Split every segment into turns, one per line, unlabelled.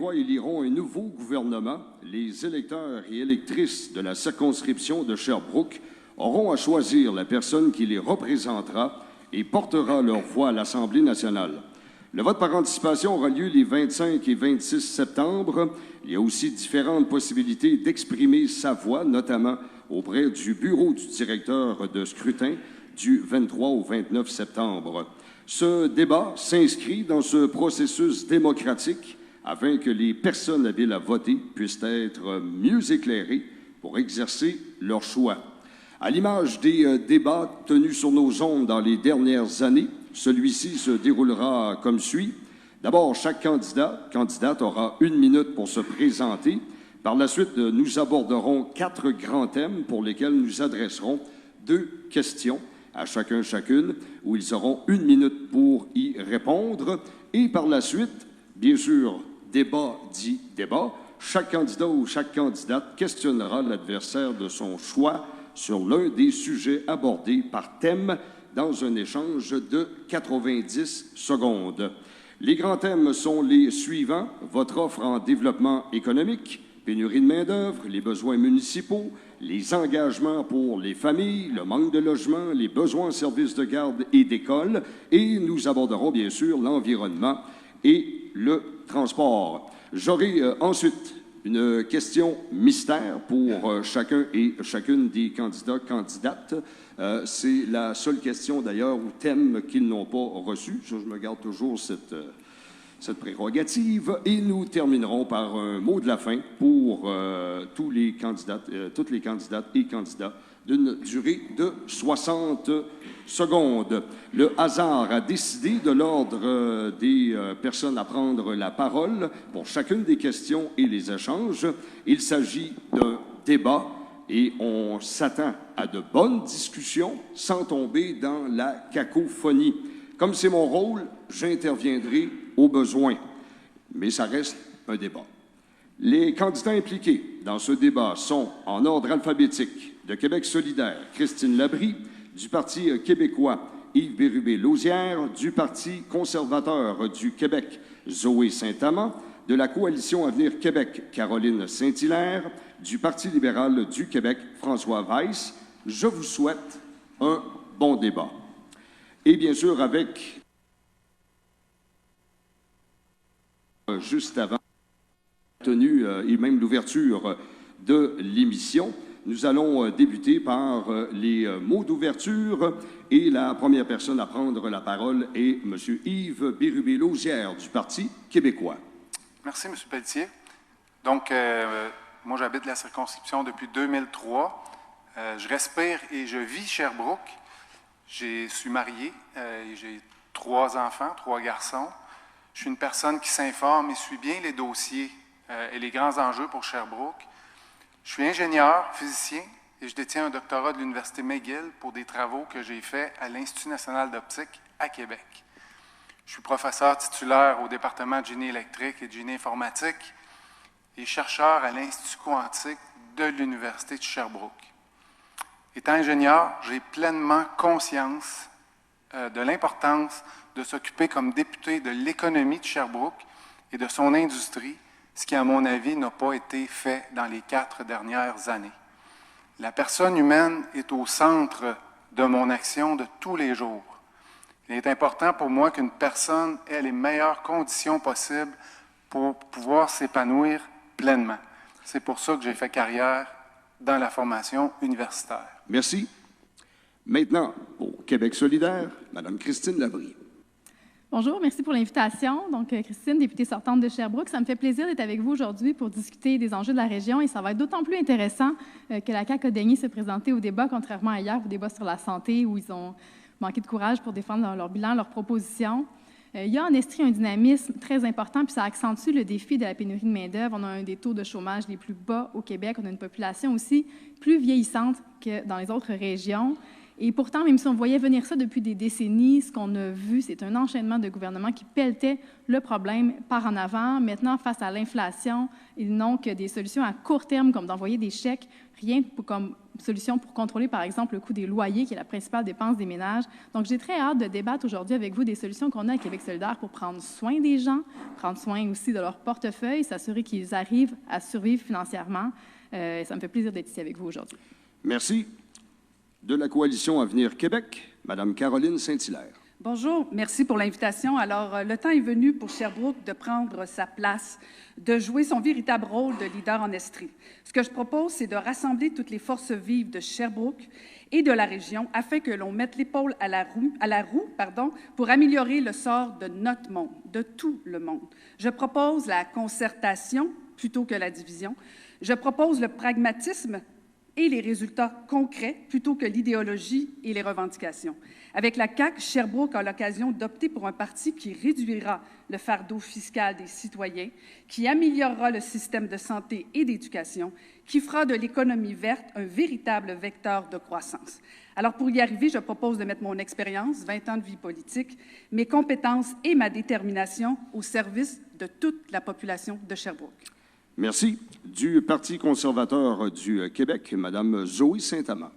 Québécois éliront un nouveau gouvernement, les électeurs et électrices de la circonscription de Sherbrooke auront à choisir la personne qui les représentera et portera leur voix à l'Assemblée nationale. Le vote par anticipation aura lieu les 25 et 26 septembre. Il y a aussi différentes possibilités d'exprimer sa voix, notamment auprès du bureau du directeur de scrutin du 23 au 29 septembre. Ce débat s'inscrit dans ce processus démocratique afin que les personnes habiles à voter puissent être mieux éclairées pour exercer leur choix. À l'image des débats tenus sur nos ondes dans les dernières années, celui-ci se déroulera comme suit. D'abord, chaque candidate aura 1 minute pour se présenter. Par la suite, nous aborderons 4 grands thèmes pour lesquels nous adresserons 2 questions à chacune, où ils auront 1 minute pour y répondre. Et par la suite, bien sûr, débat dit débat. Chaque candidat ou chaque candidate questionnera l'adversaire de son choix sur l'un des sujets abordés par thème dans un échange de 90 secondes. Les grands thèmes sont les suivants: votre offre en développement économique, pénurie de main-d'œuvre, les besoins municipaux, les engagements pour les familles, le manque de logement, les besoins en services de garde et d'école, et nous aborderons bien sûr l'environnement et le transport. J'aurai ensuite une question mystère pour chacun et chacune des candidats-candidates. C'est la seule question d'ailleurs ou thème qu'ils n'ont pas reçu. Je me garde toujours cette prérogative. Et nous terminerons par un mot de la fin pour toutes les candidates et candidats d'une durée de 60 secondes. Le hasard a décidé de l'ordre des personnes à prendre la parole pour chacune des questions et les échanges. Il s'agit d'un débat et on s'attend à de bonnes discussions sans tomber dans la cacophonie. Comme c'est mon rôle, j'interviendrai au besoin, mais ça reste un débat. Les candidats impliqués dans ce débat sont, en ordre alphabétique, de Québec solidaire, Christine Labrie, du Parti québécois, Yves Bérubé-Lausière, du Parti conservateur du Québec, Zoé Saint-Amand, de la Coalition Avenir Québec, Caroline Saint-Hilaire, du Parti libéral du Québec, François Weiss. Je vous souhaite un bon débat. Et bien sûr, avec juste avant la tenue et même l'ouverture de l'émission, nous allons débuter par les mots d'ouverture et la première personne à prendre la parole est M. Yves Bérubé-Lausière du Parti québécois.
Merci, M. Pelletier. Donc, moi, j'habite la circonscription depuis 2003. Je respire et je vis Sherbrooke. Je suis marié, j'ai 3 enfants, 3 garçons. Je suis une personne qui s'informe et suit bien les dossiers et les grands enjeux pour Sherbrooke. Je suis ingénieur, physicien, et je détiens un doctorat de l'Université McGill pour des travaux que j'ai faits à l'Institut national d'optique à Québec. Je suis professeur titulaire au département de génie électrique et de génie informatique et chercheur à l'Institut quantique de l'Université de Sherbrooke. Étant ingénieur, j'ai pleinement conscience de l'importance de s'occuper comme député de l'économie de Sherbrooke et de son industrie, ce qui, à mon avis, n'a pas été fait dans les 4 dernières années. La personne humaine est au centre de mon action de tous les jours. Il est important pour moi qu'une personne ait les meilleures conditions possibles pour pouvoir s'épanouir pleinement. C'est pour ça que j'ai fait carrière dans la formation universitaire.
Merci. Maintenant, au Québec solidaire, Mme Christine Labrie.
Bonjour, merci pour l'invitation. Donc, Christine, députée sortante de Sherbrooke, ça me fait plaisir d'être avec vous aujourd'hui pour discuter des enjeux de la région et ça va être d'autant plus intéressant que la CAQ a daigné se présenter au débat, contrairement à hier, au débat sur la santé, où ils ont manqué de courage pour défendre leur bilan, leurs propositions. Il y a en Estrie un dynamisme très important, puis ça accentue le défi de la pénurie de main-d'œuvre. On a un des taux de chômage les plus bas au Québec. On a une population aussi plus vieillissante que dans les autres régions. Et pourtant, même si on voyait venir ça depuis des décennies, ce qu'on a vu, c'est un enchaînement de gouvernements qui pelletaient le problème par en avant. Maintenant, face à l'inflation, ils n'ont que des solutions à court terme, comme d'envoyer des chèques, rien comme solution pour contrôler, par exemple, le coût des loyers, qui est la principale dépense des ménages. Donc, j'ai très hâte de débattre aujourd'hui avec vous des solutions qu'on a à Québec solidaire pour prendre soin des gens, prendre soin aussi de leur portefeuille, s'assurer qu'ils arrivent à survivre financièrement. Ça me fait plaisir d'être ici avec vous aujourd'hui.
Merci. De la Coalition Avenir Québec, Mme Caroline Saint-Hilaire.
Bonjour, merci pour l'invitation. Alors, le temps est venu pour Sherbrooke de prendre sa place, de jouer son véritable rôle de leader en Estrie. Ce que je propose, c'est de rassembler toutes les forces vives de Sherbrooke et de la région afin que l'on mette l'épaule à la roue, pour améliorer le sort de notre monde, de tout le monde. Je propose la concertation plutôt que la division. Je propose le pragmatisme et les résultats concrets plutôt que l'idéologie et les revendications. Avec la CAQ, Sherbrooke a l'occasion d'opter pour un parti qui réduira le fardeau fiscal des citoyens, qui améliorera le système de santé et d'éducation, qui fera de l'économie verte un véritable vecteur de croissance. Alors, pour y arriver, je propose de mettre mon expérience, 20 ans de vie politique, mes compétences et ma détermination au service de toute la population de Sherbrooke.
Merci. Du Parti conservateur du Québec, Mme Zoé Saint-Amand.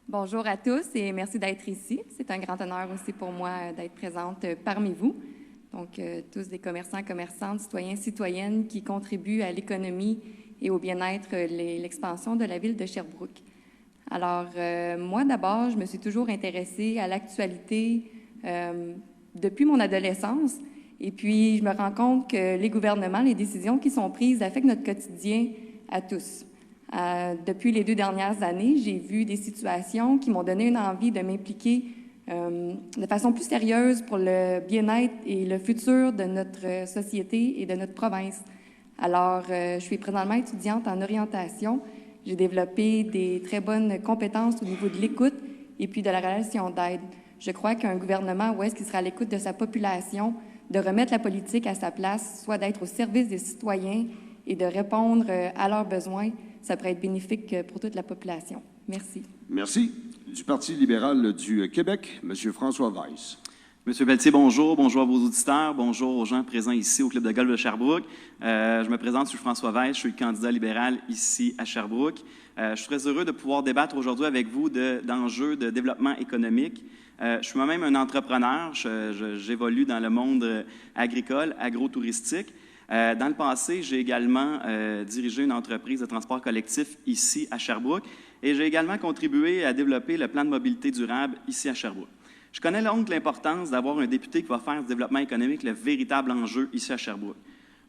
Bonjour à tous et merci d'être ici. C'est un grand honneur aussi pour moi d'être présente parmi vous. Donc, tous des commerçants, commerçantes, citoyens, citoyennes qui contribuent à l'économie et au bien-être, l'expansion de la ville de Sherbrooke. Alors, moi, d'abord, je me suis toujours intéressée à l'actualité depuis mon adolescence. Et puis, je me rends compte que les gouvernements, les décisions qui sont prises affectent notre quotidien à tous. Depuis les 2 dernières années, j'ai vu des situations qui m'ont donné une envie de m'impliquer de façon plus sérieuse pour le bien-être et le futur de notre société et de notre province. Alors, je suis présentement étudiante en orientation. J'ai développé des très bonnes compétences au niveau de l'écoute et puis de la relation d'aide. Je crois qu'un gouvernement où est-ce qu'il sera à l'écoute de sa population, de remettre la politique à sa place, soit d'être au service des citoyens et de répondre à leurs besoins, ça pourrait être bénéfique pour toute la population. Merci. Merci.
Du Parti libéral du Québec, M. François Weiss.
Monsieur Pelletier, bonjour. Bonjour à vos auditeurs. Bonjour aux gens présents ici au Club de golf de Sherbrooke. Je me présente, je suis François Weiss. Je suis le candidat libéral ici à Sherbrooke. Je suis très heureux de pouvoir débattre aujourd'hui avec vous d'enjeux de développement économique. Je suis moi-même un entrepreneur. J'évolue dans le monde agricole, agro-touristique. Dans le passé, j'ai également dirigé une entreprise de transport collectif ici à Sherbrooke et j'ai également contribué à développer le plan de mobilité durable ici à Sherbrooke. Je connais donc l'importance d'avoir un député qui va faire du développement économique le véritable enjeu ici à Sherbrooke.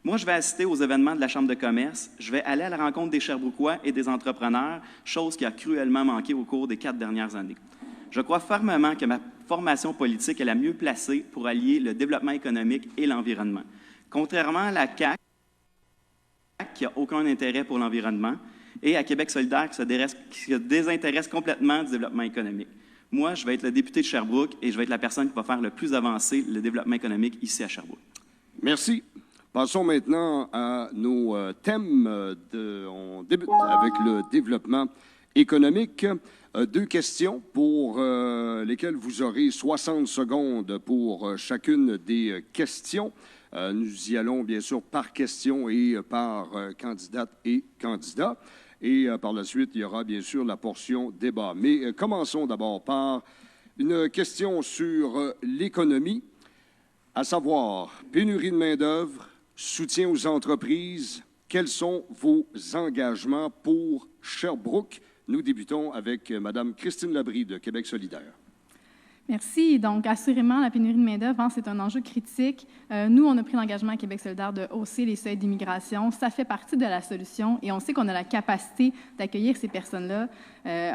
Moi, je vais assister aux événements de la Chambre de commerce, je vais aller à la rencontre des Sherbrookois et des entrepreneurs, chose qui a cruellement manqué au cours des 4 dernières années. Je crois fermement que ma formation politique est la mieux placée pour allier le développement économique et l'environnement. Contrairement à la CAQ, qui n'a aucun intérêt pour l'environnement, et à Québec solidaire, qui se désintéresse complètement du développement économique. Moi, je vais être le député de Sherbrooke et je vais être la personne qui va faire le plus avancer le développement économique ici à Sherbrooke.
Merci. Passons maintenant à nos thèmes. On débute avec le développement économique. 2 questions pour lesquelles vous aurez 60 secondes pour chacune des questions. Nous y allons bien sûr par question et par candidate et candidat. Et par la suite, il y aura bien sûr la portion débat. Mais commençons d'abord par une question sur l'économie, à savoir pénurie de main-d'œuvre, soutien aux entreprises. Quels sont vos engagements pour Sherbrooke? Nous débutons avec Mme Christine Labrie de Québec solidaire.
Merci. Donc, assurément, la pénurie de main-d'œuvre, c'est un enjeu critique. Nous, on a pris l'engagement à Québec solidaire de hausser les seuils d'immigration. Ça fait partie de la solution et on sait qu'on a la capacité d'accueillir ces personnes-là.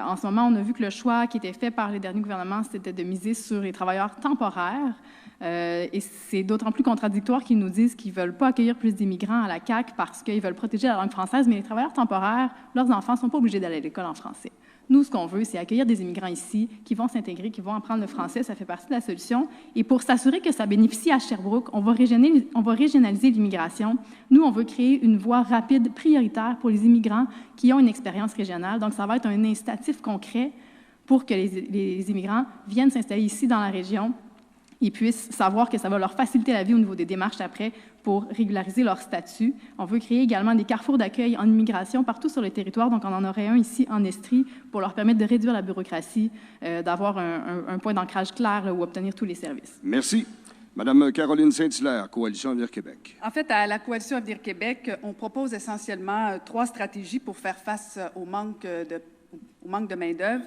En ce moment, on a vu que le choix qui était fait par les derniers gouvernements, c'était de miser sur les travailleurs temporaires. Et c'est d'autant plus contradictoire qu'ils nous disent qu'ils ne veulent pas accueillir plus d'immigrants à la CAQ parce qu'ils veulent protéger la langue française, mais les travailleurs temporaires, leurs enfants ne sont pas obligés d'aller à l'école en français. Nous, ce qu'on veut, c'est accueillir des immigrants ici qui vont s'intégrer, qui vont apprendre le français. Ça fait partie de la solution. Et pour s'assurer que ça bénéficie à Sherbrooke, on va régionaliser l'immigration. Nous, on veut créer une voie rapide prioritaire pour les immigrants qui ont une expérience régionale. Donc, ça va être un incitatif concret pour que les immigrants viennent s'installer ici dans la région et puissent savoir que ça va leur faciliter la vie au niveau des démarches après pour régulariser leur statut. On veut créer également des carrefours d'accueil en immigration partout sur le territoire. Donc, on en aurait un ici en Estrie pour leur permettre de réduire la bureaucratie, d'avoir un point d'ancrage clair là, où obtenir tous les services.
Merci. Madame Caroline Saint-Hilaire, Coalition Avenir Québec.
En fait, à la Coalition Avenir Québec, on propose essentiellement 3 stratégies pour faire face au manque de main-d'œuvre.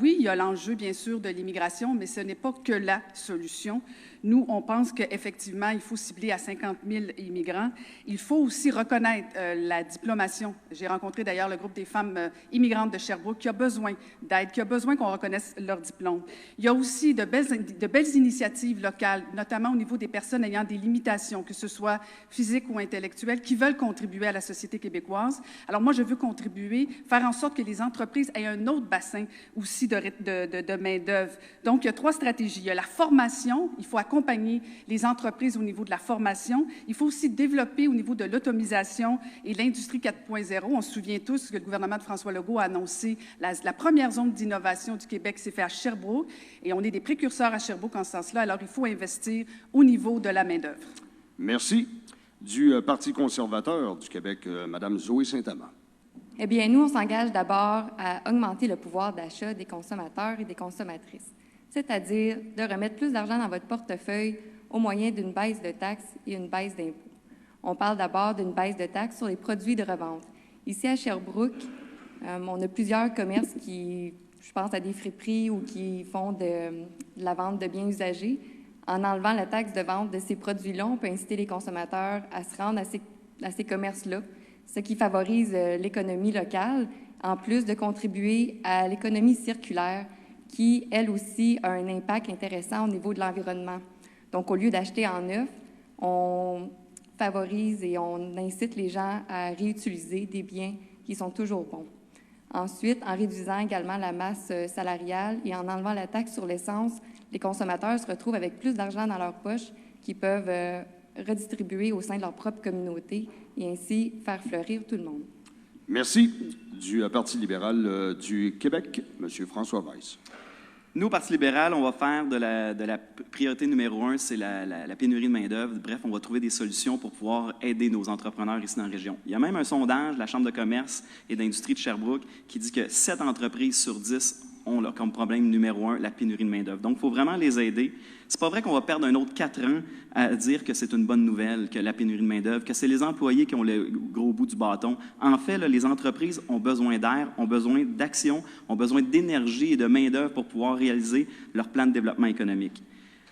Oui, il y a l'enjeu, bien sûr, de l'immigration, mais ce n'est pas que la solution. Nous, on pense qu'effectivement, il faut cibler à 50 000 immigrants. Il faut aussi reconnaître la diplomation. J'ai rencontré d'ailleurs le groupe des femmes immigrantes de Sherbrooke qui a besoin d'aide, qui a besoin qu'on reconnaisse leur diplôme. Il y a aussi de belles initiatives locales, notamment au niveau des personnes ayant des limitations, que ce soit physiques ou intellectuelles, qui veulent contribuer à la société québécoise. Alors moi, je veux contribuer, faire en sorte que les entreprises aient un autre bassin aussi de main-d'œuvre. Donc, il y a 3 stratégies. Il y a la formation. Il faut accompagner les entreprises au niveau de la formation. Il faut aussi développer au niveau de l'automisation et l'industrie 4.0. On se souvient tous que le gouvernement de François Legault a annoncé la première zone d'innovation du Québec s'est fait à Sherbrooke et on est des précurseurs à Sherbrooke en ce sens-là. Alors, il faut investir au niveau de la main-d'œuvre.
Merci. Du Parti conservateur du Québec, Madame Zoé Saint-Amand.
Eh bien, nous, on s'engage d'abord à augmenter le pouvoir d'achat des consommateurs et des consommatrices, c'est-à-dire de remettre plus d'argent dans votre portefeuille au moyen d'une baisse de taxes et une baisse d'impôts. On parle d'abord d'une baisse de taxes sur les produits de revente. Ici, à Sherbrooke, on a plusieurs commerces qui, je pense à des friperies ou qui font de la vente de biens usagés. En enlevant la taxe de vente de ces produits-là, on peut inciter les consommateurs à se rendre à ces commerces-là, ce qui favorise l'économie locale, en plus de contribuer à l'économie circulaire, qui, elle aussi, a un impact intéressant au niveau de l'environnement. Donc, au lieu d'acheter en neuf, on favorise et on incite les gens à réutiliser des biens qui sont toujours bons. Ensuite, en réduisant également la masse salariale et en enlevant la taxe sur l'essence, les consommateurs se retrouvent avec plus d'argent dans leur poche qu'ils peuvent redistribuer au sein de leur propre communauté et ainsi faire fleurir tout le monde.
Merci. Du Parti libéral du Québec, M. François Weiss.
Nous, au Parti libéral, on va faire de la priorité numéro 1, c'est la pénurie de main-d'œuvre. Bref, on va trouver des solutions pour pouvoir aider nos entrepreneurs ici dans la région. Il y a même un sondage de la Chambre de commerce et d'industrie de Sherbrooke qui dit que 7 entreprises sur 10 ont là, comme problème numéro 1 la pénurie de main-d'œuvre. Donc, il faut vraiment les aider. C'est pas vrai qu'on va perdre un autre 4 ans à dire que c'est une bonne nouvelle, que la pénurie de main-d'œuvre, que c'est les employés qui ont le gros bout du bâton. En fait, là, les entreprises ont besoin d'air, ont besoin d'action, ont besoin d'énergie et de main-d'œuvre pour pouvoir réaliser leur plan de développement économique.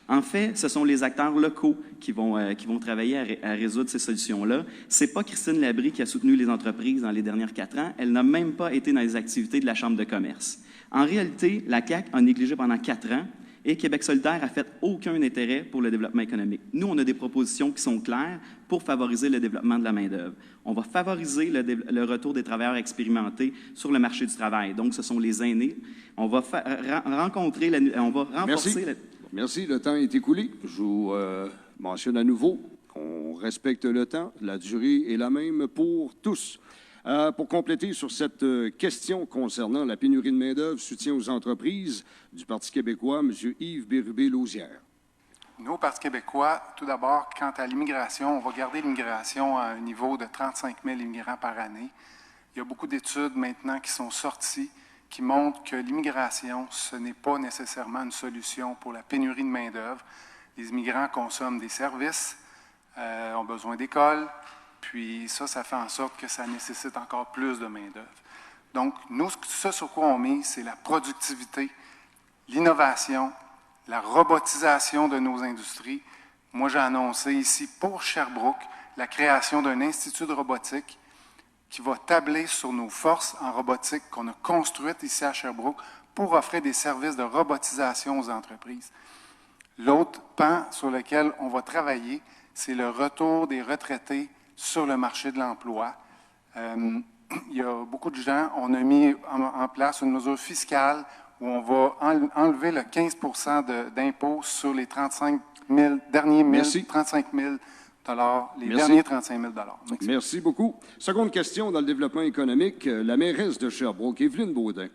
En fait, ce sont les acteurs locaux qui vont travailler à résoudre ces solutions-là. C'est pas Christine Labrie qui a soutenu les entreprises dans les dernières 4 ans. Elle n'a même pas été dans les activités de la Chambre de commerce. En réalité, la CAQ a négligé pendant 4 ans et Québec solidaire a fait aucun intérêt pour le développement économique. Nous, on a des propositions qui sont claires pour favoriser le développement de la main-d'œuvre. On va favoriser le retour des travailleurs expérimentés sur le marché du travail. Donc, ce sont les aînés. On va renforcer
Merci. Merci. Le temps est écoulé. Je vous mentionne à nouveau qu'on respecte le temps. La durée est la même pour tous. Pour compléter sur cette question concernant la pénurie de main-d'œuvre, soutien aux entreprises du Parti québécois, M. Yves Bérubé-Lausière.
Nous, au Parti québécois, tout d'abord, quant à l'immigration, on va garder l'immigration à un niveau de 35 000 immigrants par année. Il y a beaucoup d'études maintenant qui sont sorties qui montrent que l'immigration, ce n'est pas nécessairement une solution pour la pénurie de main-d'œuvre. Les immigrants consomment des services, ont besoin d'écoles, puis ça fait en sorte que ça nécessite encore plus de main-d'œuvre. Donc, nous, ce sur quoi on mise, c'est la productivité, l'innovation, la robotisation de nos industries. Moi, j'ai annoncé ici pour Sherbrooke la création d'un institut de robotique qui va tabler sur nos forces en robotique qu'on a construites ici à Sherbrooke pour offrir des services de robotisation aux entreprises. L'autre pan sur lequel on va travailler, c'est le retour des retraités sur le marché de l'emploi. Il y a beaucoup de gens, on a mis en place une mesure fiscale où on va enlever le 15 d'impôt sur les 35 000, derniers 35 000 les derniers 35 000
Merci beaucoup. Seconde question dans le développement économique. La mairesse de Sherbrooke, Évelyne Baudin,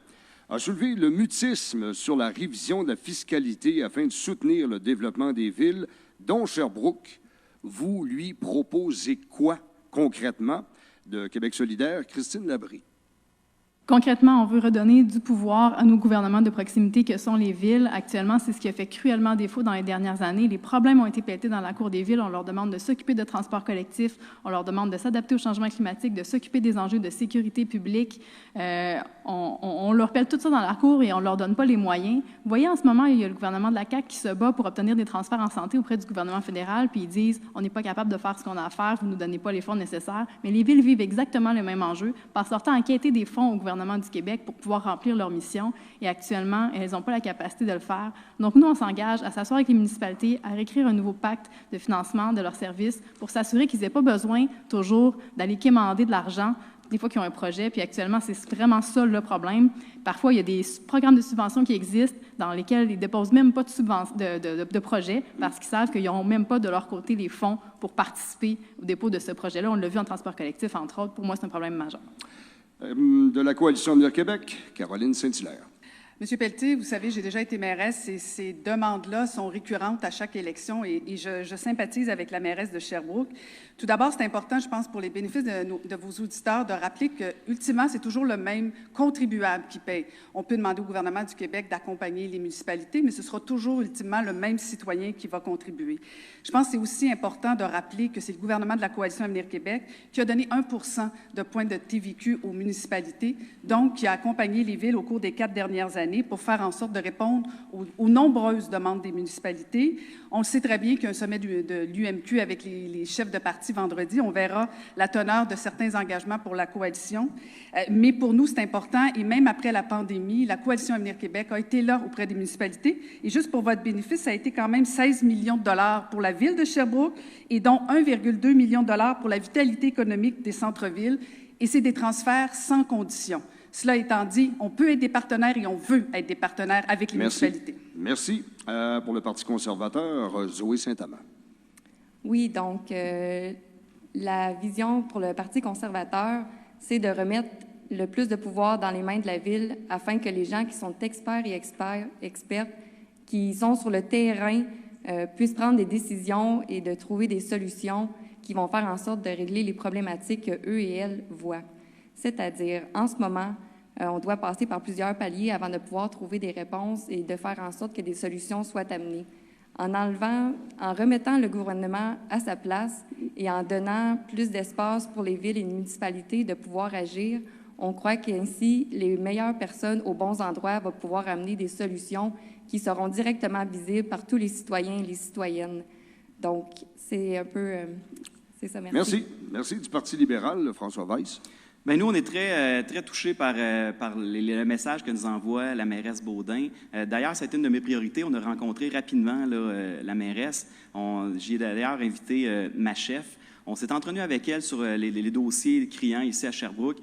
a soulevé le mutisme sur la révision de la fiscalité afin de soutenir le développement des villes, dont Sherbrooke. Vous lui proposez quoi concrètement de Québec solidaire? Christine Labrie.
Concrètement, on veut redonner du pouvoir à nos gouvernements de proximité que sont les villes. Actuellement, c'est ce qui a fait cruellement défaut dans les dernières années. Les problèmes ont été pelletés dans la cour des villes. On leur demande de s'occuper de transports collectifs, on leur demande de s'adapter au changement climatique, de s'occuper des enjeux de sécurité publique. On leur pèle tout ça dans la cour et on ne leur donne pas les moyens. Vous voyez, en ce moment, il y a le gouvernement de la CAQ qui se bat pour obtenir des transferts en santé auprès du gouvernement fédéral, puis ils disent « on n'est pas capable de faire ce qu'on a à faire, vous ne nous donnez pas les fonds nécessaires ». Mais les villes vivent exactement le même enjeu par sortant enquêter des fonds au gouvernement du Québec pour pouvoir remplir leur mission. Et actuellement, elles n'ont pas la capacité de le faire. Donc, nous, on s'engage à s'asseoir avec les municipalités, à réécrire un nouveau pacte de financement de leurs services pour s'assurer qu'ils n'aient pas besoin toujours d'aller quémander de l'argent des fois qu'ils ont un projet. Puis actuellement, c'est vraiment ça le problème. Parfois, il y a des programmes de subvention qui existent dans lesquels ils ne déposent même pas de projet parce qu'ils savent qu'ils n'auront même pas de leur côté les fonds pour participer au dépôt de ce projet-là. On l'a vu en transport collectif, entre autres. Pour moi, c'est un problème majeur.
De la Coalition Avenir Québec, Caroline Saint-Hilaire.
Monsieur Pelletier, vous savez, j'ai déjà été mairesse et ces demandes-là sont récurrentes à chaque élection et je sympathise avec la mairesse de Sherbrooke. Tout d'abord, c'est important, je pense, pour les bénéfices de vos auditeurs, de rappeler que, ultimement, c'est toujours le même contribuable qui paye. On peut demander au gouvernement du Québec d'accompagner les municipalités, mais ce sera toujours, ultimement, le même citoyen qui va contribuer. Je pense que c'est aussi important de rappeler que c'est le gouvernement de la Coalition Avenir Québec qui a donné 1% de points de TVQ aux municipalités, donc qui a accompagné les villes au cours des 4 dernières années pour faire en sorte de répondre aux nombreuses demandes des municipalités. On le sait très bien qu'il y a un sommet de l'UMQ avec les chefs de parti vendredi. On verra la teneur de certains engagements pour la coalition. Mais pour nous, c'est important. Et même après la pandémie, la Coalition Avenir Québec a été là auprès des municipalités. Et juste pour votre bénéfice, ça a été quand même 16 millions de dollars pour la ville de Sherbrooke et dont 1,2 million de dollars pour la vitalité économique des centres-villes. Et c'est des transferts sans condition. Cela étant dit, on peut être des partenaires et on veut être des partenaires avec les municipalités.
Merci. Pour le Parti conservateur, Zoé Saint-Amand.
Oui, donc la vision pour le Parti conservateur, c'est de remettre le plus de pouvoir dans les mains de la Ville afin que les gens qui sont experts et expertes, qui sont sur le terrain, puissent prendre des décisions et de trouver des solutions qui vont faire en sorte de régler les problématiques qu'eux et elles voient. C'est-à-dire, en ce moment, on doit passer par plusieurs paliers avant de pouvoir trouver des réponses et de faire en sorte que des solutions soient amenées. En remettant le gouvernement à sa place et en donnant plus d'espace pour les villes et les municipalités de pouvoir agir, on croit qu'ainsi, les meilleures personnes aux bons endroits vont pouvoir amener des solutions qui seront directement visibles par tous les citoyens et les citoyennes. Donc, c'est un peu... c'est ça, merci.
Merci. Merci du Parti libéral, François Weiss.
Bien, nous, on est très touchés par le message que nous envoie la mairesse Baudin. D'ailleurs, ça a été une de mes priorités. On a rencontré rapidement la mairesse. J'y ai d'ailleurs invité ma chef. On s'est entretenu avec elle sur les dossiers criants ici à Sherbrooke.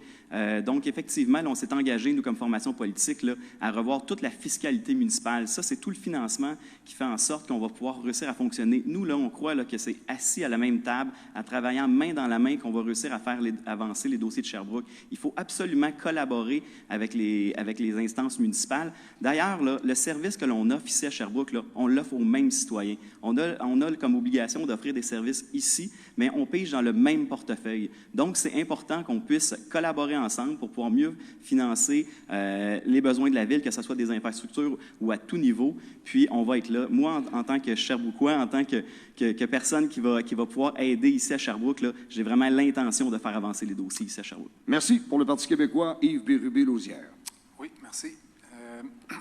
Donc, effectivement, là, on s'est engagé, nous, comme formation politique, là, à revoir toute la fiscalité municipale. Ça, c'est tout le financement qui fait en sorte qu'on va pouvoir réussir à fonctionner. Nous, là, on croit là, que c'est assis à la même table, à travaillant main dans la main, qu'on va réussir à faire avancer les dossiers de Sherbrooke. Il faut absolument collaborer avec les instances municipales. D'ailleurs, là, le service que l'on offre ici à Sherbrooke, là, on l'offre aux mêmes citoyens. On a comme obligation d'offrir des services ici, mais on pige dans le même portefeuille. Donc, c'est important qu'on puisse collaborer ensemble pour pouvoir mieux financer les besoins de la ville, que ce soit des infrastructures ou à tout niveau. Puis, on va être là. Moi, en tant que Sherbrookois, en tant que personne qui va pouvoir aider ici à Sherbrooke, j'ai vraiment l'intention de faire avancer les dossiers ici à Sherbrooke.
Merci. Pour le Parti québécois, Yves Bérubé-Lausière.
Oui, merci.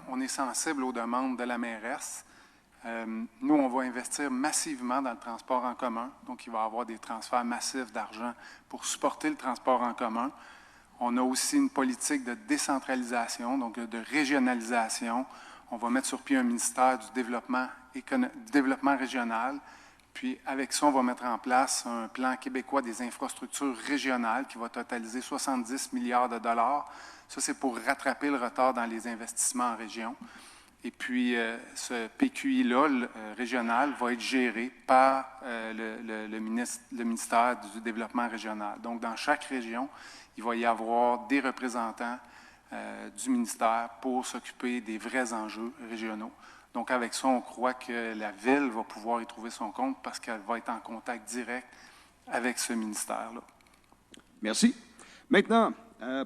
On est sensible aux demandes de la mairesse. Nous, on va investir massivement dans le transport en commun. Donc, il va y avoir des transferts massifs d'argent pour supporter le transport en commun. On a aussi une politique de décentralisation, donc de régionalisation. On va mettre sur pied un ministère du développement régional. Puis, avec ça, on va mettre en place un plan québécois des infrastructures régionales qui va totaliser 70 milliards de dollars. Ça, c'est pour rattraper le retard dans les investissements en région. Et puis, ce PQI-là, régional, va être géré par le ministère du Développement régional. Donc, dans chaque région, il va y avoir des représentants du ministère pour s'occuper des vrais enjeux régionaux. Donc, avec ça, on croit que la Ville va pouvoir y trouver son compte parce qu'elle va être en contact direct avec ce ministère-là.
Merci. Maintenant,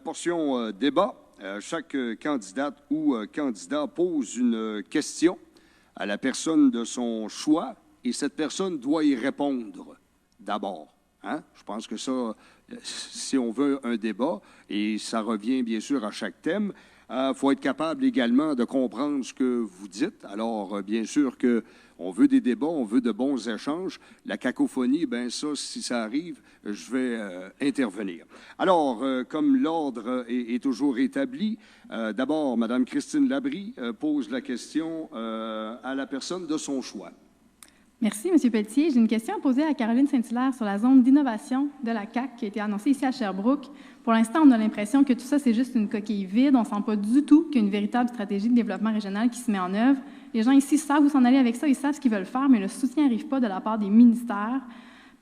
portion débat. Chaque candidate ou candidat pose une question à la personne de son choix et cette personne doit y répondre d'abord. Hein? Je pense que ça, si on veut un débat, et ça revient bien sûr à chaque thème, faut être capable également de comprendre ce que vous dites. Alors, bien sûr qu'on veut des débats, on veut de bons échanges. La cacophonie, bien ça, si ça arrive, je vais intervenir. Alors, comme l'ordre est toujours établi, d'abord, Mme Christine Labrie pose la question à la personne de son choix.
Merci, M. Pelletier. J'ai une question à poser à Caroline Saint-Hilaire sur la zone d'innovation de la CAQ qui a été annoncée ici à Sherbrooke. Pour l'instant, on a l'impression que tout ça, c'est juste une coquille vide. On ne sent pas du tout qu'il y a une véritable stratégie de développement régional qui se met en œuvre. Les gens ici savent où s'en aller avec ça, ils savent ce qu'ils veulent faire, mais le soutien n'arrive pas de la part des ministères.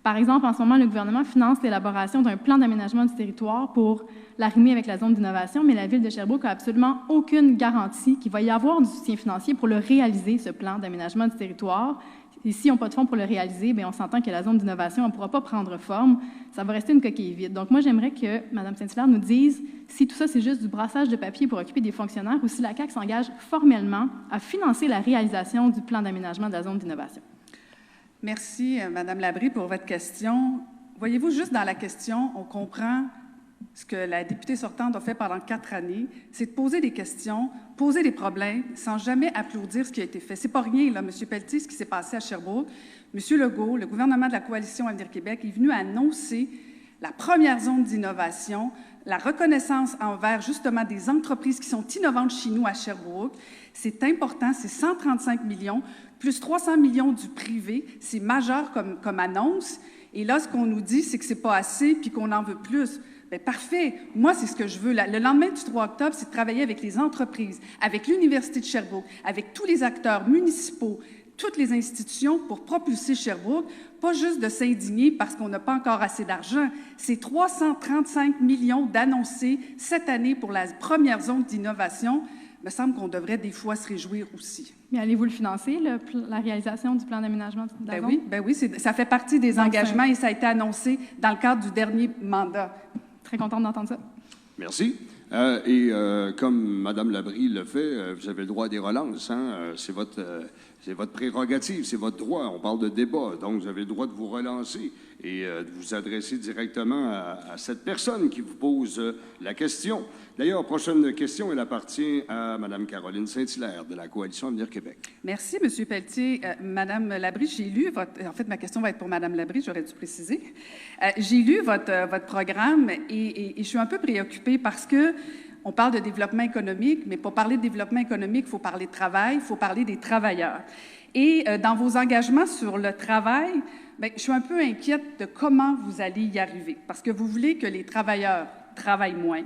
Par exemple, en ce moment, le gouvernement finance l'élaboration d'un plan d'aménagement du territoire pour l'arrimer avec la zone d'innovation, mais la Ville de Sherbrooke n'a absolument aucune garantie qu'il va y avoir du soutien financier pour le réaliser, ce plan d'aménagement du territoire. Et s'ils n'ont pas de fonds pour le réaliser, bien, on s'entend que la zone d'innovation ne pourra pas prendre forme. Ça va rester une coquille vide. Donc, moi, j'aimerais que Mme Saint-Hilaire nous dise si tout ça, c'est juste du brassage de papier pour occuper des fonctionnaires ou si la CAQ s'engage formellement à financer la réalisation du plan d'aménagement de la zone d'innovation.
Merci, Mme Labrie, pour votre question. Voyez-vous, juste dans la question, on comprend ce que la députée sortante a fait pendant 4 années, c'est de poser des questions, poser des problèmes, sans jamais applaudir ce qui a été fait. C'est pas rien, là, M. Pelletier, ce qui s'est passé à Sherbrooke. M. Legault, le gouvernement de la Coalition Avenir Québec, est venu annoncer la première zone d'innovation, la reconnaissance envers, justement, des entreprises qui sont innovantes chez nous à Sherbrooke. C'est important, c'est 135 millions, plus 300 millions du privé. C'est majeur comme annonce. Et là, ce qu'on nous dit, c'est que c'est pas assez puis qu'on en veut plus. Bien, parfait. Moi, c'est ce que je veux. Le lendemain du 3 octobre, c'est de travailler avec les entreprises, avec l'Université de Sherbrooke, avec tous les acteurs municipaux, toutes les institutions pour propulser Sherbrooke, pas juste de s'indigner parce qu'on n'a pas encore assez d'argent. C'est 335 millions d'annoncés cette année pour la première zone d'innovation. Il me semble qu'on devrait des fois se réjouir aussi.
Mais allez-vous le financer, la réalisation du plan d'aménagement de la zone?
Ben oui, ça fait partie des engagements et ça a été annoncé dans le cadre du dernier mandat.
Très contente d'entendre ça.
Merci. Comme Mme Labrie le fait, vous avez le droit à des relances. Hein? C'est votre prérogative, c'est votre droit. On parle de débat, donc vous avez le droit de vous relancer et de vous adresser directement à cette personne qui vous pose la question. D'ailleurs, prochaine question, elle appartient à Mme Caroline Saint-Hilaire de la Coalition Avenir Québec.
Merci, M. Pelletier. Mme Labrie, j'ai lu votre... En fait, ma question va être pour Mme Labrie, j'aurais dû préciser. J'ai lu votre programme et je suis un peu préoccupée parce que on parle de développement économique, mais pour parler de développement économique, il faut parler de travail, il faut parler des travailleurs. Et dans vos engagements sur le travail, bien, je suis un peu inquiète de comment vous allez y arriver, parce que vous voulez que les travailleurs travaillent moins,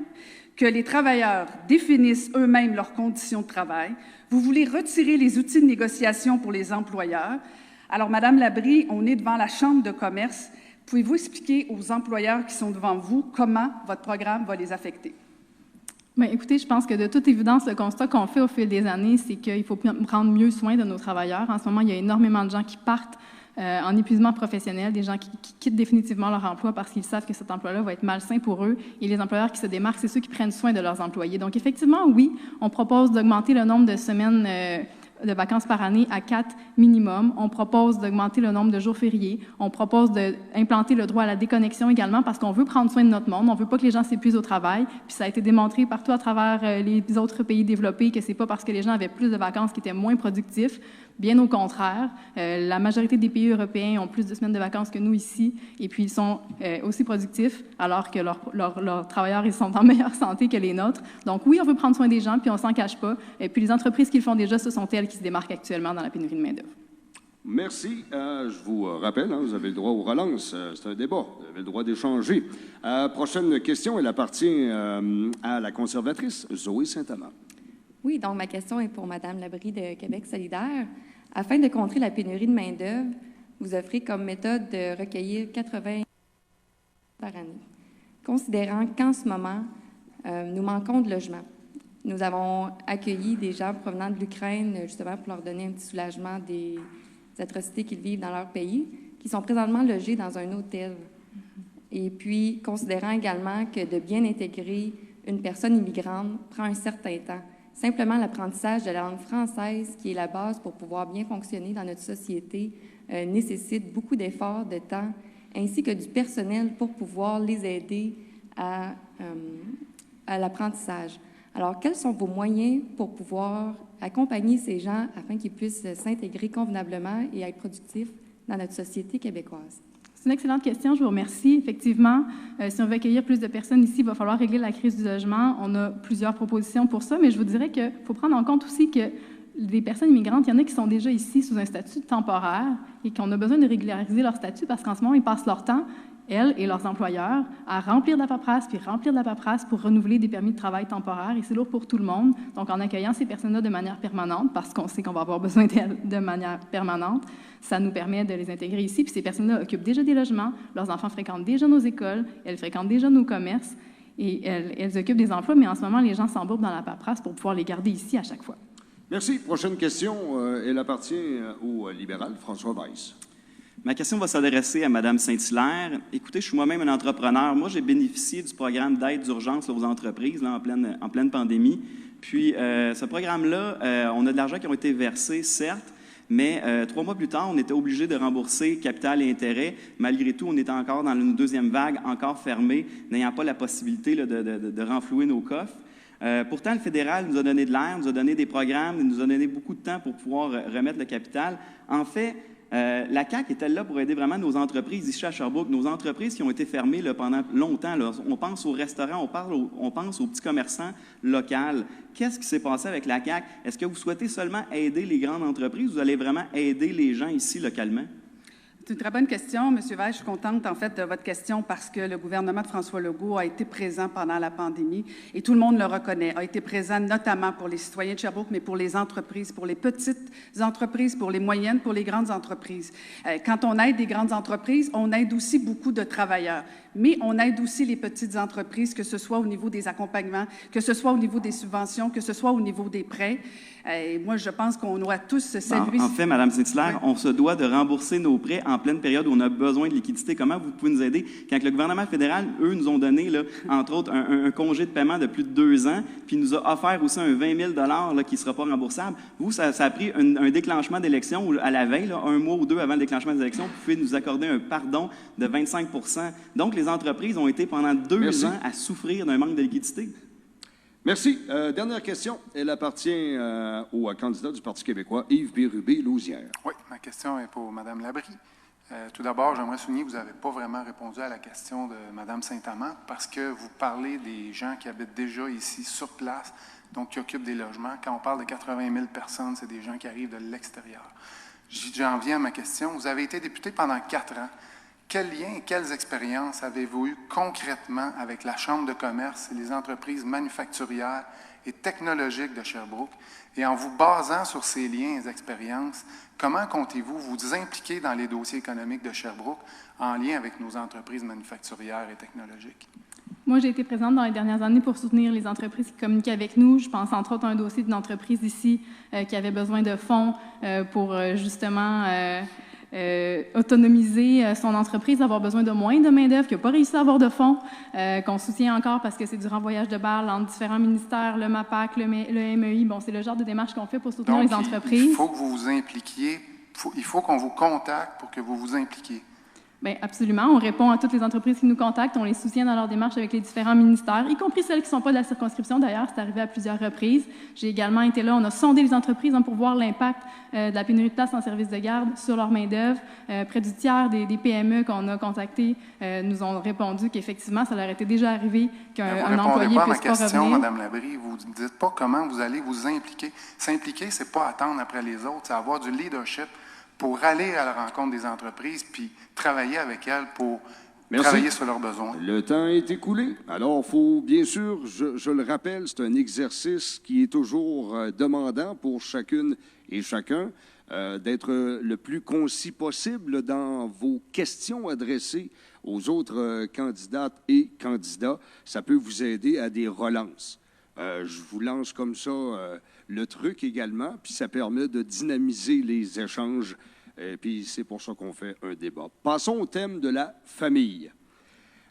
que les travailleurs définissent eux-mêmes leurs conditions de travail. Vous voulez retirer les outils de négociation pour les employeurs. Alors, Mme Labrie, on est devant la Chambre de commerce. Pouvez-vous expliquer aux employeurs qui sont devant vous comment votre programme va les affecter?
Bien, écoutez, je pense que de toute évidence, le constat qu'on fait au fil des années, c'est qu'il faut prendre mieux soin de nos travailleurs. En ce moment, il y a énormément de gens qui partent en épuisement professionnel, des gens qui quittent définitivement leur emploi parce qu'ils savent que cet emploi-là va être malsain pour eux. Et les employeurs qui se démarquent, c'est ceux qui prennent soin de leurs employés. Donc, effectivement, oui, on propose d'augmenter le nombre de semaines de vacances par année à 4 minimum. On propose d'augmenter le nombre de jours fériés. On propose d'implanter le droit à la déconnexion également parce qu'on veut prendre soin de notre monde. On ne veut pas que les gens s'épuisent au travail. Puis ça a été démontré partout à travers les autres pays développés que c'est pas parce que les gens avaient plus de vacances qu'ils étaient moins productifs. Bien au contraire, la majorité des pays européens ont plus de semaines de vacances que nous ici, et puis ils sont aussi productifs, alors que leurs travailleurs ils sont en meilleure santé que les nôtres. Donc oui, on veut prendre soin des gens, puis on s'en cache pas. Et puis les entreprises qui le font déjà, ce sont elles qui se démarquent actuellement dans la pénurie de main-d'œuvre.
Merci. Je vous rappelle, vous avez le droit aux relances. C'est un débat. Vous avez le droit d'échanger. Prochaine question, elle appartient à la conservatrice Zoé Saint-Amand.
Oui, donc ma question est pour Mme Labrie de Québec solidaire. Afin de contrer la pénurie de main-d'œuvre, vous offrez comme méthode de recueillir 80 par année. Considérant qu'en ce moment, nous manquons de logements, Nous avons accueilli des gens provenant de l'Ukraine, justement pour leur donner un petit soulagement des atrocités qu'ils vivent dans leur pays, qui sont présentement logés dans un hôtel. Et puis, considérant également que de bien intégrer une personne immigrante prend un certain temps. Simplement l'apprentissage de la langue française, qui est la base pour pouvoir bien fonctionner dans notre société, nécessite beaucoup d'efforts, de temps, ainsi que du personnel pour pouvoir les aider à l'apprentissage. Alors, quels sont vos moyens pour pouvoir accompagner ces gens afin qu'ils puissent s'intégrer convenablement et être productifs dans notre société québécoise?
C'est une excellente question, je vous remercie. Effectivement, si on veut accueillir plus de personnes ici, il va falloir régler la crise du logement. On a plusieurs propositions pour ça, mais je vous dirais qu'il faut prendre en compte aussi que les personnes immigrantes, il y en a qui sont déjà ici sous un statut temporaire et qu'on a besoin de régulariser leur statut parce qu'en ce moment, ils passent leur temps, elles et leurs employeurs, à remplir de la paperasse, puis remplir de la paperasse pour renouveler des permis de travail temporaires, et c'est lourd pour tout le monde. Donc, en accueillant ces personnes-là de manière permanente, parce qu'on sait qu'on va avoir besoin d'elles de manière permanente, ça nous permet de les intégrer ici. Puis ces personnes-là occupent déjà des logements, leurs enfants fréquentent déjà nos écoles, elles fréquentent déjà nos commerces, et elles occupent des emplois, mais en ce moment, les gens s'embourbent dans la paperasse pour pouvoir les garder ici à chaque fois.
Merci. Prochaine question, elle appartient au libéral François Weiss.
Ma question va s'adresser à Mme Saint-Hilaire. Écoutez, je suis moi-même un entrepreneur. Moi, j'ai bénéficié du programme d'aide d'urgence aux entreprises là, en pleine pandémie. Puis, ce programme-là, on a de l'argent qui a été versé, certes, mais 3 mois plus tard, on était obligé de rembourser capital et intérêts. Malgré tout, on était encore dans une deuxième vague, encore fermée, n'ayant pas la possibilité là, de renflouer nos coffres. Pourtant, le fédéral nous a donné de l'air, nous a donné des programmes, nous a donné beaucoup de temps pour pouvoir remettre le capital. En fait, la CAQ est-elle là pour aider vraiment nos entreprises ici à Sherbrooke, nos entreprises qui ont été fermées là, pendant longtemps. Là. On pense aux restaurants, on pense aux petits commerçants locaux. Qu'est-ce qui s'est passé avec la CAQ? Est-ce que vous souhaitez seulement aider les grandes entreprises ou vous allez vraiment aider les gens ici localement?
C'est une très bonne question, M. Weiss. Je suis contente, en fait, de votre question parce que le gouvernement de François Legault a été présent pendant la pandémie et tout le monde le reconnaît, a été présent notamment pour les citoyens de Sherbrooke, mais pour les entreprises, pour les petites entreprises, pour les moyennes, pour les grandes entreprises. Quand on aide des grandes entreprises, on aide aussi beaucoup de travailleurs, mais on aide aussi les petites entreprises, que ce soit au niveau des accompagnements, que ce soit au niveau des subventions, que ce soit au niveau des prêts. Et moi, je pense qu'on doit tous saluer...
En fait, Mme Saint-Hilaire, on se doit de rembourser nos prêts en pleine période où on a besoin de liquidité. Comment vous pouvez nous aider? Quand le gouvernement fédéral, eux, nous ont donné, là, entre autres, un congé de paiement de plus de 2 ans, puis nous a offert aussi un 20 000 là, qui ne sera pas remboursable. Vous, ça a pris un déclenchement d'élection à la veille, là, 1 mois ou 2 avant le déclenchement des élections, vous pouvez nous accorder un pardon de 25 %. Donc, les entreprises ont été pendant 2 ans à souffrir d'un manque de liquidité.
Merci. Dernière question. Elle appartient au candidat du Parti québécois, Yves Bérubé-Louzière.
Oui, ma question est pour Mme Labrie. Tout d'abord, j'aimerais souligner que vous n'avez pas vraiment répondu à la question de Mme Saint-Amand parce que vous parlez des gens qui habitent déjà ici, sur place, donc qui occupent des logements. Quand on parle de 80 000 personnes, c'est des gens qui arrivent de l'extérieur. J'en viens à ma question. Vous avez été député pendant 4 ans. Quels liens et quelles expériences avez-vous eues concrètement avec la Chambre de commerce et les entreprises manufacturières et technologiques de Sherbrooke? Et en vous basant sur ces liens et expériences, comment comptez-vous vous impliquer dans les dossiers économiques de Sherbrooke en lien avec nos entreprises manufacturières et technologiques?
Moi, j'ai été présente dans les dernières années pour soutenir les entreprises qui communiquent avec nous. Je pense entre autres à un dossier d'une entreprise ici qui avait besoin de fonds pour justement... autonomiser son entreprise, avoir besoin de moins de main-d'œuvre, qui n'a pas réussi à avoir de fonds, qu'on soutient encore parce que c'est du renvoyage de balles entre différents ministères, le MAPAC, le MEI. Bon, c'est le genre de démarche qu'on fait pour soutenir
donc,
les entreprises.
Il faut que vous vous impliquiez, il faut qu'on vous contacte pour que vous vous impliquiez.
Bien, absolument. On répond à toutes les entreprises qui nous contactent. On les soutient dans leur démarche avec les différents ministères, y compris celles qui ne sont pas de la circonscription. D'ailleurs, c'est arrivé à plusieurs reprises. J'ai également été là. On a sondé les entreprises pour voir l'impact de la pénurie de places en service de garde sur leur main-d'œuvre. Près du tiers des PME qu'on a contactés nous ont répondu qu'effectivement, ça leur était déjà arrivé qu'un employé ne puisse pas revenir. Vous ne répondez pas à ma question,
Mme Labrie. Vous ne dites pas comment vous allez vous impliquer. S'impliquer, ce n'est pas attendre après les autres, c'est avoir du leadership pour aller à la rencontre des entreprises puis travailler avec elles pour travailler sur leurs besoins.
Le temps est écoulé. Alors, il faut, bien sûr, je le rappelle, c'est un exercice qui est toujours demandant pour chacune et chacun d'être le plus concis possible dans vos questions adressées aux autres candidates et candidats. Ça peut vous aider à des relances. Je vous lance comme ça le truc également, puis ça permet de dynamiser les échanges, puis c'est pour ça qu'on fait un débat. Passons au thème de la famille.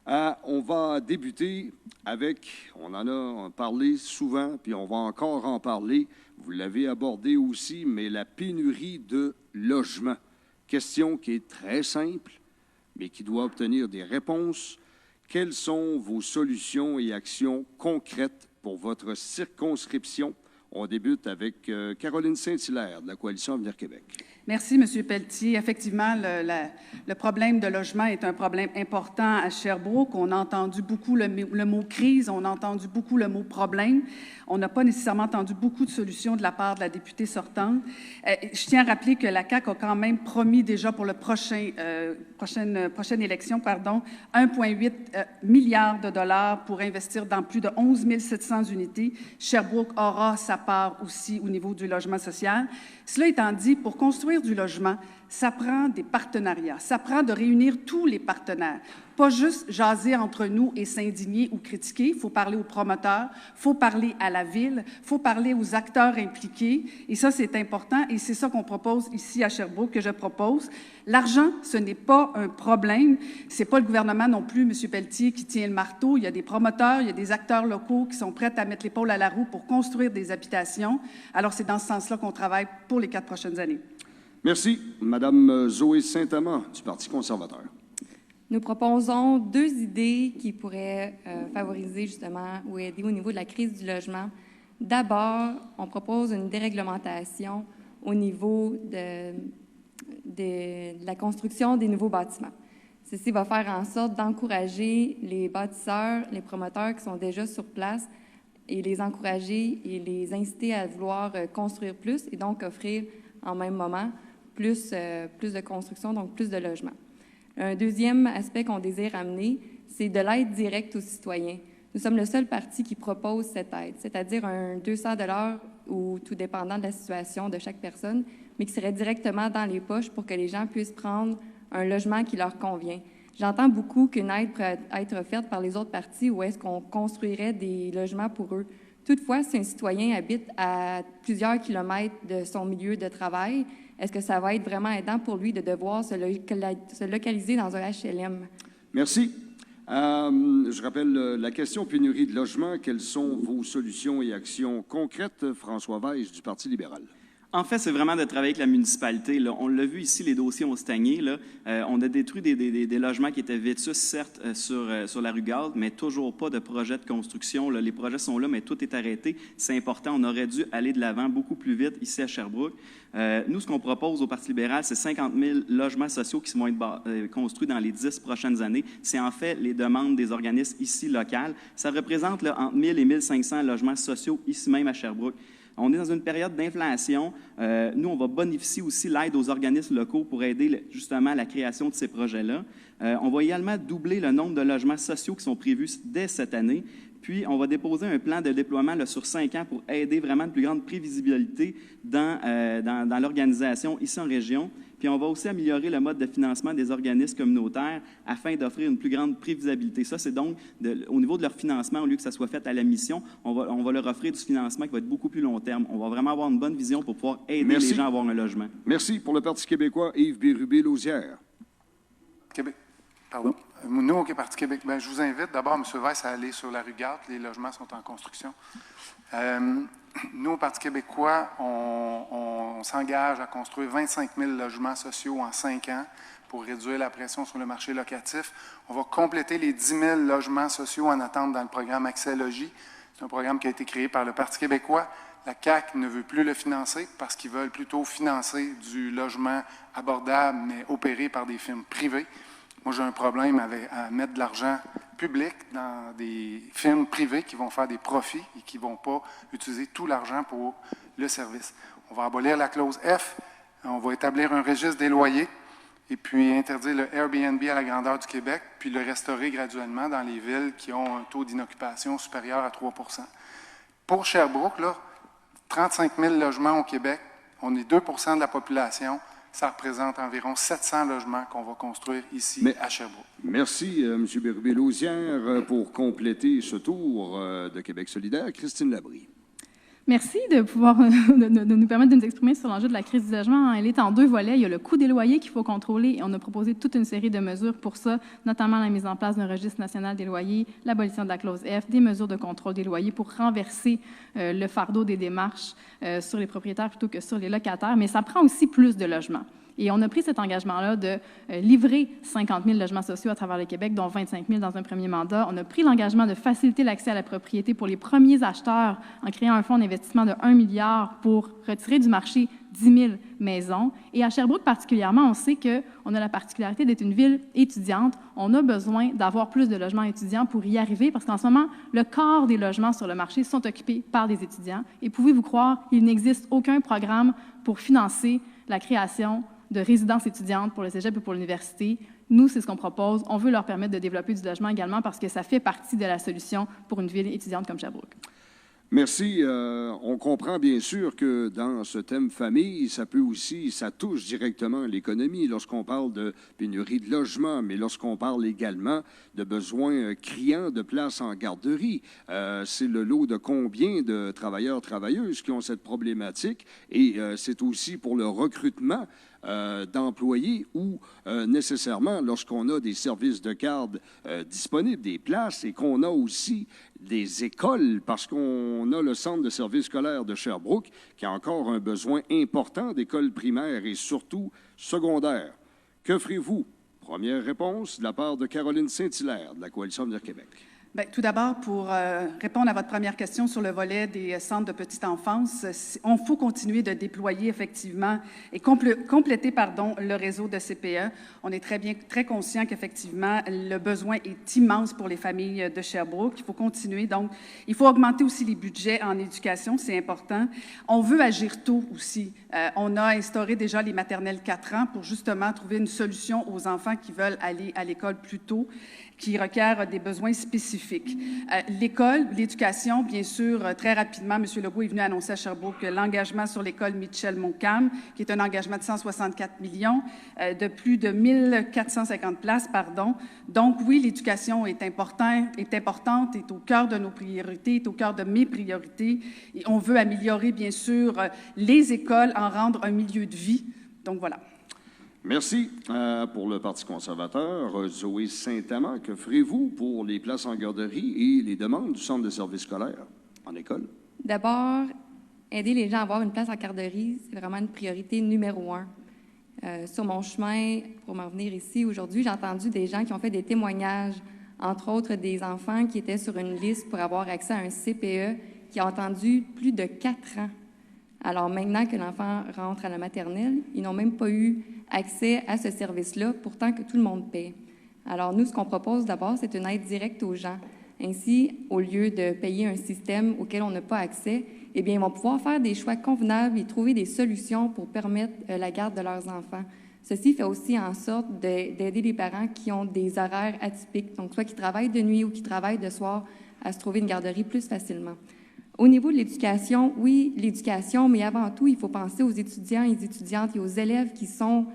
On va débuter avec, on en a parlé souvent, puis on va encore en parler, vous l'avez abordé aussi, mais la pénurie de logements. Question qui est très simple, mais qui doit obtenir des réponses. Quelles sont vos solutions et actions concrètes pour votre circonscription? On débute avec Caroline Saint-Hilaire de la Coalition Avenir Québec.
Merci, M. Pelletier. Effectivement, le problème de logement est un problème important à Sherbrooke. On a entendu beaucoup le mot crise, on a entendu beaucoup le mot problème. On n'a pas nécessairement entendu beaucoup de solutions de la part de la députée sortante. Je tiens à rappeler que la CAQ a quand même promis déjà pour la prochaine élection, 1,8 milliard de dollars pour investir dans plus de 11 700 unités. Sherbrooke aura sa part aussi au niveau du logement social. Cela étant dit, pour construire du logement, ça prend des partenariats. Ça prend de réunir tous les partenaires. Pas juste jaser entre nous et s'indigner ou critiquer. Il faut parler aux promoteurs, il faut parler à la ville, il faut parler aux acteurs impliqués. Et ça, c'est important et c'est ça qu'on propose ici à Sherbrooke, que je propose. L'argent, ce n'est pas un problème. C'est pas le gouvernement non plus, M. Pelletier, qui tient le marteau. Il y a des promoteurs, il y a des acteurs locaux qui sont prêts à mettre l'épaule à la roue pour construire des habitations. Alors, c'est dans ce sens-là qu'on travaille pour les 4 prochaines années.
Merci. Madame Zoé Saint-Amand, du Parti conservateur.
Nous proposons 2 idées qui pourraient favoriser justement ou aider au niveau de la crise du logement. D'abord, on propose une déréglementation au niveau de la construction des nouveaux bâtiments. Ceci va faire en sorte d'encourager les bâtisseurs, les promoteurs qui sont déjà sur place et les encourager et les inciter à vouloir construire plus et donc offrir en même moment plus de construction, donc plus de logements. Un deuxième aspect qu'on désire amener, c'est de l'aide directe aux citoyens. Nous sommes le seul parti qui propose cette aide, c'est-à-dire un 200 $ ou tout dépendant de la situation de chaque personne, mais qui serait directement dans les poches pour que les gens puissent prendre un logement qui leur convient. J'entends beaucoup qu'une aide pourrait être offerte par les autres partis où est-ce qu'on construirait des logements pour eux. Toutefois, si un citoyen habite à plusieurs kilomètres de son milieu de travail, est-ce que ça va être vraiment aidant pour lui de devoir se localiser dans un HLM?
Merci. Je rappelle la question pénurie de logement. Quelles sont vos solutions et actions concrètes? François Weiss, du Parti libéral.
En fait, c'est vraiment de travailler avec la municipalité. Là. On l'a vu ici, les dossiers ont stagné. Là. On a détruit des logements qui étaient vétustes, certes, sur la rue Garde, mais toujours pas de projet de construction. Là. Les projets sont là, mais tout est arrêté. C'est important. On aurait dû aller de l'avant beaucoup plus vite ici à Sherbrooke. Nous, ce qu'on propose au Parti libéral, c'est 50 000 logements sociaux qui vont être construits dans les 10 prochaines années. C'est en fait les demandes des organismes ici locales. Ça représente là, entre 1 000 et 1 500 logements sociaux ici même à Sherbrooke. On est dans une période d'inflation. Nous, on va bénéficier aussi de l'aide aux organismes locaux pour aider justement à la création de ces projets-là. On va également doubler le nombre de logements sociaux qui sont prévus dès cette année. Puis, on va déposer un plan de déploiement là, sur 5 ans pour aider vraiment une plus grande prévisibilité dans l'organisation ici en région. Puis, on va aussi améliorer le mode de financement des organismes communautaires afin d'offrir une plus grande prévisibilité. Ça, c'est donc au niveau de leur financement, au lieu que ça soit fait à la mission, on va leur offrir du financement qui va être beaucoup plus long terme. On va vraiment avoir une bonne vision pour pouvoir aider les gens à avoir un logement.
Merci. Pour le Parti québécois, Yves Bérubé-Lausière.
Québec. Pardon. Nous, au Parti Québec, je vous invite d'abord, M. Weiss, à aller sur la rue Garde. Les logements sont en construction. Nous, au Parti québécois, on s'engage à construire 25 000 logements sociaux en 5 ans pour réduire la pression sur le marché locatif. On va compléter les 10 000 logements sociaux en attente dans le programme Accès Logis. C'est un programme qui a été créé par le Parti québécois. La CAQ ne veut plus le financer parce qu'ils veulent plutôt financer du logement abordable, mais opéré par des firmes privées. Moi, j'ai un problème à mettre de l'argent public dans des firmes privées qui vont faire des profits et qui ne vont pas utiliser tout l'argent pour le service. On va abolir la clause F, on va établir un registre des loyers et puis interdire le Airbnb à la grandeur du Québec, puis le restaurer graduellement dans les villes qui ont un taux d'inoccupation supérieur à 3 %. Pour Sherbrooke, là, 35 000 logements au Québec, on est 2 % de la population. ça représente environ 700 logements qu'on va construire ici à Sherbrooke.
Merci, M. Bérubé-Lausière, pour compléter ce tour de Québec solidaire. Christine Labrie.
Merci de pouvoir de nous permettre de nous exprimer sur l'enjeu de la crise du logement. Elle est en 2 volets. Il y a le coût des loyers qu'il faut contrôler et on a proposé toute une série de mesures pour ça, notamment la mise en place d'un registre national des loyers, l'abolition de la clause F, des mesures de contrôle des loyers pour renverser le fardeau des démarches sur les propriétaires plutôt que sur les locataires. Mais ça prend aussi plus de logements. Et on a pris cet engagement-là de livrer 50 000 logements sociaux à travers le Québec, dont 25 000 dans un premier mandat. On a pris l'engagement de faciliter l'accès à la propriété pour les premiers acheteurs en créant un fonds d'investissement de 1 milliard pour retirer du marché 10 000 maisons. Et à Sherbrooke particulièrement, on sait qu'on a la particularité d'être une ville étudiante. On a besoin d'avoir plus de logements étudiants pour y arriver parce qu'en ce moment, le quart des logements sur le marché sont occupés par des étudiants. Et pouvez-vous croire, il n'existe aucun programme pour financer la création de résidences étudiantes pour le cégep et pour l'université. Nous, c'est ce qu'on propose. On veut leur permettre de développer du logement également parce que ça fait partie de la solution pour une ville étudiante comme Sherbrooke.
Merci. On comprend bien sûr que dans ce thème famille, ça touche directement l'économie lorsqu'on parle de pénurie de logement, mais lorsqu'on parle également de besoins criants de places en garderie. C'est le lot de combien de travailleurs, travailleuses qui ont cette problématique et c'est aussi pour le recrutement d'employés ou nécessairement lorsqu'on a des services de garde disponibles, des places et qu'on a aussi des écoles parce qu'on a le centre de services scolaires de Sherbrooke qui a encore un besoin important d'écoles primaires et surtout secondaires. Que ferez-vous? Première réponse de la part de Caroline Saint-Hilaire de la Coalition Avenir Québec.
Bien, tout d'abord, pour répondre à votre première question sur le volet des centres de petite enfance, on faut continuer de déployer effectivement et compléter le réseau de CPE. On est très conscient qu'effectivement, le besoin est immense pour les familles de Sherbrooke. Il faut continuer. Donc, il faut augmenter aussi les budgets en éducation, c'est important. On veut agir tôt aussi. On a instauré déjà les maternelles 4 ans pour justement trouver une solution aux enfants qui veulent aller à l'école plus tôt, qui requièrent des besoins spécifiques. L'école, l'éducation, bien sûr, très rapidement, M. Legault est venu annoncer à Sherbrooke l'engagement sur l'école Mitchell-Montcalm, qui est un engagement de 164 millions, de plus de 1450 places, pardon. Donc, oui, l'éducation est importante, est au cœur de nos priorités, est au cœur de mes priorités. Et on veut améliorer, bien sûr, les écoles, en rendre un milieu de vie. Donc, voilà.
Merci. Pour le Parti conservateur, Zoé Saint-Amand, que ferez-vous pour les places en garderie et les demandes du centre de services scolaires en école?
D'abord, aider les gens à avoir une place en garderie, c'est vraiment une priorité numéro 1. Sur mon chemin, pour m'en venir ici aujourd'hui, j'ai entendu des gens qui ont fait des témoignages, entre autres des enfants qui étaient sur une liste pour avoir accès à un CPE, qui ont attendu plus de 4 ans. Alors maintenant que l'enfant rentre à la maternelle, ils n'ont même pas eu accès à ce service-là, pourtant que tout le monde paie. Alors nous, ce qu'on propose d'abord, c'est une aide directe aux gens. Ainsi, au lieu de payer un système auquel on n'a pas accès, eh bien, ils vont pouvoir faire des choix convenables et trouver des solutions pour permettre la garde de leurs enfants. Ceci fait aussi en sorte d'aider les parents qui ont des horaires atypiques, donc soit qui travaillent de nuit ou qui travaillent de soir, à se trouver une garderie plus facilement. Au niveau de l'éducation, oui, l'éducation, mais avant tout, il faut penser aux étudiants et étudiantes et aux élèves qui sont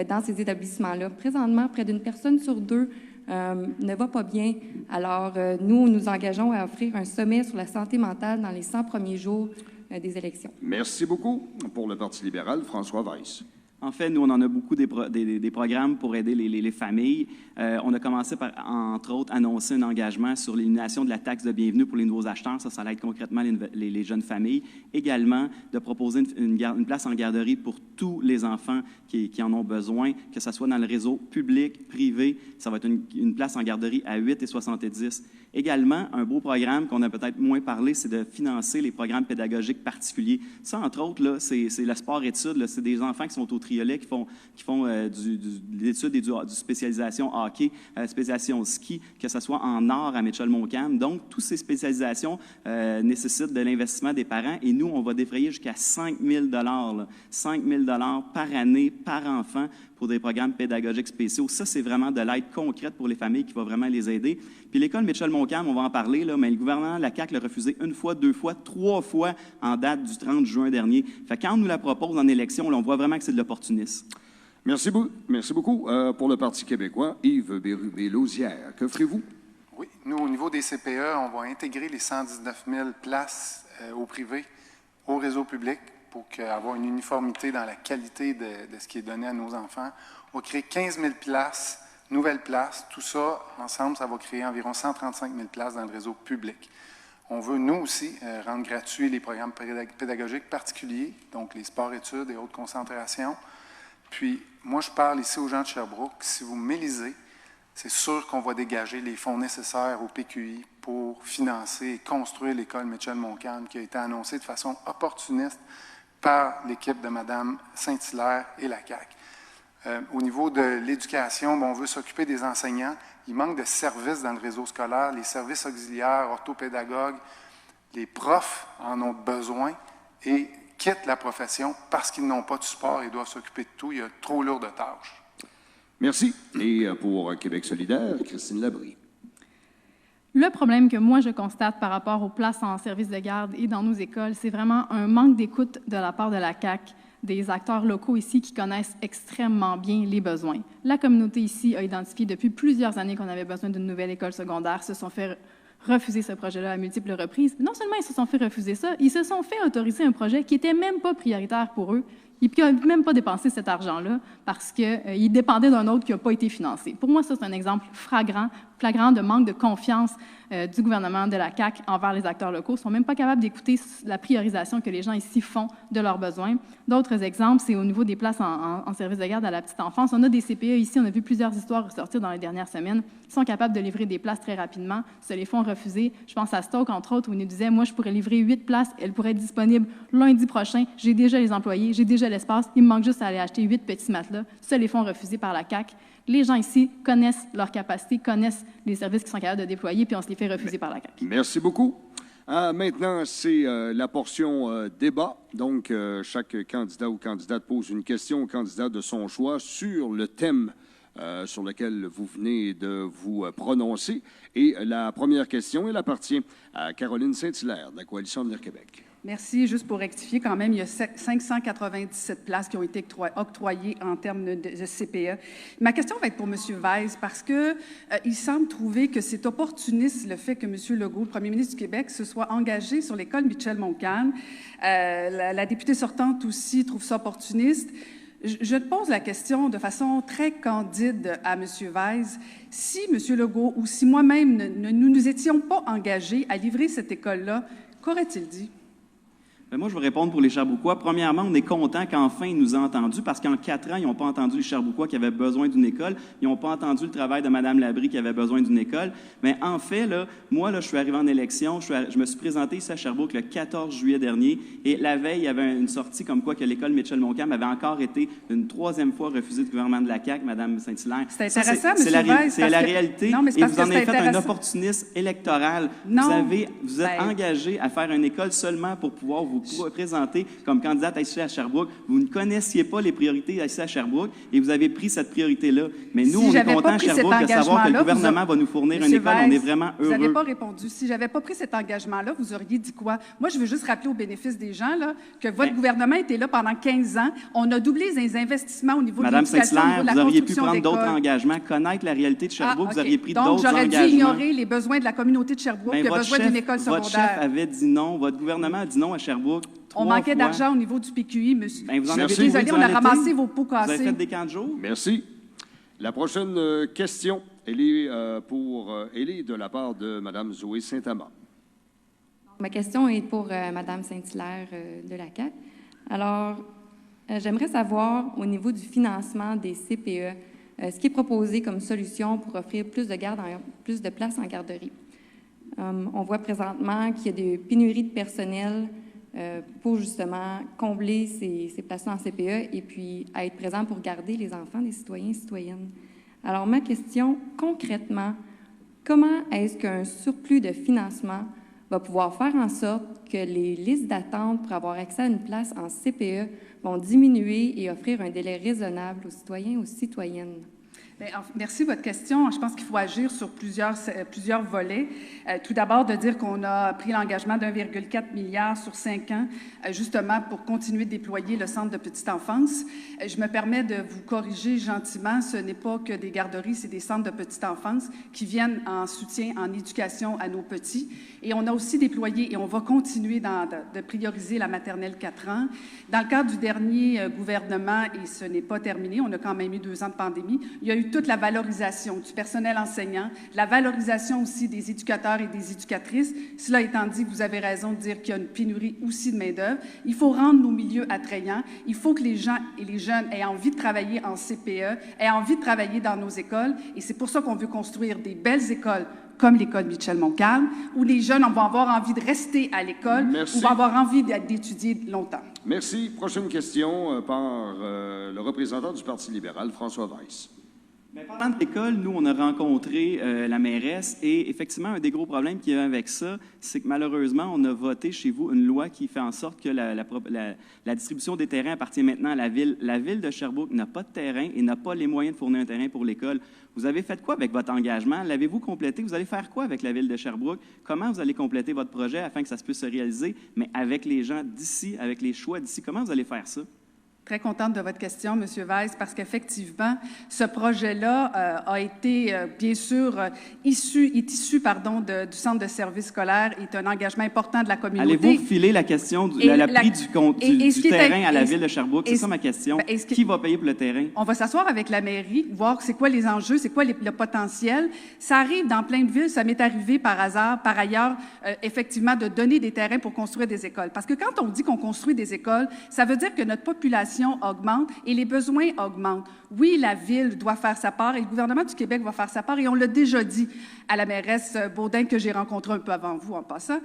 dans ces établissements-là. Présentement, près d'une personne sur 2 ne va pas bien. Alors, nous nous engageons à offrir un sommet sur la santé mentale dans les 100 premiers jours des élections.
Merci beaucoup. Pour le Parti libéral, François Weiss.
En fait, nous, on en a beaucoup des programmes pour aider les familles. On a commencé par, entre autres, annoncer un engagement sur l'élimination de la taxe de bienvenue pour les nouveaux acheteurs. Ça aide concrètement les jeunes familles. Également, de proposer une place en garderie pour tous les enfants qui en ont besoin, que ce soit dans le réseau public, privé. Ça va être une place en garderie à 8,70 $. Également, un beau programme qu'on a peut-être moins parlé, c'est de financer les programmes pédagogiques particuliers. Ça, entre autres, là, c'est le sport-études. C'est des enfants qui sont au Triolet, qui font de l'étude et du spécialisation hockey, spécialisation ski, que ce soit en art à Mitchell-Montcalm. Donc, toutes ces spécialisations nécessitent de l'investissement des parents et nous, on va défrayer jusqu'à 5 000 $, 5 000 $ par année, par enfant, pour des programmes pédagogiques spéciaux. Ça, c'est vraiment de l'aide concrète pour les familles qui va vraiment les aider. Puis l'école Mitchell-Montcalm, on va en parler, là, mais le gouvernement, la CAQ l'a refusé 1 fois, 2 fois, 3 fois en date du 30 juin dernier. Fait que quand on nous la propose en élection, là, on voit vraiment que c'est de l'opportunisme.
Merci beaucoup. Pour le Parti québécois, Yves Bérubé-Lausière, que ferez-vous?
Oui, nous, au niveau des CPE, on va intégrer les 119 000 places au privé, au réseau public, pour avoir une uniformité dans la qualité de ce qui est donné à nos enfants. On va créer 15 000 places, nouvelles places. Tout ça, ensemble, ça va créer environ 135 000 places dans le réseau public. On veut, nous aussi, rendre gratuits les programmes pédagogiques particuliers, donc les sports-études et autres concentrations. Puis, moi, je parle ici aux gens de Sherbrooke. Si vous m'élisez, c'est sûr qu'on va dégager les fonds nécessaires au PQI pour financer et construire l'école Mitchell-Montcalm qui a été annoncée de façon opportuniste par l'équipe de Mme Saint-Hilaire et la CAQ. Au niveau de l'éducation, on veut s'occuper des enseignants. Il manque de services dans le réseau scolaire, les services auxiliaires, orthopédagogues, les profs en ont besoin et quittent la profession parce qu'ils n'ont pas de support et doivent s'occuper de tout. Il y a trop lourd de tâches.
Merci. Et pour Québec solidaire, Christine Labrie.
Le problème que moi, je constate par rapport aux places en service de garde et dans nos écoles, c'est vraiment un manque d'écoute de la part de la CAQ, des acteurs locaux ici qui connaissent extrêmement bien les besoins. La communauté ici a identifié depuis plusieurs années qu'on avait besoin d'une nouvelle école secondaire, se sont fait refuser ce projet-là à multiples reprises. Non seulement ils se sont fait refuser ça, ils se sont fait autoriser un projet qui n'était même pas prioritaire pour eux. Ils ne peuvent même pas dépenser cet argent-là parce qu'il dépendait d'un autre qui n'a pas été financé. Pour moi, ça, c'est un exemple flagrant de manque de confiance du gouvernement de la CAQ envers les acteurs locaux. Ils ne sont même pas capables d'écouter la priorisation que les gens ici font de leurs besoins. D'autres exemples, c'est au niveau des places en service de garde à la petite enfance. On a des CPE ici, on a vu plusieurs histoires ressortir dans les dernières semaines. Ils sont capables de livrer des places très rapidement, se les font refuser. Je pense à Stoke, entre autres, où ils nous disaient, moi, je pourrais livrer 8 places, elles pourraient être disponibles lundi prochain. J'ai déjà les employés, j'ai déjà l'espace, il me manque juste à aller acheter 8 petits matelas. Se les font refuser par la CAQ. Les gens ici connaissent leurs capacités, connaissent les services qu'ils sont capables de déployer, puis on se les fait refuser par la CAQ.
Merci beaucoup. Maintenant, c'est la portion débat. Donc, chaque candidat ou candidate pose une question au candidat de son choix sur le thème sur lequel vous venez de vous prononcer. Et la première question, elle appartient à Caroline Saint-Hilaire, de la Coalition Avenir Québec.
Merci. Juste pour rectifier, quand même, il y a 597 places qui ont été octroyées en termes de CPE. Ma question va être pour M. Weiss, parce qu'il semble trouver que c'est opportuniste le fait que M. Legault, le premier ministre du Québec, se soit engagé sur l'école Mitchell-Montcalm. La députée sortante aussi trouve ça opportuniste. Je te pose la question de façon très candide à M. Weiss. Si M. Legault ou si moi-même ne nous étions pas engagés à livrer cette école-là, qu'aurait-il dit?
Moi, je vais répondre pour les Sherbrookois. Premièrement, on est content qu'enfin il nous a entendus, parce qu'en 4 ans, ils n'ont pas entendu les Sherbrookois qui avaient besoin d'une école. Ils n'ont pas entendu le travail de Mme Labrie qui avait besoin d'une école. Mais en fait, là, moi, je suis arrivé en élection. Je me suis présenté ici à Sherbrooke le 14 juillet dernier. Et la veille, il y avait une sortie comme quoi que l'école Mitchell-Montcalm avait encore été une 3e fois refusée du gouvernement de la CAQ, Mme Saint-Hilaire.
C'est intéressant, M. Weiss.
C'est la réalité.
Non, mais
et vous en avez fait un opportunisme électoral.
Non,
vous êtes engagé à faire une école seulement pour pouvoir vous présenter comme candidate ici à Sherbrooke. Vous ne connaissiez pas les priorités ici à Sherbrooke et vous avez pris cette priorité-là. Mais nous, on est contents à Sherbrooke de savoir que le gouvernement va nous fournir une école. On est vraiment heureux.
Vous n'avez pas répondu. Si je n'avais pas pris cet engagement-là, vous auriez dit quoi? Moi, je veux juste rappeler au bénéfice des gens là, que votre gouvernement était là pendant 15 ans. On a doublé les investissements au niveau de l'éducation, au niveau de la construction d'écoles.
Vous auriez pu prendre d'autres engagements, connaître la réalité de Sherbrooke. Vous auriez pris d'autres engagements.
Donc, j'aurais dû ignorer les besoins de la communauté de Sherbrooke qui a besoin d'une école secondaire.
Votre chef avait dit non. Votre gouvernement a dit non à Sherbrooke.
On manquait d'argent au niveau du PQI, monsieur.
Vous en
avez
désolé, on a ramassé vos pots cassés.
Vous avez fait des camps de jour?
Merci. La prochaine question, elle est de la part de Mme Zoé Saint-Amand.
Ma question est pour Mme Saint-Hilaire de la CAQ. Alors, j'aimerais savoir, au niveau du financement des CPE, ce qui est proposé comme solution pour offrir plus de places en garderie. On voit présentement qu'il y a des pénuries de personnel pour justement combler ces places-là en CPE et puis être présent pour garder les enfants des citoyens et citoyennes. Alors, ma question, concrètement, comment est-ce qu'un surplus de financement va pouvoir faire en sorte que les listes d'attente pour avoir accès à une place en CPE vont diminuer et offrir un délai raisonnable aux citoyens et aux citoyennes?
Merci de votre question. Je pense qu'il faut agir sur plusieurs volets. Tout d'abord, de dire qu'on a pris l'engagement d'1,4 milliard sur 5 ans, justement pour continuer de déployer le centre de petite enfance. Je me permets de vous corriger gentiment. Ce n'est pas que des garderies, c'est des centres de petite enfance qui viennent en soutien, en éducation à nos petits. Et on a aussi déployé, et on va continuer de prioriser la maternelle 4 ans. Dans le cadre du dernier gouvernement, et ce n'est pas terminé, on a quand même eu 2 ans de pandémie, il y a eu toute la valorisation du personnel enseignant, la valorisation aussi des éducateurs et des éducatrices. Cela étant dit, vous avez raison de dire qu'il y a une pénurie aussi de main-d'œuvre. Il faut rendre nos milieux attrayants. Il faut que les gens et les jeunes aient envie de travailler en CPE, aient envie de travailler dans nos écoles. Et c'est pour ça qu'on veut construire des belles écoles comme l'école Michel-Montcalm, où les jeunes vont avoir envie de rester à l'école, ou vont avoir envie d'étudier longtemps.
Merci. Prochaine question par le représentant du Parti libéral, François Weiss.
Bien, parlant de l'école, nous, on a rencontré la mairesse et effectivement, un des gros problèmes qu'il y a avec ça, c'est que malheureusement, on a voté chez vous une loi qui fait en sorte que la distribution des terrains appartient maintenant à la ville. La ville de Sherbrooke n'a pas de terrain et n'a pas les moyens de fournir un terrain pour l'école. Vous avez fait quoi avec votre engagement? L'avez-vous complété? Vous allez faire quoi avec la ville de Sherbrooke? Comment vous allez compléter votre projet afin que ça puisse se réaliser, mais avec les gens d'ici, avec les choix d'ici? Comment vous allez faire ça?
Très contente de votre question, M. Weiss, parce qu'effectivement, ce projet-là a été, bien sûr, issu du Centre de services scolaires, est un engagement important de la communauté.
Allez-vous filer la question du prix du terrain à la ville de Sherbrooke? C'est ça ma question. Qui va payer pour le terrain?
On va s'asseoir avec la mairie, voir c'est quoi les enjeux, c'est quoi le potentiel. Ça arrive dans plein de villes. Ça m'est arrivé par hasard, par ailleurs, effectivement, de donner des terrains pour construire des écoles. Parce que quand on dit qu'on construit des écoles, ça veut dire que notre population augmente et les besoins augmentent. Oui, la Ville doit faire sa part et le gouvernement du Québec va faire sa part et on l'a déjà dit à la mairesse Baudin, que j'ai rencontrée un peu avant vous en passant,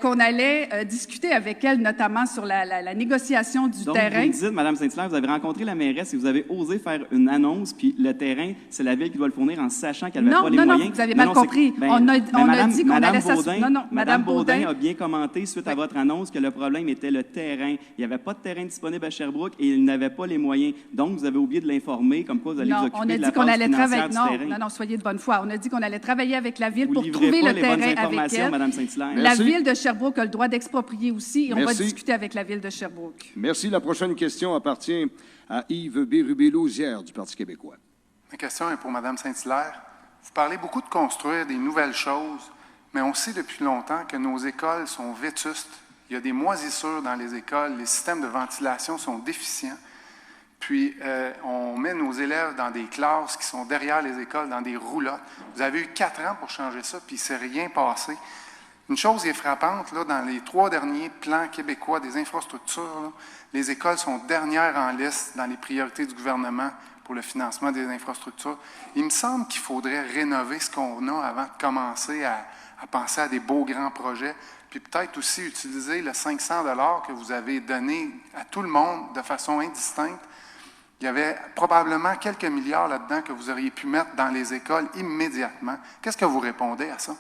qu'on allait discuter avec elle notamment sur la négociation du terrain.
Donc, vous dites, Mme Saint-Hilaire, vous avez rencontré la mairesse et vous avez osé faire une annonce, puis le terrain, c'est la Ville qui doit le fournir en sachant qu'elle n'avait pas les moyens.
Non, vous avez mal compris. On a dit qu'on allait s'assurer.
Mme Baudin a bien commenté suite à votre annonce que le problème était le terrain. Il n'y avait pas de terrain disponible à Sherbrooke et il n'avait pas les moyens. Donc, vous avez oublié de l'informer, comme quoi vous allez vous occuper de la phase financière du terrain.
Non, soyez de bonne foi. On a dit qu'on allait travailler avec la Ville pour trouver le terrain avec elle.
Mme Saint-Hilaire.
La Ville de Sherbrooke a le droit d'exproprier aussi et on va discuter avec la Ville de Sherbrooke.
Merci. La prochaine question appartient à Yves Bérubé-Lausière du Parti québécois.
Ma question est pour Mme Saint-Hilaire. Vous parlez beaucoup de construire des nouvelles choses, mais on sait depuis longtemps que nos écoles sont vétustes. Il y a des moisissures dans les écoles, les systèmes de ventilation sont déficients. Puis, on met nos élèves dans des classes qui sont derrière les écoles, dans des roulottes. Vous avez eu 4 ans pour changer ça, puis il ne s'est rien passé. Une chose qui est frappante, là, dans les 3 derniers plans québécois des infrastructures, là, les écoles sont dernières en liste dans les priorités du gouvernement pour le financement des infrastructures. Il me semble qu'il faudrait rénover ce qu'on a avant de commencer à penser à des beaux grands projets. Puis peut-être aussi utiliser le 500 $ que vous avez donné à tout le monde de façon indistincte. Il y avait probablement quelques milliards là-dedans que vous auriez pu mettre dans les écoles immédiatement. Qu'est-ce que vous répondez à ça?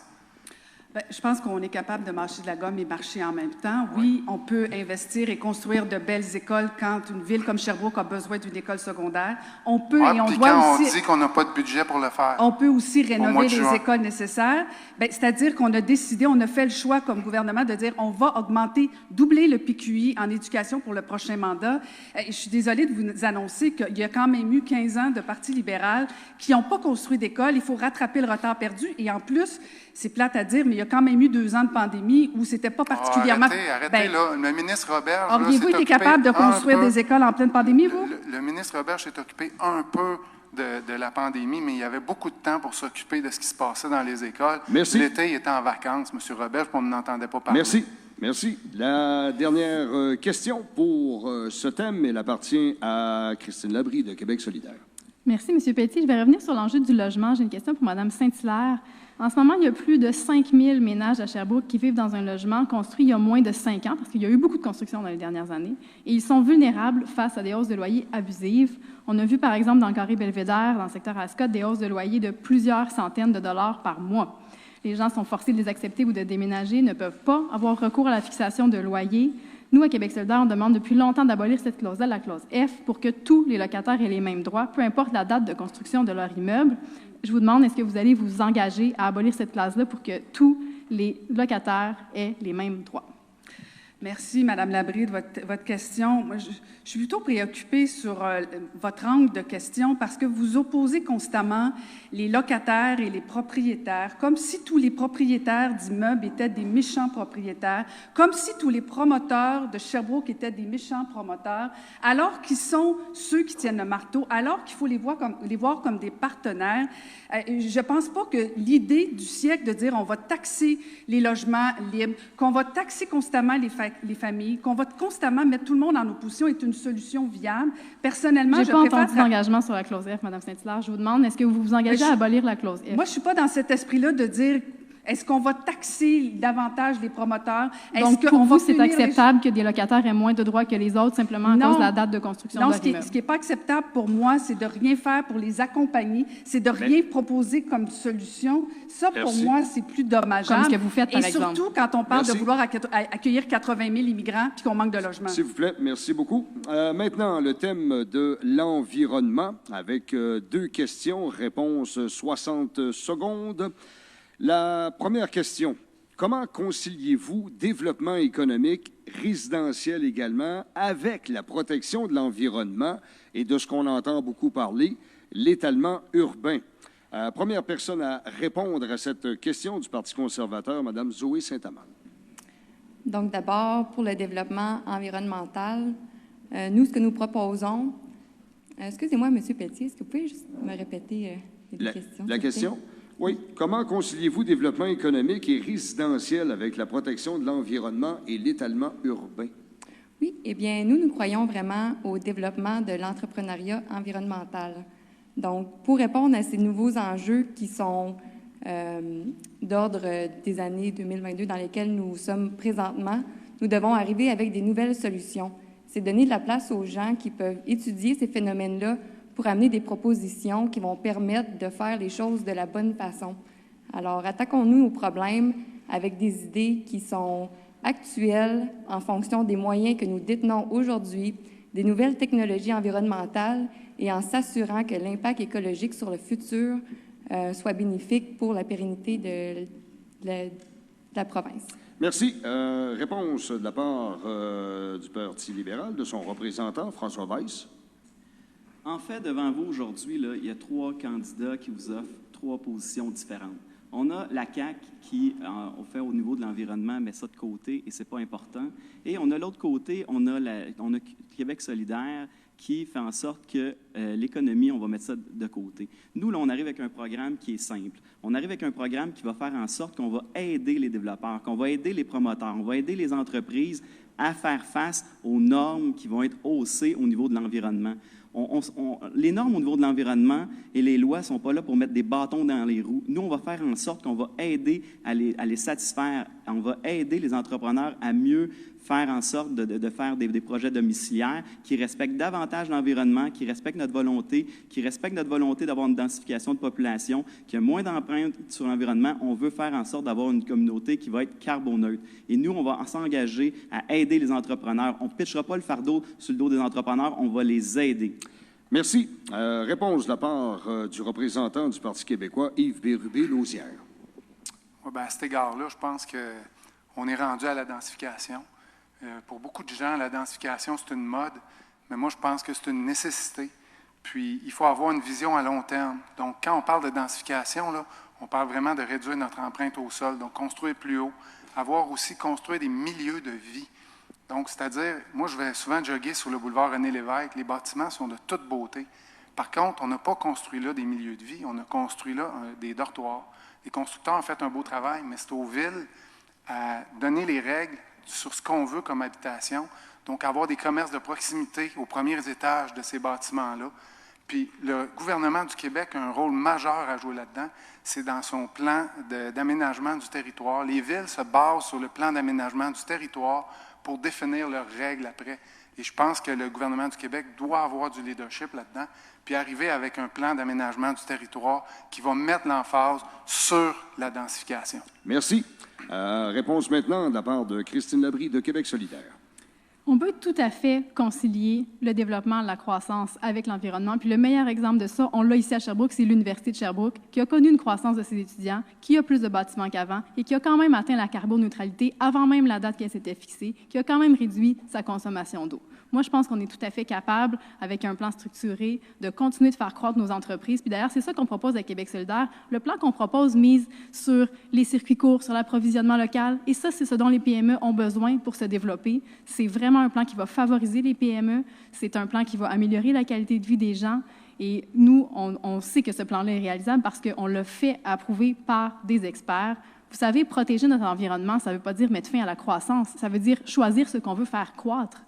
Bien, je pense qu'on est capable de mâcher de la gomme et marcher en même temps. Oui, on peut investir et construire de belles écoles quand une ville comme Sherbrooke a besoin d'une école secondaire. On peut et on doit
quand
aussi...
on dit qu'on n'a pas de budget pour le faire.
On peut aussi rénover les écoles nécessaires. Bien, c'est-à-dire qu'on a décidé, on a fait le choix comme gouvernement de dire on va augmenter, doubler le PQI en éducation pour le prochain mandat. Je suis désolée de vous annoncer qu'il y a quand même eu 15 ans de Parti libéral qui n'ont pas construit d'école. Il faut rattraper le retard perdu. Et en plus, c'est plate à dire, mais il y a quand même eu 2 ans de pandémie où c'était pas particulièrement...
Arrêtez, là. Le ministre Roberge...
Auriez-vous été capable de construire des écoles en pleine pandémie, vous?
Le ministre Roberge s'est occupé un peu de la pandémie, mais il y avait beaucoup de temps pour s'occuper de ce qui se passait dans les écoles.
Merci.
L'été, il était en vacances, M. Roberge, puis on n'entendait pas parler.
Merci. Merci. La dernière question pour ce thème, elle appartient à Christine Labrie de Québec solidaire.
Merci, M. Petit. Je vais revenir sur l'enjeu du logement. J'ai une question pour Mme Saint-Hilaire. En ce moment, il y a plus de 5 000 ménages à Sherbrooke qui vivent dans un logement construit il y a moins de 5 ans, parce qu'il y a eu beaucoup de construction dans les dernières années, et ils sont vulnérables face à des hausses de loyers abusives. On a vu, par exemple, dans le carré Belvédère, dans le secteur Ascot, des hausses de loyers de plusieurs centaines de dollars par mois. Les gens sont forcés de les accepter ou de déménager, ne peuvent pas avoir recours à la fixation de loyer. Nous, à Québec solidaire, on demande depuis longtemps d'abolir cette clause-là, la clause F, pour que tous les locataires aient les mêmes droits, peu importe la date de construction de leur immeuble. Je vous demande, est-ce que vous allez vous engager à abolir cette clause-là pour que tous les locataires aient les mêmes droits?
Merci, Mme Labrie, de votre question. Moi, je suis plutôt préoccupée sur votre angle de question parce que vous opposez constamment les locataires et les propriétaires, comme si tous les propriétaires d'immeubles étaient des méchants propriétaires, comme si tous les promoteurs de Sherbrooke étaient des méchants promoteurs, alors qu'ils sont ceux qui tiennent le marteau, alors qu'il faut les voir comme des partenaires. Je ne pense pas que l'idée du siècle de dire on va taxer les logements libres, qu'on va taxer constamment les familles, qu'on va constamment mettre tout le monde en opposition est une solution viable. Personnellement,
je n'ai pas entendu d'engagement sur la clause F, Mme Saint-Hilaire. Je vous demande, est-ce que vous vous engagez à abolir la clause F?
Moi, je ne suis pas dans cet esprit-là de dire est-ce qu'on va taxer davantage les promoteurs?
Donc, pour vous, c'est acceptable que des locataires aient moins de droits que les autres simplement à cause de la date de construction de leur immeuble?
Ce qui n'est pas acceptable pour moi, c'est de rien faire pour les accueillir, c'est de rien proposer comme solution. Ça, pour moi, c'est plus dommageable.
Comme ce que vous faites, par exemple.
Et surtout quand on parle de vouloir accueillir 80 000 immigrants puis qu'on manque de logements.
S'il vous plaît, merci beaucoup. Maintenant, le thème de l'environnement avec 2 questions, réponse 60 secondes. La première question, comment conciliez-vous développement économique, résidentiel également, avec la protection de l'environnement et de ce qu'on entend beaucoup parler, l'étalement urbain? Première personne à répondre à cette question du Parti conservateur, Mme Zoé Saint-Amand.
Donc, d'abord, pour le développement environnemental, nous, ce que nous proposons... excusez-moi, M. Pelletier, est-ce que vous pouvez juste me répéter les questions?
La question? Oui. Comment conciliez-vous développement économique et résidentiel avec la protection de l'environnement et l'étalement urbain?
Oui, eh bien, nous croyons vraiment au développement de l'entrepreneuriat environnemental. Donc, pour répondre à ces nouveaux enjeux qui sont d'ordre des années 2022 dans lesquelles nous sommes présentement, nous devons arriver avec des nouvelles solutions. C'est donner de la place aux gens qui peuvent étudier ces phénomènes-là pour amener des propositions qui vont permettre de faire les choses de la bonne façon. Alors, attaquons-nous aux problèmes avec des idées qui sont actuelles en fonction des moyens que nous détenons aujourd'hui, des nouvelles technologies environnementales et en s'assurant que l'impact écologique sur le futur soit bénéfique pour la pérennité de la province.
Merci. Réponse de la part du Parti libéral, de son représentant, François Weiss.
En fait, devant vous aujourd'hui, il y a 3 candidats qui vous offrent 3 positions différentes. On a la CAQ qui, on fait au niveau de l'environnement, met ça de côté et ce n'est pas important. Et on a l'autre côté, on a Québec solidaire qui fait en sorte que l'économie, on va mettre ça de côté. Nous, là, on arrive avec un programme qui est simple. On arrive avec un programme qui va faire en sorte qu'on va aider les développeurs, qu'on va aider les promoteurs, on va aider les entreprises à faire face aux normes qui vont être haussées au niveau de l'environnement. Les normes au niveau de l'environnement et les lois ne sont pas là pour mettre des bâtons dans les roues. Nous, on va faire en sorte qu'on va aider à les satisfaire. On va aider les entrepreneurs à mieux faire en sorte de faire des projets domiciliaires qui respectent davantage l'environnement, qui respectent notre volonté d'avoir une densification de population, qui a moins d'empreintes sur l'environnement. On veut faire en sorte d'avoir une communauté qui va être carboneutre. Et nous, on va s'engager à aider les entrepreneurs. On ne pitchera pas le fardeau sur le dos des entrepreneurs, on va les aider.
Merci. Réponse de la part du représentant du Parti québécois, Yves Bérubé-Lausière.
Oui, bien, à cet égard-là, je pense qu'on est rendu à la densification. Pour beaucoup de gens, la densification, c'est une mode, mais moi, je pense que c'est une nécessité. Puis, il faut avoir une vision à long terme. Donc, quand on parle de densification, là, on parle vraiment de réduire notre empreinte au sol, donc construire plus haut, avoir aussi construire des milieux de vie. Donc, c'est-à-dire, moi, je vais souvent jogger sur le boulevard René-Lévesque, les bâtiments sont de toute beauté. Par contre, on n'a pas construit là des milieux de vie, on a construit là des dortoirs. Les constructeurs ont fait un beau travail, mais c'est aux villes à donner les règles sur ce qu'on veut comme habitation, donc avoir des commerces de proximité aux premiers étages de ces bâtiments-là. Puis le gouvernement du Québec a un rôle majeur à jouer là-dedans, c'est dans son plan d'aménagement du territoire. Les villes se basent sur le plan d'aménagement du territoire pour définir leurs règles après. Et je pense que le gouvernement du Québec doit avoir du leadership là-dedans, puis arriver avec un plan d'aménagement du territoire qui va mettre l'emphase sur la densification.
Merci. Réponse maintenant de la part de Christine Labrie de Québec solidaire.
On peut tout à fait concilier le développement, la croissance avec l'environnement. Puis le meilleur exemple de ça, on l'a ici à Sherbrooke, c'est l'Université de Sherbrooke, qui a connu une croissance de ses étudiants, qui a plus de bâtiments qu'avant et qui a quand même atteint la carboneutralité avant même la date qu'elle s'était fixée, qui a quand même réduit sa consommation d'eau. Moi, je pense qu'on est tout à fait capable, avec un plan structuré, de continuer de faire croître nos entreprises. Puis d'ailleurs, c'est ça qu'on propose à Québec solidaire. Le plan qu'on propose mise sur les circuits courts, sur l'approvisionnement local. Et ça, c'est ce dont les PME ont besoin pour se développer. C'est vraiment un plan qui va favoriser les PME. C'est un plan qui va améliorer la qualité de vie des gens. Et nous, on sait que ce plan-là est réalisable parce qu'on l'a fait approuver par des experts. Vous savez, protéger notre environnement, ça ne veut pas dire mettre fin à la croissance. Ça veut dire choisir ce qu'on veut faire croître.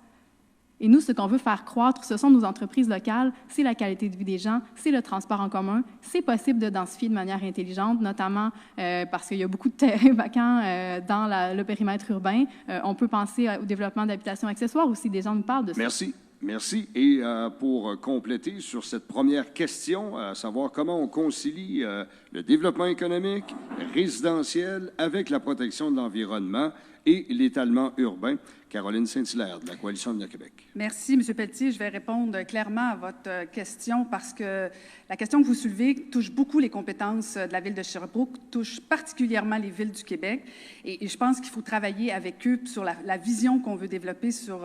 Et nous, ce qu'on veut faire croître, ce sont nos entreprises locales, c'est la qualité de vie des gens, c'est le transport en commun. C'est possible de densifier de manière intelligente, notamment parce qu'il y a beaucoup de terrains vacants dans le périmètre urbain. On peut penser au développement d'habitations accessoires aussi. Des gens nous parlent de ça.
Merci. Merci. Et pour compléter sur cette première question, à savoir comment on concilie le développement économique, résidentiel, avec la protection de l'environnement et l'étalement urbain, Caroline Saint-Hilaire, de la Coalition de Québec.
Merci, M. Pelletier. Je vais répondre clairement à votre question parce que la question que vous soulevez touche beaucoup les compétences de la Ville de Sherbrooke, touche particulièrement les villes du Québec. Et je pense qu'il faut travailler avec eux sur la vision qu'on veut développer sur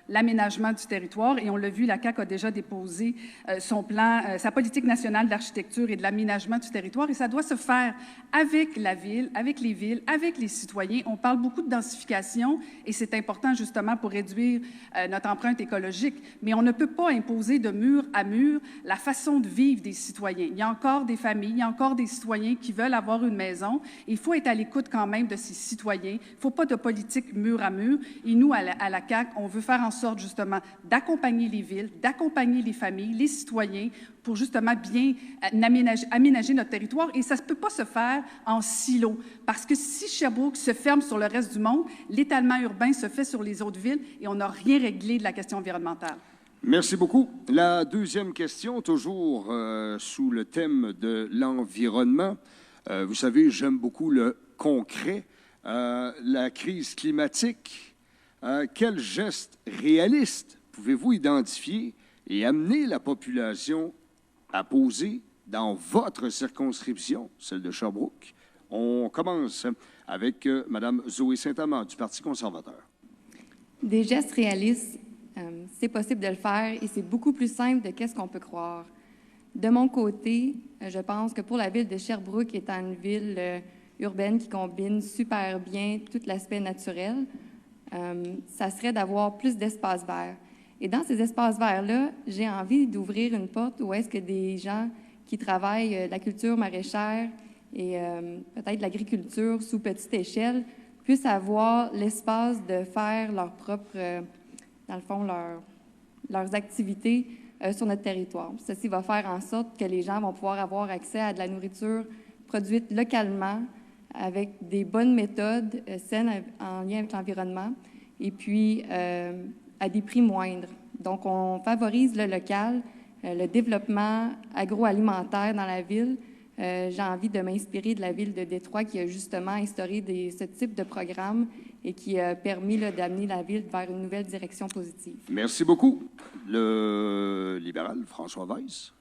l'aménagement du territoire. Et on l'a vu, la CAQ a déjà déposé son plan, sa politique nationale d'architecture et de l'aménagement du territoire. Et ça doit se faire avec la ville, avec les villes, avec les citoyens. On parle beaucoup de densification et c'est important justement pour réduire notre empreinte écologique. Mais on ne peut pas imposer de mur à mur la façon de vivre des citoyens. Il y a encore des familles, il y a encore des citoyens qui veulent avoir une maison. Et il faut être à l'écoute quand même de ces citoyens. Il ne faut pas de politique mur à mur. Et nous, à la CAQ, on veut faire en sorte justement d'accompagner les villes, d'accompagner les familles, les citoyens pour justement bien aménager notre territoire. Et ça ne peut pas se faire en silo. Parce que si Sherbrooke se ferme sur le reste du monde, l'étalement urbain se fait sur les autres villes et on n'a rien réglé de la question environnementale.
Merci beaucoup. La deuxième question, toujours sous le thème de l'environnement. Vous savez, j'aime beaucoup le concret. La crise climatique, quels gestes réalistes pouvez-vous identifier et amener la population à poser dans votre circonscription, celle de Sherbrooke? On commence avec Mme Zoé Saint-Amand du Parti conservateur.
Des gestes réalistes, c'est possible de le faire et c'est beaucoup plus simple de qu'est-ce qu'on peut croire. De mon côté, je pense que pour la ville de Sherbrooke, étant une ville urbaine qui combine super bien tout l'aspect naturel, ça serait d'avoir plus d'espaces verts. Et dans ces espaces verts-là, j'ai envie d'ouvrir une porte où est-ce que des gens qui travaillent la culture maraîchère et peut-être l'agriculture sous petite échelle puissent avoir l'espace de faire leur propre, dans le fond, leurs activités sur notre territoire. Ceci va faire en sorte que les gens vont pouvoir avoir accès à de la nourriture produite localement avec des bonnes méthodes saines en lien avec l'environnement et puis à des prix moindres. Donc, on favorise le local, le développement agroalimentaire dans la ville. J'ai envie de m'inspirer de la ville de Détroit qui a justement instauré ce type de programme et qui a permis d'amener la ville vers une nouvelle direction positive.
Merci beaucoup. Le libéral, François Weiss.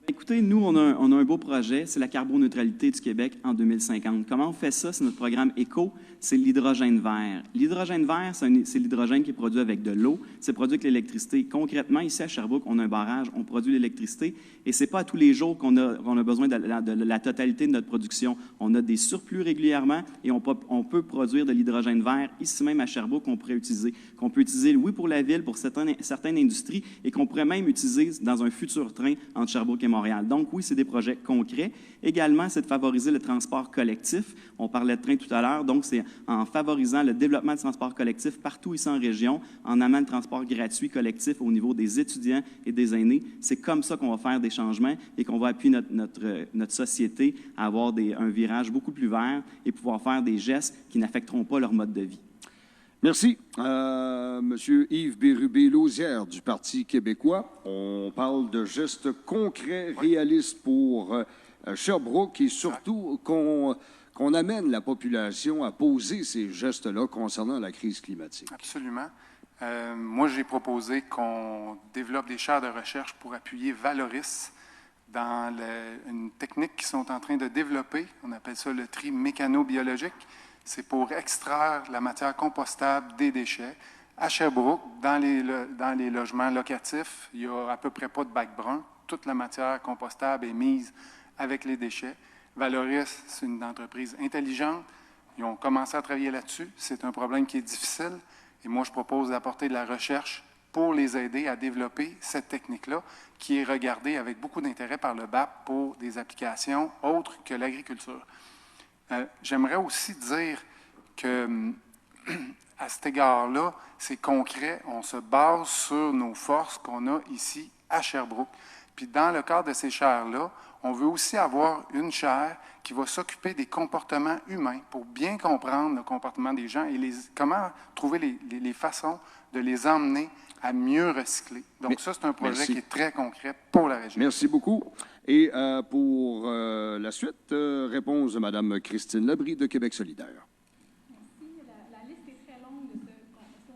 Écoutez, nous, on a un beau projet, c'est la carboneutralité du Québec en 2050. Comment on fait ça? C'est notre programme ECO, c'est l'hydrogène vert. L'hydrogène vert, c'est l'hydrogène qui est produit avec de l'eau, c'est produit avec l'électricité. Concrètement, ici à Sherbrooke, on a un barrage, on produit l'électricité et c'est pas à tous les jours qu'on a besoin de la totalité de notre production. On a des surplus régulièrement et on peut produire de l'hydrogène vert ici même à Sherbrooke qu'on pourrait utiliser. Qu'on peut utiliser, oui, pour la ville, pour certaines industries et qu'on pourrait même utiliser dans un futur train entre Sherbrooke et Montréal. Donc, oui, c'est des projets concrets. Également, c'est de favoriser le transport collectif. On parlait de train tout à l'heure, donc c'est en favorisant le développement du transport collectif partout ici en région, en amenant le transport gratuit collectif au niveau des étudiants et des aînés. C'est comme ça qu'on va faire des changements et qu'on va appuyer notre société à avoir un virage beaucoup plus vert et pouvoir faire des gestes qui n'affecteront pas leur mode de vie.
Merci. Monsieur Yves Bérubé-Lausière du Parti québécois. On parle de gestes concrets, réalistes pour Sherbrooke et surtout qu'on amène la population à poser ces gestes-là concernant la crise climatique.
Absolument. Moi, j'ai proposé qu'on développe des chaires de recherche pour appuyer Valoris dans une technique qu'ils sont en train de développer. On appelle ça le tri mécano-biologique. C'est pour extraire la matière compostable des déchets. À Sherbrooke, dans les logements locatifs, il n'y a à peu près pas de bac brun. Toute la matière compostable est mise avec les déchets. Valoris, c'est une entreprise intelligente. Ils ont commencé à travailler là-dessus. C'est un problème qui est difficile. Et moi, je propose d'apporter de la recherche pour les aider à développer cette technique-là, qui est regardée avec beaucoup d'intérêt par le BAP pour des applications autres que l'agriculture. J'aimerais aussi dire que, à cet égard-là, c'est concret. On se base sur nos forces qu'on a ici à Sherbrooke. Puis dans le cadre de ces chaires-là, on veut aussi avoir une chaire qui va s'occuper des comportements humains pour bien comprendre le comportement des gens et comment trouver les façons de les emmener à mieux recycler. Donc ça, c'est un projet qui est très concret pour la région.
Merci beaucoup. Et pour la suite, réponse de Mme Christine Labrie de Québec solidaire.
La liste est très longue de ce...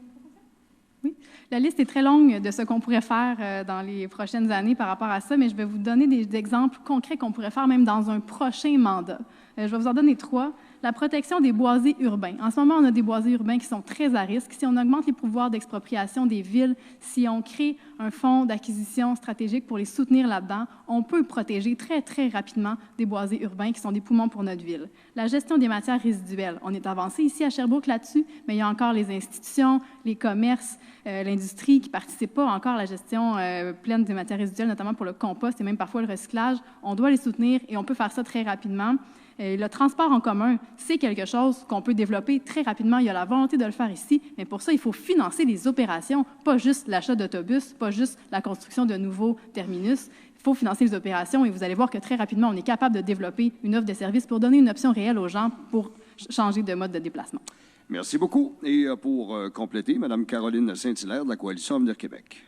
Oui. La liste est très longue de ce qu'on pourrait faire dans les prochaines années par rapport à ça, mais je vais vous donner des exemples concrets qu'on pourrait faire même dans un prochain mandat. Je vais vous en donner 3. La protection des boisés urbains. En ce moment, on a des boisés urbains qui sont très à risque. Si on augmente les pouvoirs d'expropriation des villes, si on crée un fonds d'acquisition stratégique pour les soutenir là-dedans, on peut protéger très, très rapidement des boisés urbains qui sont des poumons pour notre ville. La gestion des matières résiduelles. On est avancé ici à Sherbrooke là-dessus, mais il y a encore les institutions, les commerces, l'industrie qui ne participent pas encore à la gestion pleine des matières résiduelles, notamment pour le compost et même parfois le recyclage. On doit les soutenir et on peut faire ça très rapidement. Le transport en commun, c'est quelque chose qu'on peut développer très rapidement. Il y a la volonté de le faire ici, mais pour ça, il faut financer les opérations, pas juste l'achat d'autobus, pas juste la construction de nouveaux terminus. Il faut financer les opérations et vous allez voir que très rapidement, on est capable de développer une offre de service pour donner une option réelle aux gens pour changer de mode de déplacement.
Merci beaucoup. Et pour compléter, Mme Caroline Saint-Hilaire de la Coalition Avenir Québec.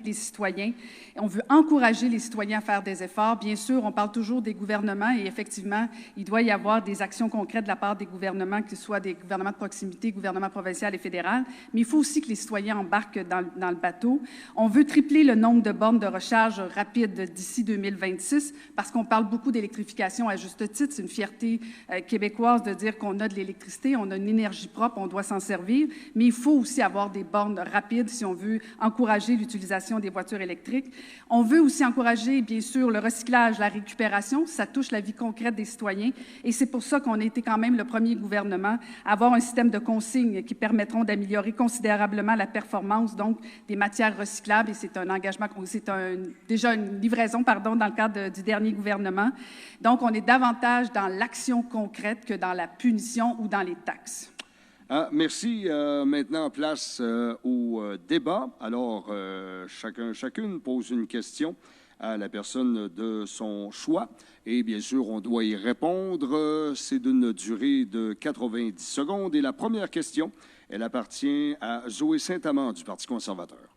Les citoyens. On veut encourager les citoyens à faire des efforts. Bien sûr, on parle toujours des gouvernements et effectivement, il doit y avoir des actions concrètes de la part des gouvernements, que ce soit des gouvernements de proximité, gouvernements provinciaux et fédéral, mais il faut aussi que les citoyens embarquent dans le bateau. On veut tripler le nombre de bornes de recharge rapide d'ici 2026 parce qu'on parle beaucoup d'électrification à juste titre. C'est une fierté québécoise de dire qu'on a de l'électricité, on a une énergie propre, on doit s'en servir, mais il faut aussi avoir des bornes rapides si on veut encourager l'utilisation des voitures électriques. On veut aussi encourager, bien sûr, le recyclage, la récupération. Ça touche la vie concrète des citoyens. Et c'est pour ça qu'on a été quand même le premier gouvernement à avoir un système de consignes qui permettront d'améliorer considérablement la performance, donc, des matières recyclables. Et c'est un engagement, déjà une livraison, pardon, dans le cadre du dernier gouvernement. Donc, on est davantage dans l'action concrète que dans la punition ou dans les taxes.
Merci. Maintenant, place au débat. Alors, chacune pose une question à la personne de son choix. Et bien sûr, on doit y répondre. C'est d'une durée de 90 secondes. Et la première question, elle appartient à Zoé Saint-Amand du Parti conservateur.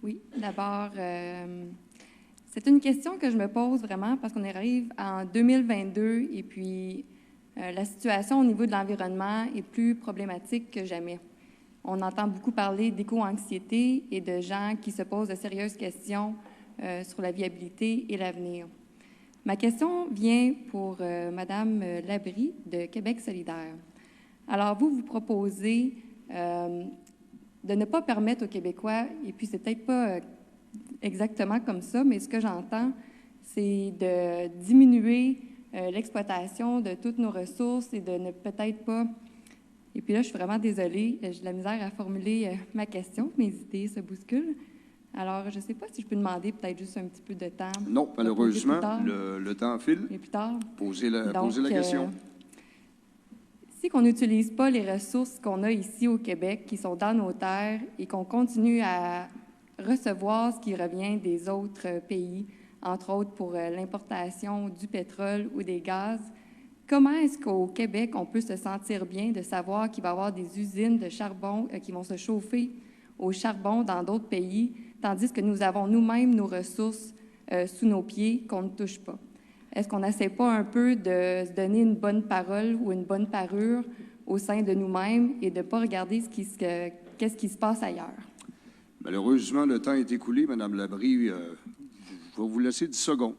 Oui, d'abord, c'est une question que je me pose vraiment parce qu'on arrive en 2022 et puis la situation au niveau de l'environnement est plus problématique que jamais. On entend beaucoup parler d'éco-anxiété et de gens qui se posent de sérieuses questions sur la viabilité et l'avenir. Ma question vient pour Mme Labrie de Québec solidaire. Alors, vous proposez de ne pas permettre aux Québécois, et puis c'est peut-être pas exactement comme ça, mais ce que j'entends, c'est de diminuer l'exploitation de toutes nos ressources et de ne peut-être pas... Et puis là, je suis vraiment désolée, j'ai de la misère à formuler ma question, mes idées se bousculent. Alors, je ne sais pas si je peux demander peut-être juste un petit peu de temps.
Non, malheureusement, le temps file.
Et plus tard.
Posez la question.
Si on n'utilise pas les ressources qu'on a ici au Québec, qui sont dans nos terres, et qu'on continue à recevoir ce qui revient des autres pays, entre autres pour l'importation du pétrole ou des gaz, comment est-ce qu'au Québec, on peut se sentir bien de savoir qu'il va y avoir des usines de charbon qui vont se chauffer au charbon dans d'autres pays, tandis que nous avons nous-mêmes nos ressources sous nos pieds qu'on ne touche pas? est-ce qu'on n'essaie pas un peu de se donner une bonne parole ou une bonne parure au sein de nous-mêmes et de ne pas regarder qu'est-ce qui se passe ailleurs?
Malheureusement, le temps est écoulé. Mme Labrie, je vais vous laisser 10 secondes.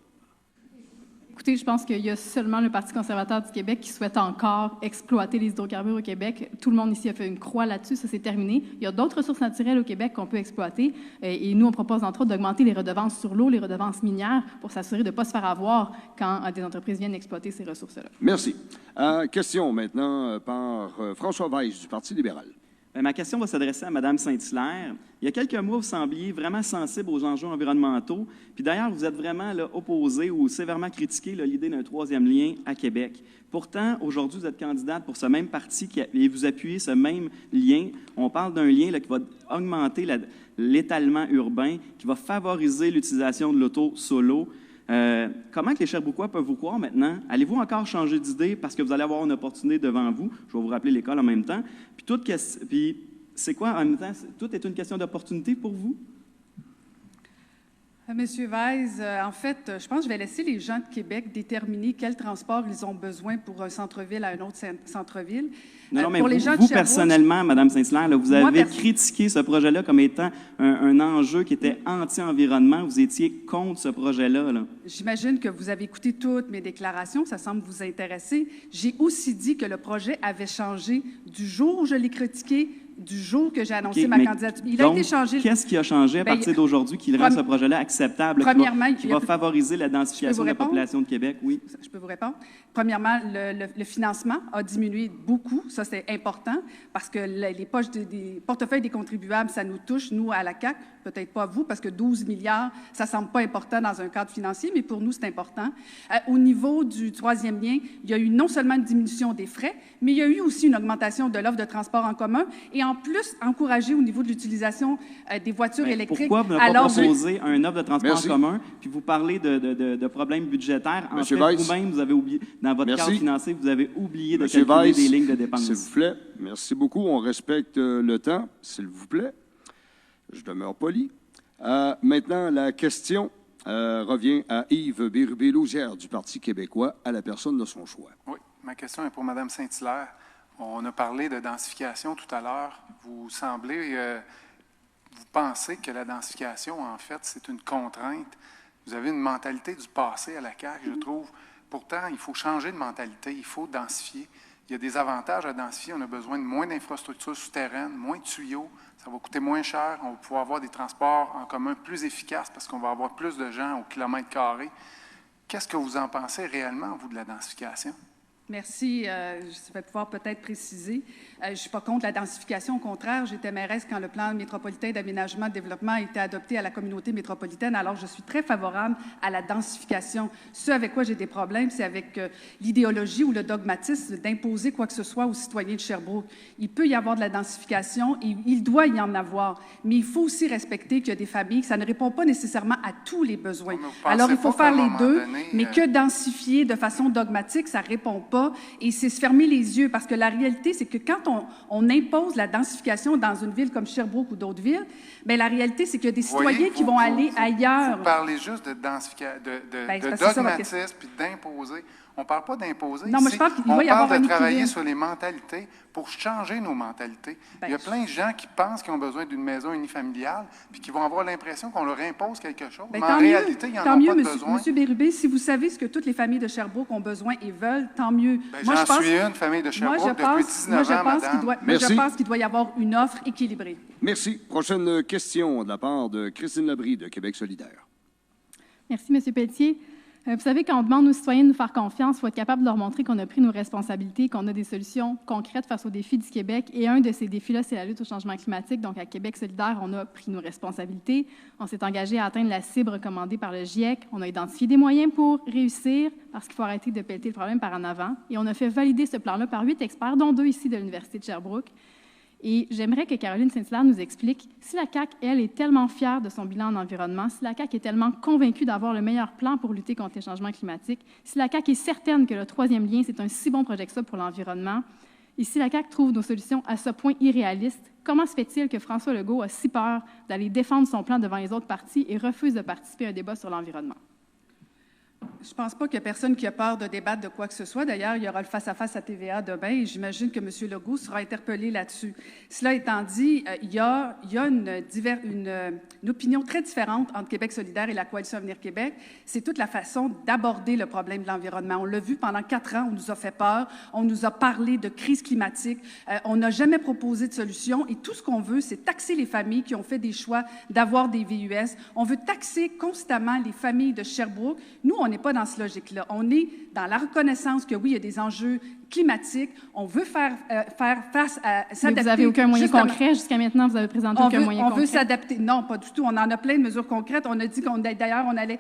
Écoutez, je pense qu'il y a seulement le Parti conservateur du Québec qui souhaite encore exploiter les hydrocarbures au Québec. Tout le monde ici a fait une croix là-dessus, ça c'est terminé. Il y a d'autres ressources naturelles au Québec qu'on peut exploiter et nous, on propose entre autres d'augmenter les redevances sur l'eau, les redevances minières pour s'assurer de ne pas se faire avoir quand des entreprises viennent exploiter ces ressources-là.
Merci. Question maintenant par François Weiss du Parti libéral.
Ma question va s'adresser à Mme Saint-Hilaire. Il y a quelques mois, vous sembliez vraiment sensible aux enjeux environnementaux. Puis d'ailleurs, vous êtes vraiment opposé ou sévèrement critiqué l'idée d'un troisième lien à Québec. Pourtant, aujourd'hui, vous êtes candidate pour ce même parti et vous appuyez ce même lien. On parle d'un lien qui va augmenter l'étalement urbain, qui va favoriser l'utilisation de l'auto solo. Comment que les Sherbrookois peuvent vous croire maintenant? Allez-vous encore changer d'idée parce que vous allez avoir une opportunité devant vous? Je vais vous rappeler l'école en même temps. Puis c'est quoi en même temps? Tout est une question d'opportunité pour vous?
Monsieur Weiss, en fait, je pense que je vais laisser les gens de Québec déterminer quel transport ils ont besoin pour un centre-ville à un autre centre-ville.
Non, mais
pour les gens de
vous
Sherbrooke,
personnellement, Mme Saint-Hilaire, vous avez critiqué ce projet-là comme étant un enjeu qui était anti-environnement. Vous étiez contre ce projet-là.
J'imagine que vous avez écouté toutes mes déclarations. Ça semble vous intéresser. J'ai aussi dit que le projet avait changé du jour où je l'ai critiqué, du jour que j'ai annoncé ma candidature. Il a été changé.
Qu'est-ce qui a changé à partir d'aujourd'hui qui rend ce projet-là acceptable, qui va favoriser la densification de la population de Québec? Oui.
Je peux vous répondre. Premièrement, le financement a diminué beaucoup. Ça, c'est important parce que les poches des portefeuilles des contribuables, ça nous touche, nous, à la CAQ, peut-être pas vous, parce que 12 milliards, ça ne semble pas important dans un cadre financier, mais pour nous, c'est important. Au niveau du troisième lien, il y a eu non seulement une diminution des frais, mais il y a eu aussi une augmentation de l'offre de transport en commun et en plus, encourager au niveau de l'utilisation des voitures électriques.
Pourquoi vous n'avez pas proposé un offre de transport en commun, puis vous parlez de problèmes budgétaires? En fait, vous-même, vous avez oublié, dans votre cadre financier, vous avez oublié de calculer des lignes de dépenses.
S'il vous plaît, merci beaucoup. On respecte le temps, s'il vous plaît. Je demeure poli. Maintenant, la question revient à Yves Bérubé-Louzière du Parti québécois, à la personne de son choix.
Oui, ma question est pour Mme Saint-Hilaire. On a parlé de densification tout à l'heure. Vous pensez que la densification, en fait, c'est une contrainte. Vous avez une mentalité du passé à la CAQ, je trouve. Pourtant, il faut changer de mentalité, il faut densifier. Il y a des avantages à densifier. On a besoin de moins d'infrastructures souterraines, moins de tuyaux. Ça va coûter moins cher. On va pouvoir avoir des transports en commun plus efficaces parce qu'on va avoir plus de gens au kilomètre carré. Qu'est-ce que vous en pensez réellement, vous, de la densification?
Merci. Je vais pouvoir peut-être préciser. Je ne suis pas contre la densification. Au contraire, j'étais mairesse quand le plan métropolitain d'aménagement et de développement a été adopté à la communauté métropolitaine. Alors, je suis très favorable à la densification. Ce avec quoi j'ai des problèmes, c'est avec l'idéologie ou le dogmatisme d'imposer quoi que ce soit aux citoyens de Sherbrooke. Il peut y avoir de la densification et il doit y en avoir. Mais il faut aussi respecter qu'il y a des familles, ça ne répond pas nécessairement à tous les besoins. Alors, il faut faire les deux, mais que densifier de façon dogmatique, ça ne répond pas. Et c'est se fermer les yeux, parce que la réalité, c'est que quand on impose la densification dans une ville comme Sherbrooke ou d'autres villes, bien, la réalité, c'est qu'il y a des citoyens qui vont aller ailleurs.
Vous parlez juste de densification, de dogmatisme puis d'imposer. On ne parle pas d'imposer.
Non, mais je pense qu'il doit y avoir
de travailler sur les mentalités pour changer nos mentalités. Il y a plein de gens qui pensent qu'ils ont besoin d'une maison unifamiliale puis qui vont avoir l'impression qu'on leur impose quelque chose. Mais en réalité, ils n'en ont pas besoin.
Monsieur Bérubé, si vous savez ce que toutes les familles de Sherbrooke ont besoin et veulent, tant mieux.
J'en suis une famille de Sherbrooke depuis 19 ans, madame.
Je pense qu'il doit y avoir une offre équilibrée.
Merci. Prochaine question de la part de Christine Labrie de Québec solidaire.
Merci, M. Pelletier. Vous savez, quand on demande aux citoyens de nous faire confiance, il faut être capable de leur montrer qu'on a pris nos responsabilités, qu'on a des solutions concrètes face aux défis du Québec. Et un de ces défis-là, c'est la lutte au changement climatique. Donc, à Québec solidaire, on a pris nos responsabilités. On s'est engagé à atteindre la cible recommandée par le GIEC. On a identifié des moyens pour réussir, parce qu'il faut arrêter de pelleter le problème par en avant. Et on a fait valider ce plan-là par 8 experts, dont 2 ici de l'Université de Sherbrooke. Et j'aimerais que Caroline Saint-Hilaire nous explique si la CAQ, elle, est tellement fière de son bilan en environnement, si la CAQ est tellement convaincue d'avoir le meilleur plan pour lutter contre les changements climatiques, si la CAQ est certaine que le troisième lien, c'est un si bon projet que ça pour l'environnement, et si la CAQ trouve nos solutions à ce point irréalistes, comment se fait-il que François Legault a si peur d'aller défendre son plan devant les autres partis et refuse de participer à un débat sur l'environnement?
Je Je ne pense pas qu'il y a personne qui a peur de débattre de quoi que ce soit. D'ailleurs, il y aura le face-à-face à TVA demain et j'imagine que M. Legault sera interpellé là-dessus. Cela étant dit, il y a une opinion très différente entre Québec solidaire et la Coalition Avenir Québec. C'est toute la façon d'aborder le problème de l'environnement. On l'a vu pendant 4 ans, on nous a fait peur, on nous a parlé de crise climatique, on n'a jamais proposé de solution et tout ce qu'on veut, c'est taxer les familles qui ont fait des choix d'avoir des VUS. On veut taxer constamment les familles de Sherbrooke. Nous, on n'est pas dans cette logique-là. On est dans la reconnaissance que oui, il y a des enjeux climatiques. On veut faire face à s'adapter.
Mais vous n'avez aucun moyen concret. Jusqu'à maintenant, vous avez présenté aucun moyen concret.
On veut s'adapter. Non, pas du tout. On en a plein de mesures concrètes. On a dit d'ailleurs, on allait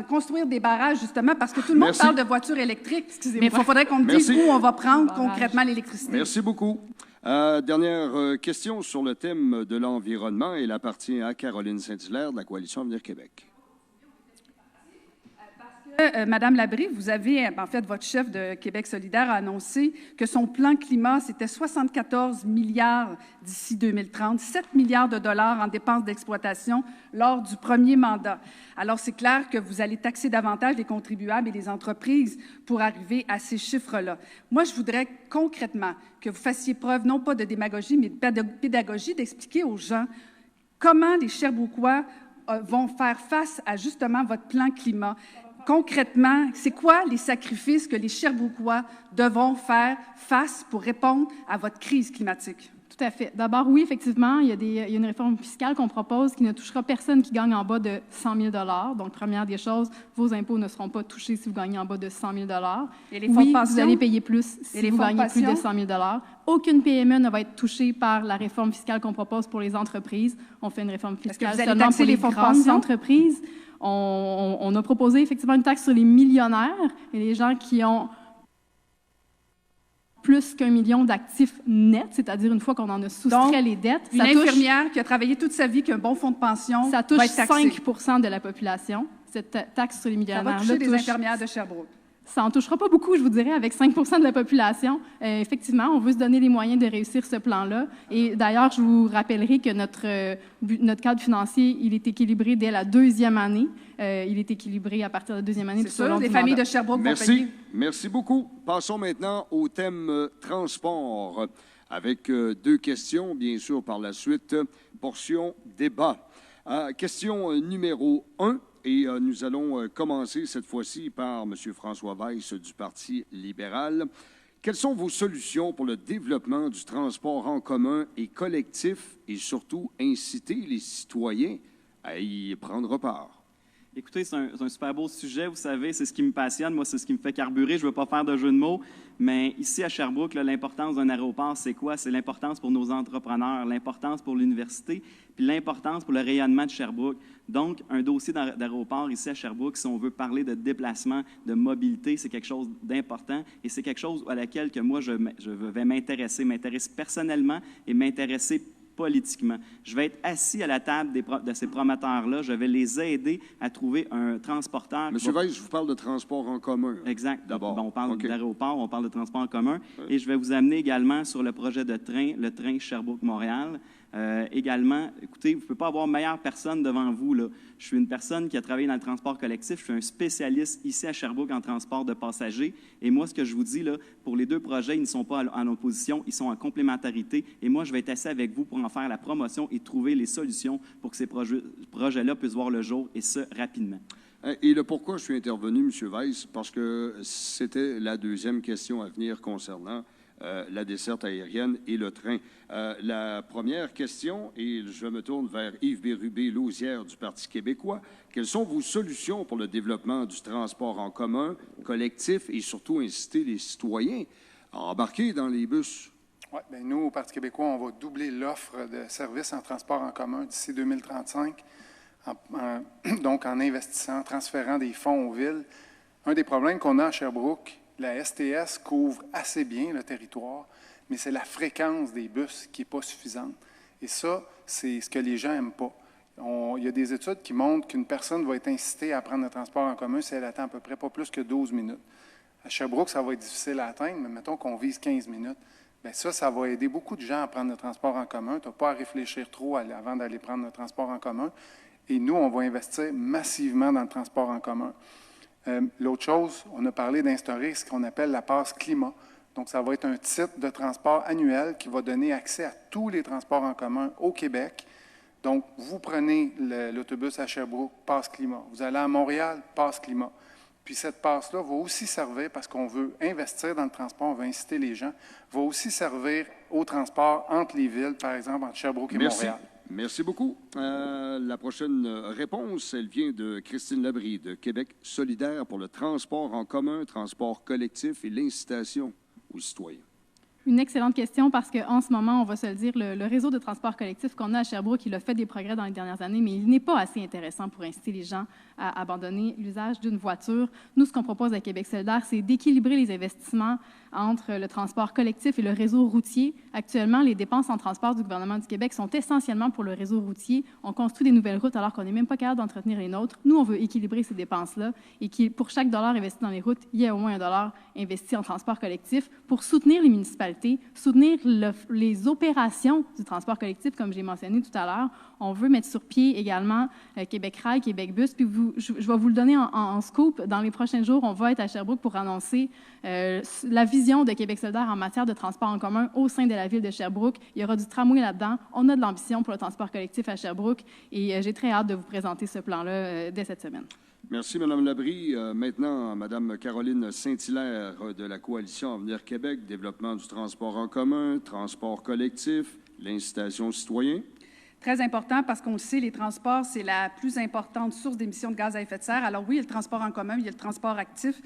construire des barrages, justement, parce que tout le monde parle de voitures électriques. Mais il faudrait qu'on me dise où on va prendre concrètement l'électricité.
Merci beaucoup. Dernière question sur le thème de l'environnement. Elle appartient à Caroline Saint-Hilaire de la Coalition Avenir Québec.
Madame Labrie, vous avez, en fait, votre chef de Québec solidaire a annoncé que son plan climat, c'était 74 milliards d'ici 2030, 7 milliards de dollars en dépenses d'exploitation lors du premier mandat. Alors, c'est clair que vous allez taxer davantage les contribuables et les entreprises pour arriver à ces chiffres-là. Moi, je voudrais concrètement que vous fassiez preuve, non pas de démagogie, mais de pédagogie, d'expliquer aux gens comment les Sherbrookois vont faire face à, justement, votre plan climat. Concrètement, c'est quoi les sacrifices que les Sherbrookois devront faire face pour répondre à votre crise climatique?
Tout à fait. D'abord, oui, effectivement, il y a une réforme fiscale qu'on propose qui ne touchera personne qui gagne en bas de 100 000 $. Donc, première des choses, vos impôts ne seront pas touchés si vous gagnez en bas de 100 000 $.
Et les fonds de pension?
Vous allez payer plus si vous gagnez plus de 100 000 $. Aucune PME ne va être touchée par la réforme fiscale qu'on propose pour les entreprises. On fait une réforme fiscale seulement pour les grandes entreprises. On a proposé effectivement une taxe sur les millionnaires et les gens qui ont plus qu'1 million d'actifs nets, c'est-à-dire une fois qu'on en a soustrait les dettes.
Une infirmière qui a travaillé toute sa vie, qui a un bon fonds de pension,
ça touche 5 % de la population. Cette taxe sur les millionnaires.
Ça va toucher les infirmières de Sherbrooke.
Ça n'en touchera pas beaucoup, je vous dirais, avec 5 % de la population. Effectivement, on veut se donner les moyens de réussir ce plan-là. Et d'ailleurs, je vous rappellerai que notre cadre financier, il est équilibré dès la 2e année. Il est équilibré à partir de la 2e année.
C'est sûr, les familles de Sherbrooke vont payer.
Merci beaucoup. Passons maintenant au thème transport, avec 2 questions, bien sûr, par la suite. Portion débat. Question numéro 1. Et nous allons commencer cette fois-ci par M. François Weiss du Parti libéral. Quelles sont vos solutions pour le développement du transport en commun et collectif et surtout inciter les citoyens à y prendre part?
Écoutez, c'est un super beau sujet, vous savez, c'est ce qui me passionne, moi, c'est ce qui me fait carburer, je ne veux pas faire de jeu de mots, mais ici à Sherbrooke, l'importance d'un aéroport, c'est quoi? C'est l'importance pour nos entrepreneurs, l'importance pour l'université, puis l'importance pour le rayonnement de Sherbrooke. Donc, un dossier d'aéroport ici à Sherbrooke, si on veut parler de déplacement, de mobilité, c'est quelque chose d'important et c'est quelque chose à laquelle que moi, je vais m'intéresser personnellement et m'intéresser politiquement. Je vais être assis à la table de ces promoteurs-là. Je vais les aider à trouver un transporteur.
Monsieur Weiss, je vous parle de transport en commun.
Exact.
D'abord.
On parle d'aéroport, on parle de transport en commun. Et je vais vous amener également sur le projet de train, le train Sherbrooke-Montréal. Également, écoutez, vous ne pouvez pas avoir meilleure personne devant vous, là. Je suis une personne qui a travaillé dans le transport collectif. Je suis un spécialiste ici à Sherbrooke en transport de passagers. Et moi, ce que je vous dis, là, pour les 2 projets, ils ne sont pas en opposition, ils sont en complémentarité. Et moi, je vais être assis avec vous pour en faire la promotion et trouver les solutions pour que ces projets-là puissent voir le jour, et ce, rapidement.
Et le pourquoi je suis intervenu, M. Weiss, parce que c'était la 2e question à venir concernant la desserte aérienne et le train. La première question, et je me tourne vers Yves Bérubé-Lausière du Parti québécois. Quelles sont vos solutions pour le développement du transport en commun, collectif et surtout inciter les citoyens à embarquer dans les bus?
Oui, bien nous, au Parti québécois, on va doubler l'offre de services en transport en commun d'ici 2035, donc en investissant, en transférant des fonds aux villes. Un des problèmes qu'on a à Sherbrooke, la STS couvre assez bien le territoire, mais c'est la fréquence des bus qui n'est pas suffisante. Et ça, c'est ce que les gens n'aiment pas. Il y a des études qui montrent qu'une personne va être incitée à prendre le transport en commun si elle attend à peu près pas plus que 12 minutes. À Sherbrooke, ça va être difficile à atteindre, mais mettons qu'on vise 15 minutes. Bien ça va aider beaucoup de gens à prendre le transport en commun. Tu n'as pas à réfléchir trop avant d'aller prendre le transport en commun. Et nous, on va investir massivement dans le transport en commun. L'autre chose, on a parlé d'instaurer ce qu'on appelle la passe climat. Donc, ça va être un titre de transport annuel qui va donner accès à tous les transports en commun au Québec. Donc, vous prenez l'autobus à Sherbrooke, passe climat. Vous allez à Montréal, passe climat. Puis cette passe-là va aussi servir, parce qu'on veut investir dans le transport, on veut inciter les gens, va aussi servir au transport entre les villes, par exemple, entre Sherbrooke et Montréal.
Merci beaucoup. La prochaine réponse, elle vient de Christine Labrie de Québec solidaire pour le transport en commun, transport collectif et l'incitation aux citoyens.
Une excellente question parce qu'en ce moment, on va se le dire, le réseau de transport collectif qu'on a à Sherbrooke, il a fait des progrès dans les dernières années, mais il n'est pas assez intéressant pour inciter les gens à abandonner l'usage d'une voiture. Nous, ce qu'on propose à Québec solidaire, c'est d'équilibrer les investissements entre le transport collectif et le réseau routier. Actuellement, les dépenses en transport du gouvernement du Québec sont essentiellement pour le réseau routier. On construit des nouvelles routes alors qu'on n'est même pas capable d'entretenir les nôtres. Nous, on veut équilibrer ces dépenses-là et pour chaque dollar investi dans les routes, il y a au moins un dollar investi en transport collectif pour soutenir les municipalités, soutenir les opérations du transport collectif, comme j'ai mentionné tout à l'heure. On veut mettre sur pied également Québec Rail, Québec Bus. Puis je vais vous le donner en scoop. Dans les prochains jours, on va être à Sherbrooke pour annoncer la vision de Québec solidaire en matière de transport en commun au sein de la ville de Sherbrooke. Il y aura du tramway là-dedans. On a de l'ambition pour le transport collectif à Sherbrooke et j'ai très hâte de vous présenter ce plan-là dès cette semaine.
Merci, Mme Labrie. Maintenant, Mme Caroline Saint-Hilaire de la Coalition Avenir Québec, développement du transport en commun, transport collectif, l'incitation aux citoyens.
Très important parce qu'on le sait, les transports, c'est la plus importante source d'émissions de gaz à effet de serre. Alors oui, il y a le transport en commun, il y a le transport actif.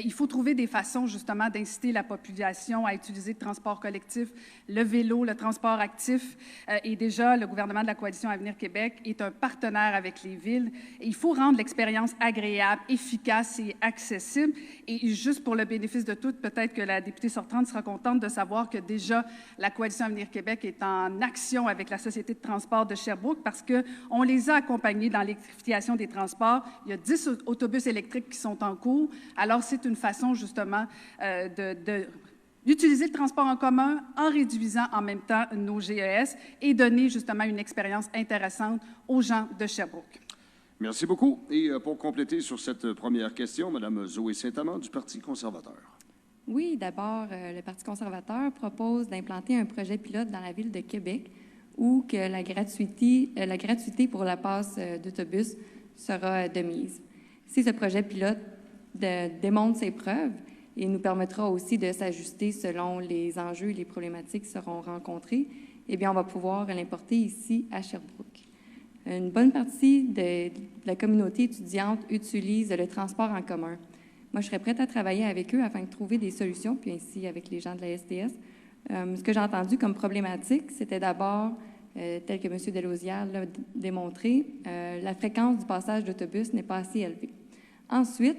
Il faut trouver des façons justement d'inciter la population à utiliser le transport collectif, le vélo, le transport actif. Et déjà, le gouvernement de la Coalition Avenir Québec est un partenaire avec les villes. Et il faut rendre l'expérience agréable, efficace et accessible. Et juste pour le bénéfice de toutes, peut-être que la députée sortante sera contente de savoir que déjà, la Coalition Avenir Québec est en action avec la Société de transport de Sherbrooke parce qu'on les a accompagnés dans l'électrification des transports. Il y a 10 autobus électriques qui sont en cours. Alors, c'est une façon, justement, d'utiliser le transport en commun en réduisant en même temps nos GES et donner, justement, une expérience intéressante aux gens de Sherbrooke.
Merci beaucoup. Et pour compléter sur cette première question, Mme Zoé Saint-Amand du Parti conservateur.
Oui, d'abord, le Parti conservateur propose d'implanter un projet pilote dans la ville de Québec où que la gratuité pour la passe d'autobus sera de mise. Si ce projet pilote démontre ses preuves, il nous permettra aussi de s'ajuster selon les enjeux et les problématiques qui seront rencontrés, eh bien, on va pouvoir l'importer ici à Sherbrooke. Une bonne partie de la communauté étudiante utilise le transport en commun. Moi, je serais prête à travailler avec eux afin de trouver des solutions, puis ainsi avec les gens de la STS. Ce que j'ai entendu comme problématique, c'était d'abord, tel que M. Delosière l'a démontré, la fréquence du passage d'autobus n'est pas assez élevée. Ensuite,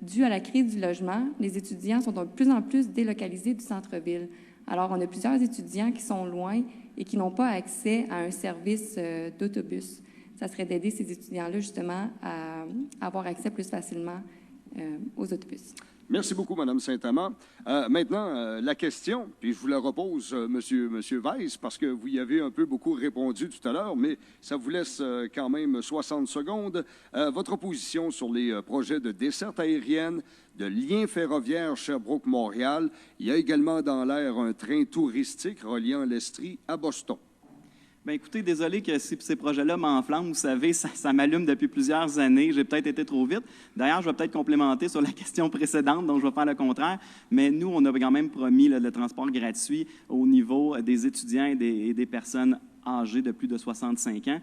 dû à la crise du logement, les étudiants sont de plus en plus délocalisés du centre-ville. Alors, on a plusieurs étudiants qui sont loin et qui n'ont pas accès à un service d'autobus. Ça serait d'aider ces étudiants-là, justement, à avoir accès plus facilement aux autobus.
Merci beaucoup, Mme Saint-Amand. Maintenant, la question, puis je vous la repose, Monsieur Weiss, parce que vous y avez un peu beaucoup répondu tout à l'heure, mais ça vous laisse quand même 60 secondes. Votre position sur les projets de desserte aérienne, de lien ferroviaire Sherbrooke-Montréal. Il y a également dans l'air un train touristique reliant l'Estrie à Boston.
Bien, écoutez, désolé que ces projets-là m'enflamment. Vous savez, ça m'allume depuis plusieurs années. J'ai peut-être été trop vite. D'ailleurs, je vais peut-être complémenter sur la question précédente, donc je vais faire le contraire. Mais nous, on a quand même promis le transport gratuit au niveau des étudiants et des personnes âgés de plus de 65 ans.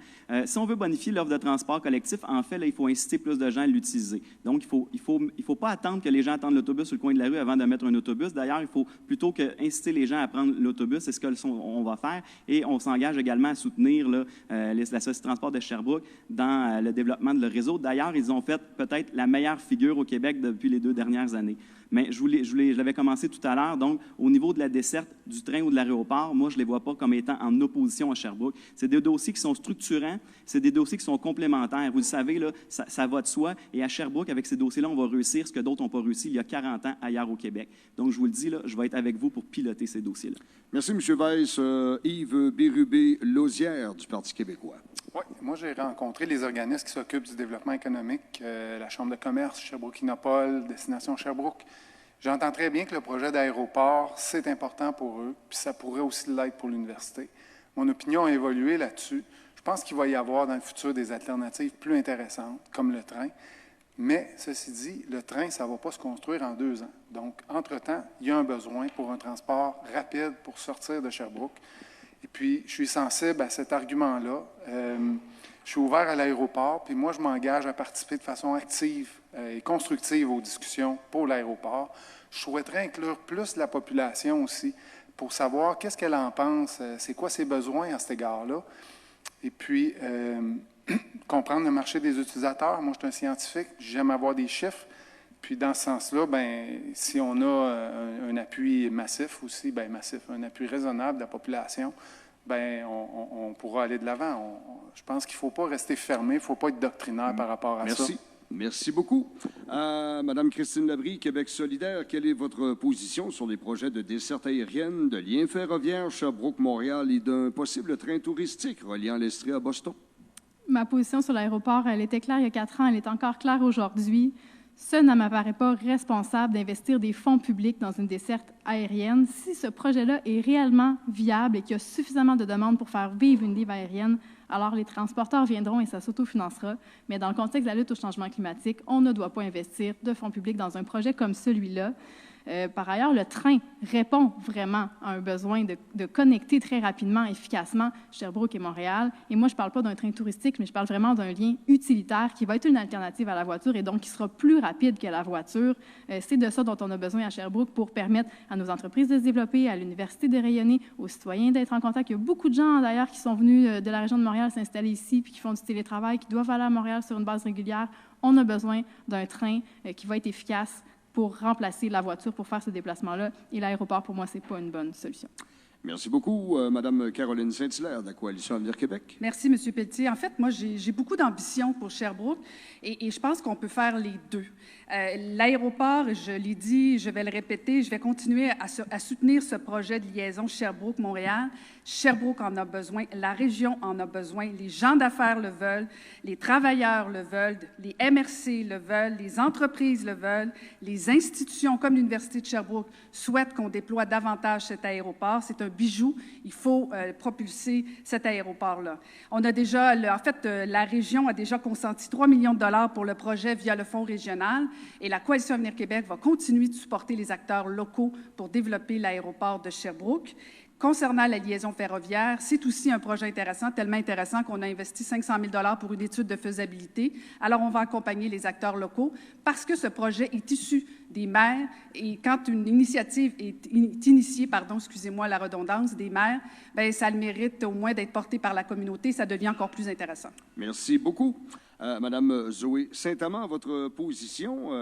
Si on veut bonifier l'offre de transport collectif, en fait, là, il faut inciter plus de gens à l'utiliser. Donc, il faut pas attendre que les gens attendent l'autobus sur le coin de la rue avant de mettre un autobus. D'ailleurs, il faut plutôt que inciter les gens à prendre l'autobus. C'est ce qu'on va faire. Et on s'engage également à soutenir là, la Société de transport de Sherbrooke dans le développement de leur réseau. D'ailleurs, ils ont fait peut-être la meilleure figure au Québec depuis les 2 dernières années. Mais je l'avais commencé tout à l'heure. Donc, au niveau de la desserte du train ou de l'aéroport, moi, je ne les vois pas comme étant en opposition à Sherbrooke. C'est des dossiers qui sont structurants, c'est des dossiers qui sont complémentaires. Vous le savez, là, ça va de soi. Et à Sherbrooke, avec ces dossiers-là, on va réussir ce que d'autres n'ont pas réussi il y a 40 ans ailleurs au Québec. Donc, je vous le dis, là, je vais être avec vous pour piloter ces dossiers-là.
Merci, M. Weiss. Yves Bérubé-Lausière du Parti québécois.
Oui, moi j'ai rencontré les organismes qui s'occupent du développement économique, la Chambre de commerce, Sherbrooke-Innopol, Destination Sherbrooke. J'entends très bien que le projet d'aéroport, c'est important pour eux, puis ça pourrait aussi l'être pour l'université. Mon opinion a évolué là-dessus. Je pense qu'il va y avoir dans le futur des alternatives plus intéressantes, comme le train. Mais, ceci dit, le train, ça ne va pas se construire en 2 ans. Donc, entre-temps, il y a un besoin pour un transport rapide pour sortir de Sherbrooke. Et puis, je suis sensible à cet argument-là. Je suis ouvert à l'aéroport, puis moi, je m'engage à participer de façon active et constructive aux discussions pour l'aéroport. Je souhaiterais inclure plus la population aussi pour savoir qu'est-ce qu'elle en pense, c'est quoi ses besoins à cet égard-là. Et puis, comprendre le marché des utilisateurs. Moi, je suis un scientifique, j'aime avoir des chiffres. Puis, dans ce sens-là, bien, si on a un appui massif aussi, bien massif, un appui raisonnable de la population, bien, on pourra aller de l'avant. Je pense qu'il ne faut pas rester fermé, il ne faut pas être doctrinaire par rapport à ça.
Merci. Merci beaucoup. Madame Christine Labrie, Québec solidaire, quelle est votre position sur les projets de desserte aérienne, de liens ferroviaires Sherbrooke-Montréal et d'un possible train touristique reliant l'Estrie à Boston?
Ma position sur l'aéroport, elle était claire il y a 4 ans, elle est encore claire aujourd'hui. Ce ne m'apparaît pas responsable d'investir des fonds publics dans une desserte aérienne. Si ce projet-là est réellement viable et qu'il y a suffisamment de demandes pour faire vivre une ligne aérienne, alors les transporteurs viendront et ça s'autofinancera. Mais dans le contexte de la lutte au changement climatique, on ne doit pas investir de fonds publics dans un projet comme celui-là. Par ailleurs, le train répond vraiment à un besoin de connecter très rapidement, efficacement Sherbrooke et Montréal. Et moi, je ne parle pas d'un train touristique, mais je parle vraiment d'un lien utilitaire qui va être une alternative à la voiture et donc qui sera plus rapide que la voiture. C'est de ça dont on a besoin à Sherbrooke pour permettre à nos entreprises de se développer, à l'université de rayonner, aux citoyens d'être en contact. Il y a beaucoup de gens, d'ailleurs, qui sont venus de la région de Montréal s'installer ici puis qui font du télétravail, qui doivent aller à Montréal sur une base régulière. On a besoin d'un train qui va être efficace pour remplacer la voiture pour faire ce déplacement-là. Et l'aéroport, pour moi, ce n'est pas une bonne solution.
Merci beaucoup, Madame Caroline Saint-Hilaire de la Coalition Avenir Québec.
Merci, M. Pelletier. En fait, moi, j'ai beaucoup d'ambition pour Sherbrooke et je pense qu'on peut faire les deux. L'aéroport, je l'ai dit, je vais le répéter, je vais continuer à soutenir ce projet de liaison Sherbrooke-Montréal. Sherbrooke en a besoin, la région en a besoin, les gens d'affaires le veulent, les travailleurs le veulent, les MRC le veulent, les entreprises le veulent, les institutions comme l'Université de Sherbrooke souhaitent qu'on déploie davantage cet aéroport. C'est un bijou. Il faut propulser cet aéroport-là. On a déjà, la région a déjà consenti 3 millions de dollars pour le projet via le Fonds régional et la Coalition Avenir Québec va continuer de supporter les acteurs locaux pour développer l'aéroport de Sherbrooke. Concernant la liaison ferroviaire, c'est aussi un projet intéressant, tellement intéressant qu'on a investi 500 000 $ pour une étude de faisabilité. Alors, on va accompagner les acteurs locaux parce que ce projet est issu des maires et quand une initiative est initiée, excusez-moi la redondance, des maires, bien, ça le mérite au moins d'être porté par la communauté. Ça devient encore plus intéressant.
Merci beaucoup. Madame Zoé Saint-Amand, votre position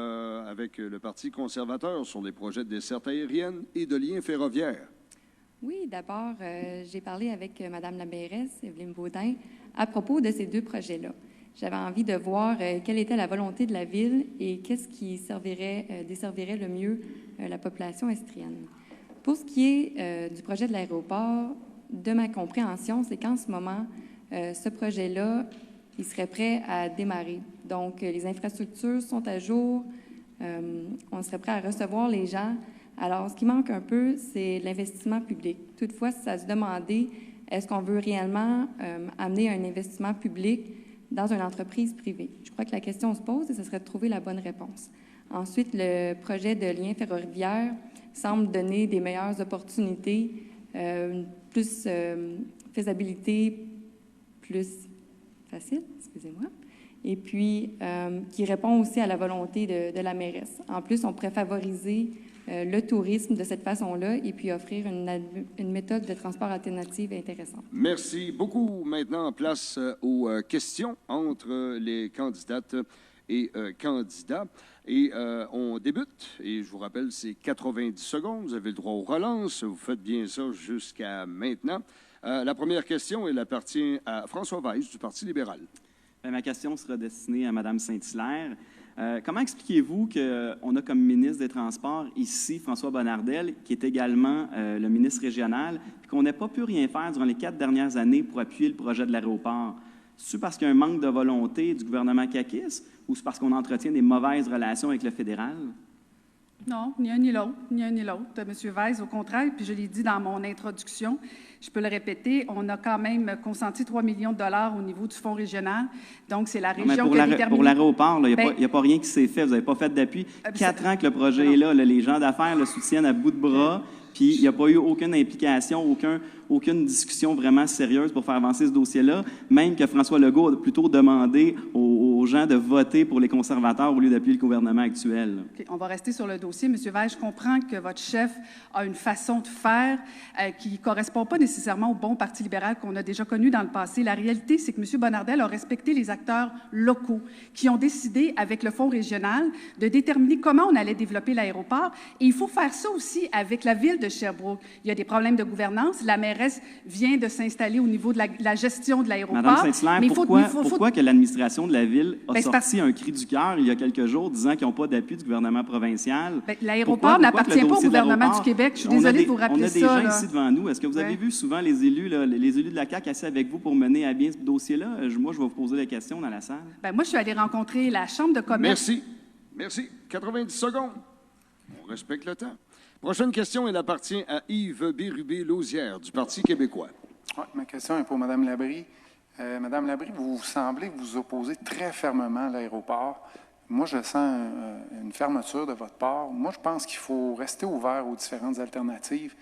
avec le Parti conservateur sur les projets de desserte aérienne et de liens ferroviaires?
Oui, d'abord, j'ai parlé avec Mme la mairesse, Evelyne Baudin, à propos de ces 2 projets-là. J'avais envie de voir quelle était la volonté de la Ville et qu'est-ce qui desservirait le mieux la population estrienne. Pour ce qui est du projet de l'aéroport, de ma compréhension, c'est qu'en ce moment, ce projet-là, il serait prêt à démarrer. Donc, les infrastructures sont à jour, on serait prêt à recevoir les gens. Alors, ce qui manque un peu, c'est l'investissement public. Toutefois, ça se demandait, est-ce qu'on veut réellement amener un investissement public dans une entreprise privée? Je crois que la question se pose et ce serait de trouver la bonne réponse. Ensuite, le projet de lien ferroviaire semble donner des meilleures opportunités, plus faisabilité, plus facile, excusez-moi, et puis qui répond aussi à la volonté de la mairesse. En plus, on pourrait favoriser le tourisme de cette façon-là et puis offrir une méthode de transport alternative intéressante.
Merci beaucoup. Maintenant, place aux questions entre les candidates et candidats. Et on débute, et je vous rappelle, c'est 90 secondes. Vous avez le droit aux relances. Vous faites bien ça jusqu'à maintenant. La première question, elle appartient à François Weiss du Parti libéral.
Ma question sera destinée à Mme Saint-Hilaire. Comment expliquez-vous qu'on a comme ministre des Transports ici François Bonnardel, qui est également le ministre régional, puis qu'on n'ait pas pu rien faire durant les 4 dernières années pour appuyer le projet de l'aéroport? C'est parce qu'il y a un manque de volonté du gouvernement caquiste ou c'est parce qu'on entretient des mauvaises relations avec le fédéral?
Non, ni un ni l'autre, ni un ni l'autre. M. Weiss, au contraire, puis je l'ai dit dans mon introduction, je peux le répéter, on a quand même consenti 3 millions de dollars au niveau du fonds régional. Donc, c'est la région qui a déterminé...
Pour l'aéroport, il n'y a pas rien qui s'est fait. Vous n'avez pas fait d'appui. 4 ans que le projet est là. Les gens d'affaires le soutiennent à bout de bras. Puis, il n'y a pas eu aucune implication, aucune discussion vraiment sérieuse pour faire avancer ce dossier-là, même que François Legault a plutôt demandé aux gens de voter pour les conservateurs au lieu d'appuyer le gouvernement actuel.
Okay, on va rester sur le dossier. M. Weiss, je comprends que votre chef a une façon de faire qui ne correspond pas nécessairement au bon Parti libéral qu'on a déjà connu dans le passé. La réalité, c'est que M. Bonnardel a respecté les acteurs locaux qui ont décidé, avec le fonds régional, de déterminer comment on allait développer l'aéroport. Et il faut faire ça aussi avec la ville de Sherbrooke. Il y a des problèmes de gouvernance. La mairesse vient de s'installer au niveau de la gestion de l'aéroport.
Madame Saint-Hilaire, pourquoi que l'administration de la ville a sorti un cri du cœur il y a quelques jours disant qu'ils n'ont pas d'appui du gouvernement provincial?
L'aéroport n'appartient pas au gouvernement du Québec. Je suis désolée de vous rappeler ça.
On a des gens ici devant nous. Est-ce que vous avez vu souvent les élus de la CAQ assis avec vous pour mener à bien ce dossier-là? Moi, je vais vous poser la question dans la salle.
Moi, je suis allée rencontrer la Chambre de commerce.
Merci. 90 secondes. On respecte le temps. Prochaine question, elle appartient à Yves Bérubé-Lausière du Parti québécois.
Oui, ma question est pour Mme Labrie. Mme Labrie, vous semblez vous opposer très fermement à l'aéroport. Moi, je sens une fermeture de votre part. Moi, je pense qu'il faut rester ouvert aux différentes alternatives.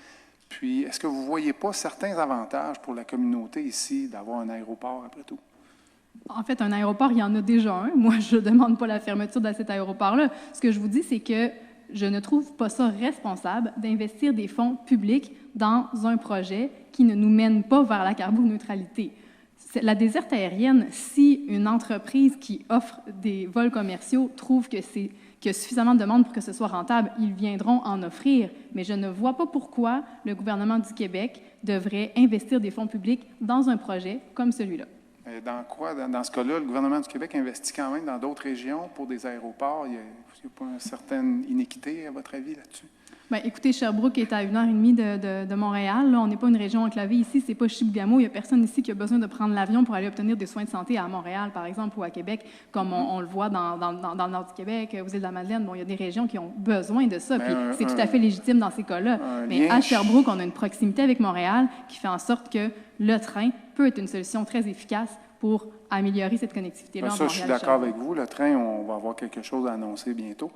Puis, est-ce que vous ne voyez pas certains avantages pour la communauté ici d'avoir un aéroport, après tout?
En fait, un aéroport, il y en a déjà un. Moi, je ne demande pas la fermeture de cet aéroport-là. Ce que je vous dis, c'est que je ne trouve pas ça responsable d'investir des fonds publics dans un projet qui ne nous mène pas vers la carboneutralité. La desserte aérienne, si une entreprise qui offre des vols commerciaux trouve qu'il y a suffisamment de demande pour que ce soit rentable, ils viendront en offrir. Mais je ne vois pas pourquoi le gouvernement du Québec devrait investir des fonds publics dans un projet comme celui-là.
Dans quoi? Dans ce cas-là, le gouvernement du Québec investit quand même dans d'autres régions pour des aéroports. Il n'y a pas une certaine inéquité, à votre avis, là-dessus?
Bien, écoutez, Sherbrooke est à 1h30 de Montréal. Là, on n'est pas une région enclavée ici, c'est pas Chibougamau. Il n'y a personne ici qui a besoin de prendre l'avion pour aller obtenir des soins de santé à Montréal, par exemple, ou à Québec, comme on le voit dans le nord du Québec, aux Îles-de-la-Madeleine. Bon, il y a des régions qui ont besoin de ça, puis c'est tout à fait légitime dans ces cas-là. Mais à Sherbrooke, on a une proximité avec Montréal qui fait en sorte que le train peut être une solution très efficace pour améliorer cette connectivité-là.
Ça, je suis d'accord avec vous. Le train, on va avoir quelque chose à annoncer bientôt.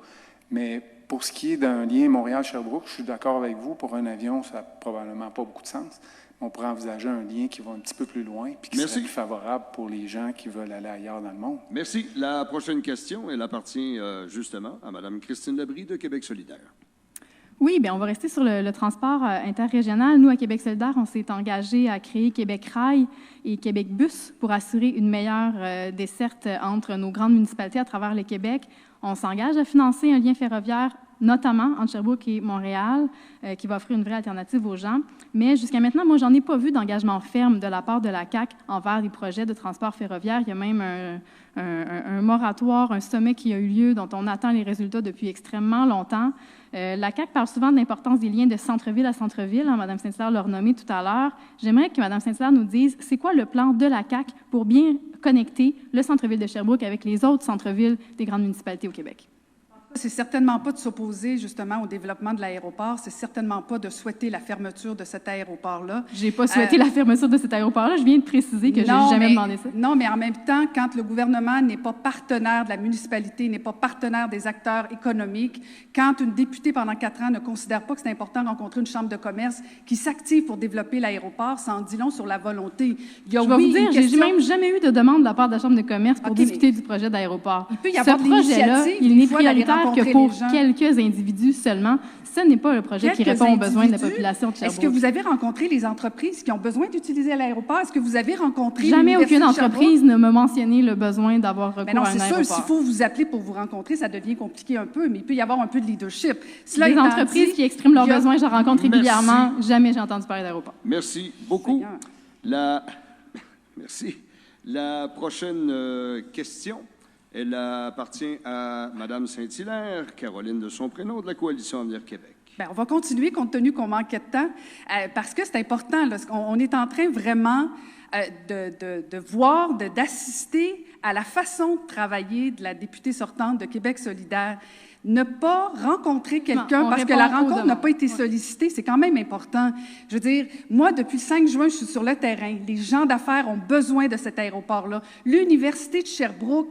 Mais pour ce qui est d'un lien Montréal-Sherbrooke, je suis d'accord avec vous. Pour un avion, ça n'a probablement pas beaucoup de sens. On pourrait envisager un lien qui va un petit peu plus loin et qui serait plus favorable pour les gens qui veulent aller ailleurs dans le monde.
Merci. La prochaine question, elle appartient justement à Mme Christine Labrie de Québec solidaire. Oui,
bien, on va rester sur le transport interrégional. Nous, à Québec solidaire, on s'est engagé à créer Québec Rail et Québec Bus pour assurer une meilleure desserte entre nos grandes municipalités à travers le Québec. On s'engage à financer un lien ferroviaire, notamment entre Sherbrooke et Montréal, qui va offrir une vraie alternative aux gens. Mais jusqu'à maintenant, moi, j'en ai pas vu d'engagement ferme de la part de la CAQ envers des projets de transport ferroviaire. Il y a même un moratoire, un sommet qui a eu lieu, dont on attend les résultats depuis extrêmement longtemps. La CAQ parle souvent de l'importance des liens de centre-ville à centre-ville. Mme Saint-Hilaire l'a renommé tout à l'heure. J'aimerais que Mme Saint-Hilaire nous dise c'est quoi le plan de la CAQ pour bien connecter le centre-ville de Sherbrooke avec les autres centres-villes des grandes municipalités au Québec.
C'est certainement pas de s'opposer justement au développement de l'aéroport. C'est certainement pas de souhaiter la fermeture de cet aéroport-là.
J'ai pas souhaité la fermeture de cet aéroport-là. Je viens de préciser que j'ai jamais demandé ça.
Non, mais en même temps, quand le gouvernement n'est pas partenaire de la municipalité, n'est pas partenaire des acteurs économiques, quand une députée pendant 4 ans ne considère pas que c'est important de rencontrer une chambre de commerce qui s'active pour développer l'aéroport, ça en dit long sur la volonté.
Je vais vous dire, j'ai même jamais eu de demande de la part de la chambre de commerce pour discuter du projet d'aéroport.
Il peut y avoir de l'initiative.
Il n'est prioritaire que pour quelques individus seulement. Ce n'est pas le projet qui répond aux besoins de la population de Sherbrooke.
Est-ce que vous avez rencontré les entreprises qui ont besoin d'utiliser l'aéroport? Est-ce que vous avez rencontré
Jamais aucune entreprise ne m'a mentionné le besoin d'avoir recours à un aéroport.
C'est sûr, s'il faut vous appeler pour vous rencontrer, ça devient compliqué un peu, mais il peut y avoir un peu de leadership.
Les entreprises qui expriment leurs besoins, je rencontre régulièrement. Jamais j'ai entendu parler d'aéroport.
Merci beaucoup. Merci. La prochaine question, elle appartient à Mme Saint-Hilaire, Caroline de son prénom, de la Coalition Avenir Québec.
Bien, on va continuer compte tenu qu'on manquait de temps, parce que c'est important. Là, on est en train vraiment de voir, d'assister à la façon de travailler de la députée sortante de Québec solidaire. Ne pas rencontrer quelqu'un parce que la rencontre n'a pas été sollicitée, c'est quand même important. Je veux dire, moi, depuis le 5 juin, je suis sur le terrain. Les gens d'affaires ont besoin de cet aéroport-là. L'Université de Sherbrooke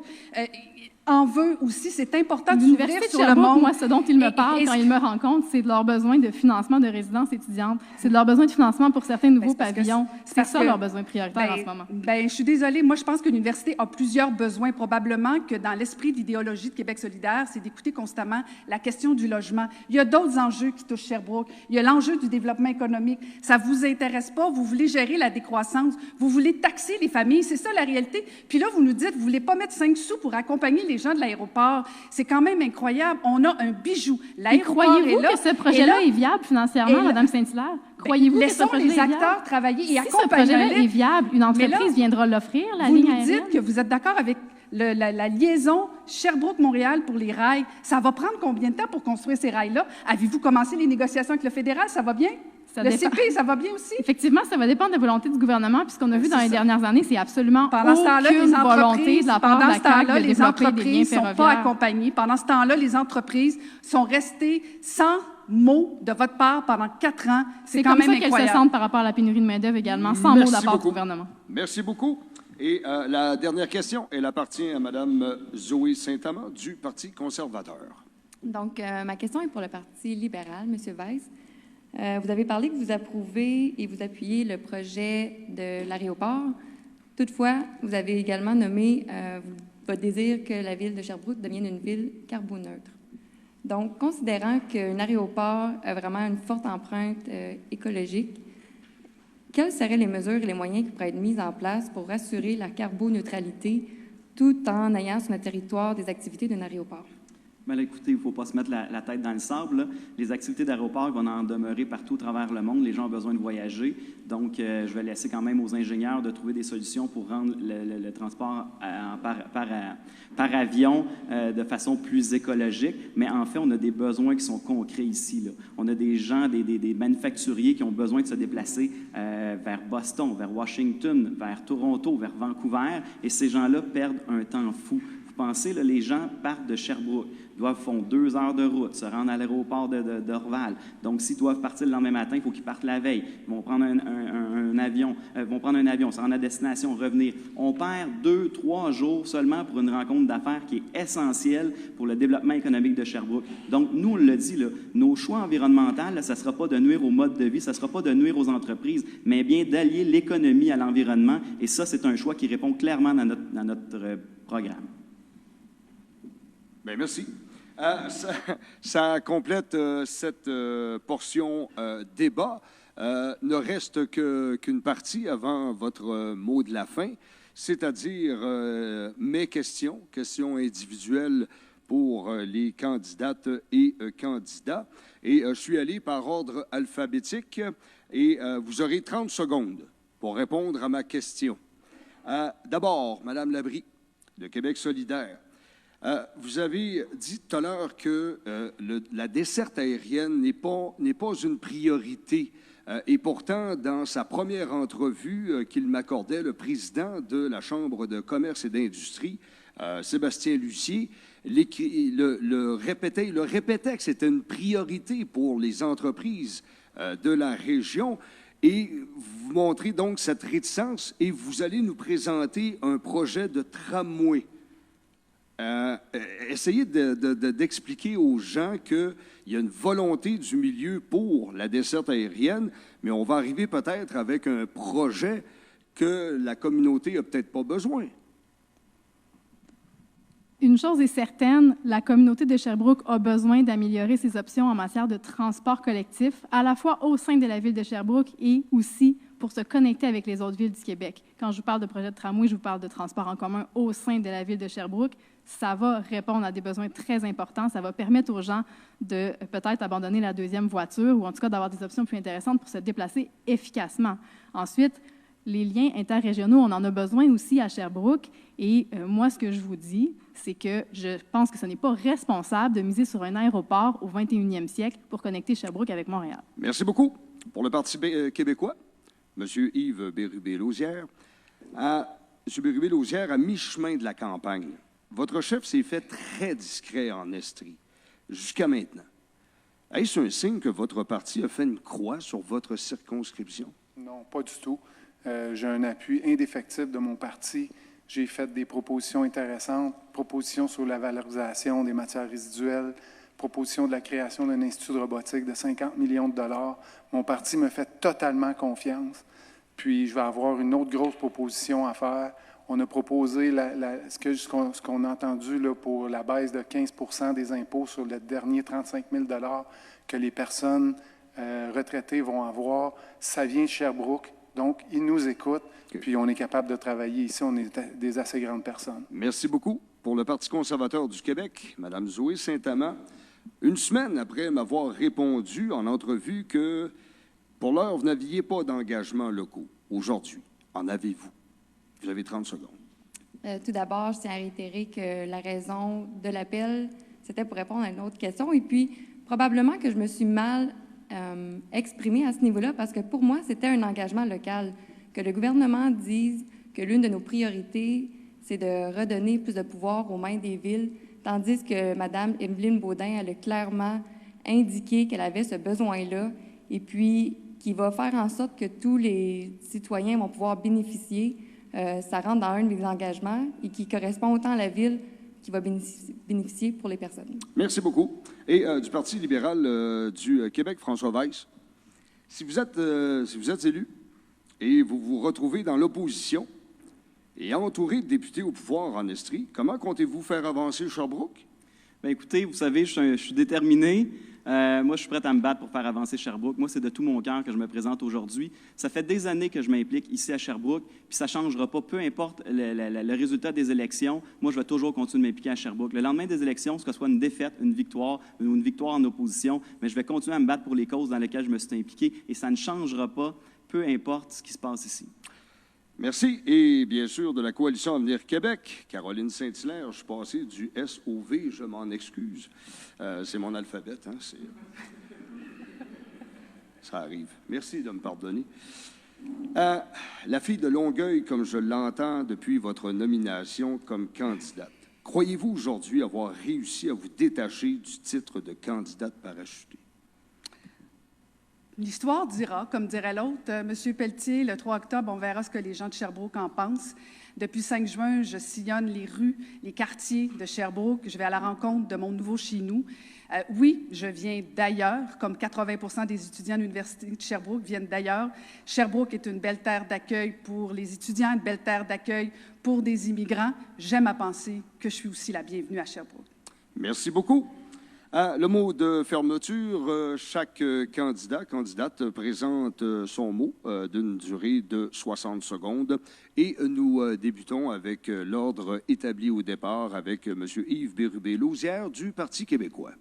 en veut aussi. C'est important de s'ouvrir sur le monde.
Moi, ce dont ils me parlent quand ils me rencontrent, c'est de leur besoin de financement de résidence étudiante. C'est de leur besoin de financement pour certains nouveaux pavillons. C'est ça leur besoin prioritaire en ce moment.
Bien, je suis désolée. Moi, je pense que l'université a plusieurs besoins. Probablement que dans l'esprit d'idéologie de Québec solidaire, c'est d'écouter constamment la question du logement. Il y a d'autres enjeux qui touchent Sherbrooke. Il y a l'enjeu du développement économique. Ça ne vous intéresse pas. Vous voulez gérer la décroissance. Vous voulez taxer les familles. C'est ça la réalité. Puis là, vous nous dites, vous ne voulez pas mettre 5 sous pour accompagner les gens de l'aéroport. C'est quand même incroyable. On a un bijou. L'aéroport est là.
Croyez-vous que ce projet-là est viable financièrement, Mme Saint-Hilaire? Croyez-vous que ce projet est viable?
Laissons les acteurs travailler et
accompagner. Si ce projet-là est viable, une entreprise viendra l'offrir, la ligne aérienne?
Vous nous dites que vous êtes d'accord avec la liaison Sherbrooke-Montréal pour les rails. Ça va prendre combien de temps pour construire ces rails-là? Avez-vous commencé les négociations avec le fédéral? Ça va bien? Le CP, ça va bien aussi?
Effectivement, ça va dépendre de la volonté du gouvernement. Puis ce qu'on a vu dans les dernières années, c'est absolument
pendant ce temps-là,
aucune volonté de la part de la CAQ de développer des liens
ne sont
ferroviaires.
pas accompagnées. Pendant ce temps-là, les entreprises sont restées sans mots de votre part pendant 4 ans. C'est quand même incroyable.
C'est comme ça qu'elles se sentent par rapport à la pénurie de main-d'œuvre également, sans mots de la part du gouvernement.
Merci beaucoup. Et la dernière question, elle appartient à Mme Zoé Saint-Amand du Parti conservateur.
Donc, ma question est pour le Parti libéral, M. Weiss. Vous avez parlé que vous approuvez et vous appuyez le projet de l'aéroport. Toutefois, vous avez également nommé votre désir que la ville de Sherbrooke devienne une ville carboneutre. Donc, considérant qu'un aéroport a vraiment une forte empreinte écologique, quelles seraient les mesures et les moyens qui pourraient être mis en place pour assurer la carboneutralité tout en ayant sur notre territoire des activités d'un aéroport?
Bien, là, écoutez, il ne faut pas se mettre la tête dans le sable, là. Les activités d'aéroport vont en demeurer partout à travers le monde. Les gens ont besoin de voyager. Donc, je vais laisser quand même aux ingénieurs de trouver des solutions pour rendre le transport par avion de façon plus écologique. Mais en fait, on a des besoins qui sont concrets ici, là. On a des gens, des manufacturiers qui ont besoin de se déplacer vers Boston, vers Washington, vers Toronto, vers Vancouver. Et ces gens-là perdent un temps fou. Vous pensez, là, les gens partent de Sherbrooke, font 2 heures de route, se rendent à l'aéroport d'Orval. Donc, s'ils doivent partir le lendemain matin, il faut qu'ils partent la veille. Ils vont prendre un avion, se rendre à destination, revenir. On perd 2-3 jours seulement pour une rencontre d'affaires qui est essentielle pour le développement économique de Sherbrooke. Donc, nous, on le dit, là, nos choix environnementaux, là, ça ne sera pas de nuire au mode de vie, ça ne sera pas de nuire aux entreprises, mais bien d'allier l'économie à l'environnement. Et ça, c'est un choix qui répond clairement dans notre programme.
Bien, merci. Ça complète cette portion débat. Ne reste qu'une partie avant votre mot de la fin, c'est-à-dire mes questions individuelles pour les candidates et candidats. Et je suis allé par ordre alphabétique et vous aurez 30 secondes pour répondre à ma question. D'abord, Mme Labrie, de Québec solidaire. Vous avez dit tout à l'heure que la desserte aérienne n'est pas une priorité. Et pourtant, dans sa première entrevue qu'il m'accordait, le président de la Chambre de commerce et d'industrie, Sébastien Lucier, le répétait que c'était une priorité pour les entreprises de la région. Et vous montrez donc cette réticence et vous allez nous présenter un projet de tramway. Essayez d'expliquer aux gens qu'il y a une volonté du milieu pour la desserte aérienne, mais on va arriver peut-être avec un projet que la communauté n'a peut-être pas besoin.
Une chose est certaine, la communauté de Sherbrooke a besoin d'améliorer ses options en matière de transport collectif, à la fois au sein de la ville de Sherbrooke et aussi pour se connecter avec les autres villes du Québec. Quand je vous parle de projet de tramway, je vous parle de transport en commun au sein de la ville de Sherbrooke. Ça va répondre à des besoins très importants. Ça va permettre aux gens de peut-être abandonner la deuxième voiture ou en tout cas d'avoir des options plus intéressantes pour se déplacer efficacement. Ensuite, les liens interrégionaux, on en a besoin aussi à Sherbrooke. Et moi, ce que je vous dis, c'est que je pense que ce n'est pas responsable de miser sur un aéroport au 21e siècle pour connecter Sherbrooke avec Montréal.
Merci beaucoup. Pour le Parti québécois, M. Yves Bérubé-Lausière. M. Bérubé-Lausière, à mi-chemin de la campagne, votre chef s'est fait très discret en Estrie, jusqu'à maintenant. Est-ce un signe que votre parti a fait une croix sur votre circonscription?
Non, pas du tout. J'ai un appui indéfectible de mon parti. J'ai fait des propositions intéressantes, propositions sur la valorisation des matières résiduelles, propositions de la création d'un institut de robotique de 50 millions de dollars. Mon parti me fait totalement confiance. Puis, je vais avoir une autre grosse proposition à faire. On a proposé ce qu'on a entendu là, pour la baisse de 15 % des impôts sur le dernier 35 000 $ que les personnes retraitées vont avoir. Ça vient de Sherbrooke. Donc, ils nous écoutent, puis on est capable de travailler ici. On est des assez grandes personnes.
Merci beaucoup. Pour le Parti conservateur du Québec, Mme Zoé Saint-Amand, une semaine après m'avoir répondu en entrevue que, pour l'heure, vous n'aviez pas d'engagement locaux. Aujourd'hui, en avez-vous? Vous avez 30 secondes.
Tout d'abord, je tiens à réitérer que la raison de l'appel, c'était pour répondre à une autre question. Et puis, probablement que je me suis mal exprimée à ce niveau-là, parce que pour moi, c'était un engagement local. Que le gouvernement dise que l'une de nos priorités, c'est de redonner plus de pouvoir aux mains des villes, tandis que Mme Evelyne Baudin, elle a clairement indiqué qu'elle avait ce besoin-là, et puis qui va faire en sorte que tous les citoyens vont pouvoir bénéficier. Ça rentre dans un de mes engagements et qui correspond autant à la ville qui va bénéficier pour les personnes.
Merci beaucoup. Et du Parti libéral du Québec, François Weiss, si vous êtes élu et vous vous retrouvez dans l'opposition et entouré de députés au pouvoir en Estrie, comment comptez-vous faire avancer Sherbrooke?
Bien, écoutez, vous savez, je suis déterminé. Moi, je suis prêt à me battre pour faire avancer Sherbrooke. Moi, c'est de tout mon cœur que je me présente aujourd'hui. Ça fait des années que je m'implique ici à Sherbrooke, puis ça ne changera pas, peu importe le résultat des élections. Moi, je vais toujours continuer de m'impliquer à Sherbrooke. Le lendemain des élections, que ce soit une défaite, une victoire ou une victoire en opposition, mais je vais continuer à me battre pour les causes dans lesquelles je me suis impliqué, et ça ne changera pas, peu importe ce qui se passe ici.
Merci. Et bien sûr, de la Coalition Avenir Québec, Caroline Saint-Hilaire, je suis passé du S au V, je m'en excuse. C'est mon alphabet, hein? Ça arrive. Merci de me pardonner. La fille de Longueuil, comme je l'entends depuis votre nomination comme candidate, croyez-vous aujourd'hui avoir réussi à vous détacher du titre de candidate parachutée?
L'histoire dira, comme dirait l'autre, M. Pelletier, le 3 octobre, on verra ce que les gens de Sherbrooke en pensent. Depuis le 5 juin, je sillonne les rues, les quartiers de Sherbrooke. Je vais à la rencontre de mon nouveau chez nous. Oui, je viens d'ailleurs, comme 80 % des étudiants de l'Université de Sherbrooke viennent d'ailleurs. Sherbrooke est une belle terre d'accueil pour les étudiants, une belle terre d'accueil pour des immigrants. J'aime à penser que je suis aussi la bienvenue à Sherbrooke.
Merci beaucoup. Le mot de fermeture, chaque candidate présente son mot d'une durée de 60 secondes. Et nous débutons avec l'ordre établi au départ avec M. Yves Bérubé-Lausière du Parti québécois.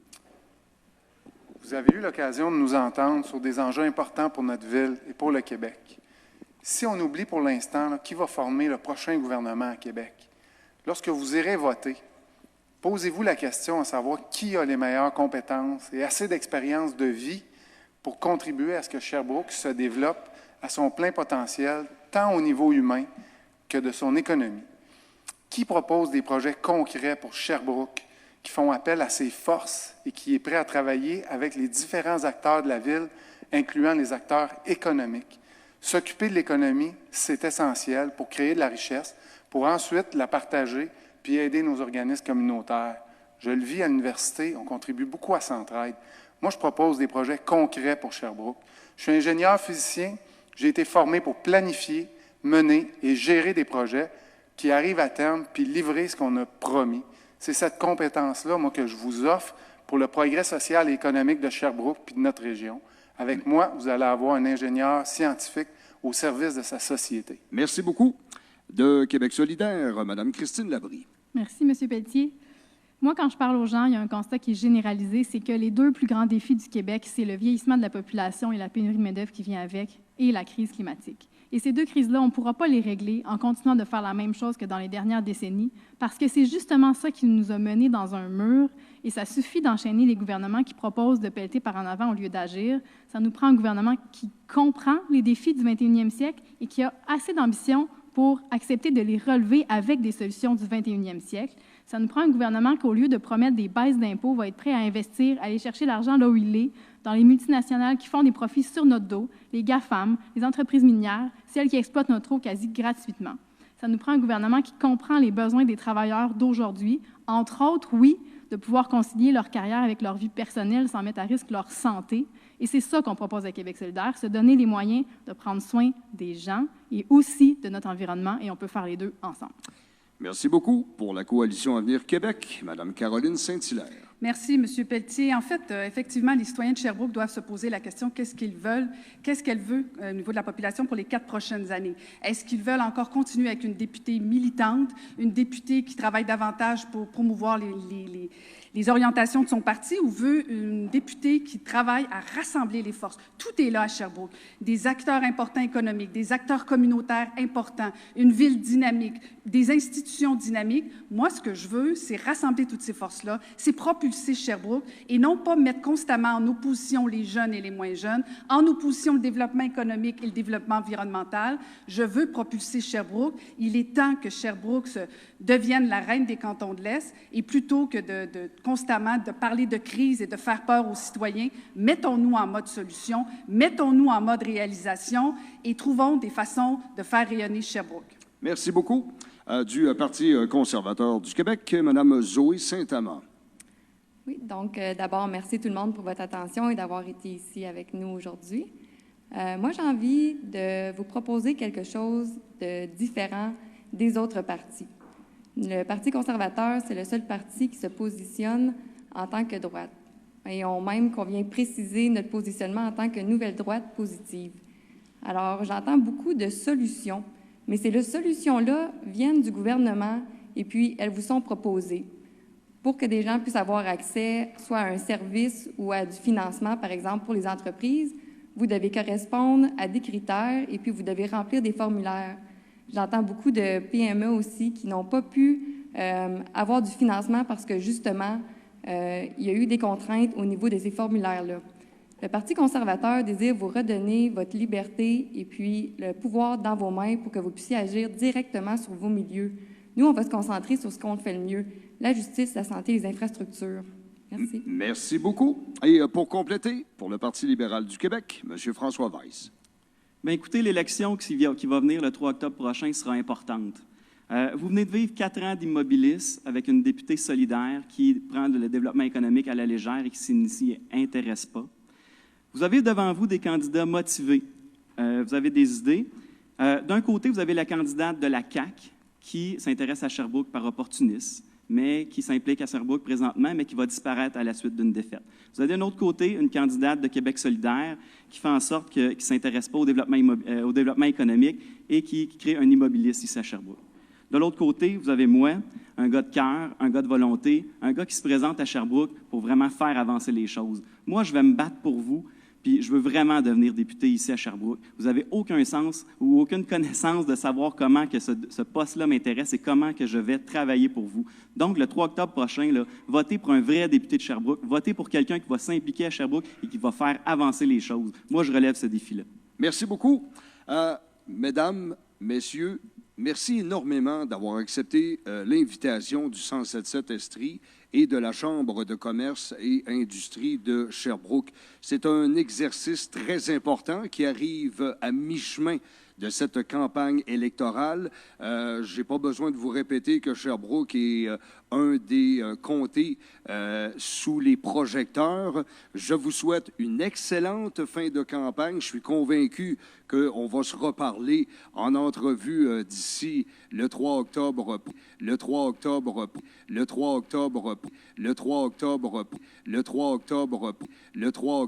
Vous avez eu l'occasion de nous entendre sur des enjeux importants pour notre ville et pour le Québec. Si on oublie pour l'instant qui va former le prochain gouvernement à Québec, lorsque vous irez voter, posez-vous la question à savoir qui a les meilleures compétences et assez d'expérience de vie pour contribuer à ce que Sherbrooke se développe à son plein potentiel, tant au niveau humain que de son économie. Qui propose des projets concrets pour Sherbrooke, qui font appel à ses forces et qui est prêt à travailler avec les différents acteurs de la ville, incluant les acteurs économiques. S'occuper de l'économie, c'est essentiel pour créer de la richesse, pour ensuite la partager puis aider nos organismes communautaires. Je le vis à l'université, on contribue beaucoup à Centraide. Moi, je propose des projets concrets pour Sherbrooke. Je suis ingénieur physicien, j'ai été formé pour planifier, mener et gérer des projets qui arrivent à terme puis livrer ce qu'on a promis. C'est cette compétence-là, moi, que je vous offre pour le progrès social et économique de Sherbrooke puis de notre région. Avec moi, vous allez avoir un ingénieur scientifique au service de sa société.
Merci beaucoup. De Québec solidaire, Mme Christine Labrie.
Merci, M. Pelletier. Moi, quand je parle aux gens, il y a un constat qui est généralisé, c'est que les deux plus grands défis du Québec, c'est le vieillissement de la population et la pénurie de main-d'œuvre qui vient avec, et la crise climatique. Et ces deux crises-là, on ne pourra pas les régler en continuant de faire la même chose que dans les dernières décennies, parce que c'est justement ça qui nous a menés dans un mur, et ça suffit d'enchaîner les gouvernements qui proposent de pelleter par en avant au lieu d'agir. Ça nous prend un gouvernement qui comprend les défis du 21e siècle et qui a assez d'ambition pour accepter de les relever avec des solutions du 21e siècle. Ça nous prend un gouvernement qui, au lieu de promettre des baisses d'impôts, va être prêt à investir, à aller chercher l'argent là où il est, dans les multinationales qui font des profits sur notre dos, les GAFAM, les entreprises minières, celles qui exploitent notre eau quasi gratuitement. Ça nous prend un gouvernement qui comprend les besoins des travailleurs d'aujourd'hui, entre autres, oui, de pouvoir concilier leur carrière avec leur vie personnelle sans mettre à risque leur santé. Et c'est ça qu'on propose à Québec solidaire, se donner les moyens de prendre soin des gens et aussi de notre environnement, et on peut faire les deux ensemble.
Merci beaucoup. Pour la Coalition Avenir Québec, Mme Caroline Saint-Hilaire.
Merci, M. Pelletier. En fait, effectivement, les citoyens de Sherbrooke doivent se poser la question qu'est-ce qu'ils veulent, qu'est-ce qu'elle veut au niveau de la population pour les 4 prochaines années. Est-ce qu'ils veulent encore continuer avec une députée militante, une députée qui travaille davantage pour promouvoir les orientations de son parti, ou veut une députée qui travaille à rassembler les forces? Tout est là à Sherbrooke. Des acteurs importants économiques, des acteurs communautaires importants, une ville dynamique, des institutions dynamiques. Moi, ce que je veux, c'est rassembler toutes ces forces-là, c'est propulser Sherbrooke et non pas mettre constamment en opposition les jeunes et les moins jeunes, en opposition le développement économique et le développement environnemental. Je veux propulser Sherbrooke. Il est temps que Sherbrooke devienne la reine des cantons de l'Est, et plutôt que constamment de parler de crise et de faire peur aux citoyens, mettons-nous en mode solution, mettons-nous en mode réalisation et trouvons des façons de faire rayonner Sherbrooke.
Merci beaucoup. Du Parti conservateur du Québec, Mme Zoé Saint-Amand.
Oui, donc d'abord, merci tout le monde pour votre attention et d'avoir été ici avec nous aujourd'hui. Moi, j'ai envie de vous proposer quelque chose de différent des autres partis. Le Parti conservateur, c'est le seul parti qui se positionne en tant que droite. Et même qu'on vient préciser notre positionnement en tant que nouvelle droite positive. Alors, j'entends beaucoup de solutions, mais ces solutions-là viennent du gouvernement et puis elles vous sont proposées. Pour que des gens puissent avoir accès soit à un service ou à du financement, par exemple, pour les entreprises, vous devez correspondre à des critères et puis vous devez remplir des formulaires. J'entends beaucoup de PME aussi qui n'ont pas pu avoir du financement parce que, justement, il y a eu des contraintes au niveau de ces formulaires-là. Le Parti conservateur désire vous redonner votre liberté et puis le pouvoir dans vos mains pour que vous puissiez agir directement sur vos milieux. Nous, on va se concentrer sur ce qu'on fait le mieux, la justice, la santé et les infrastructures. Merci.
Merci beaucoup. Et pour compléter, pour le Parti libéral du Québec, M. François Weiss.
Bien, écoutez, l'élection qui va venir le 3 octobre prochain sera importante. Vous venez de vivre 4 ans d'immobilisme avec une députée solidaire qui prend le développement économique à la légère et qui ne s'y intéresse pas. Vous avez devant vous des candidats motivés. Vous avez des idées. D'un côté, vous avez la candidate de la CAQ qui s'intéresse à Sherbrooke par opportunisme, mais qui s'implique à Sherbrooke présentement, mais qui va disparaître à la suite d'une défaite. Vous avez d'un autre côté une candidate de Québec solidaire qui fait en sorte qu'il ne s'intéresse pas au développement économique et qui crée un immobilisme ici à Sherbrooke. De l'autre côté, vous avez moi, un gars de cœur, un gars de volonté, un gars qui se présente à Sherbrooke pour vraiment faire avancer les choses. Moi, je vais me battre pour vous, puis je veux vraiment devenir député ici à Sherbrooke. Vous n'avez aucun sens ou aucune connaissance de savoir comment que ce poste-là m'intéresse et comment que je vais travailler pour vous. Donc, le 3 octobre prochain, là, votez pour un vrai député de Sherbrooke, votez pour quelqu'un qui va s'impliquer à Sherbrooke et qui va faire avancer les choses. Moi, je relève ce défi-là.
Merci beaucoup. Mesdames, messieurs, merci énormément d'avoir accepté l'invitation du 107.7 Estrie et de la Chambre de commerce et industrie de Sherbrooke. C'est un exercice très important qui arrive à mi-chemin de cette campagne électorale. Je n'ai pas besoin de vous répéter que Sherbrooke est un des comtés sous les projecteurs. Je vous souhaite une excellente fin de campagne. Je suis convaincu qu'on va se reparler en entrevue d'ici le 3 octobre. Le 3 octobre. Le 3 octobre. Le 3 octobre. Le 3 octobre. Le 3 octobre.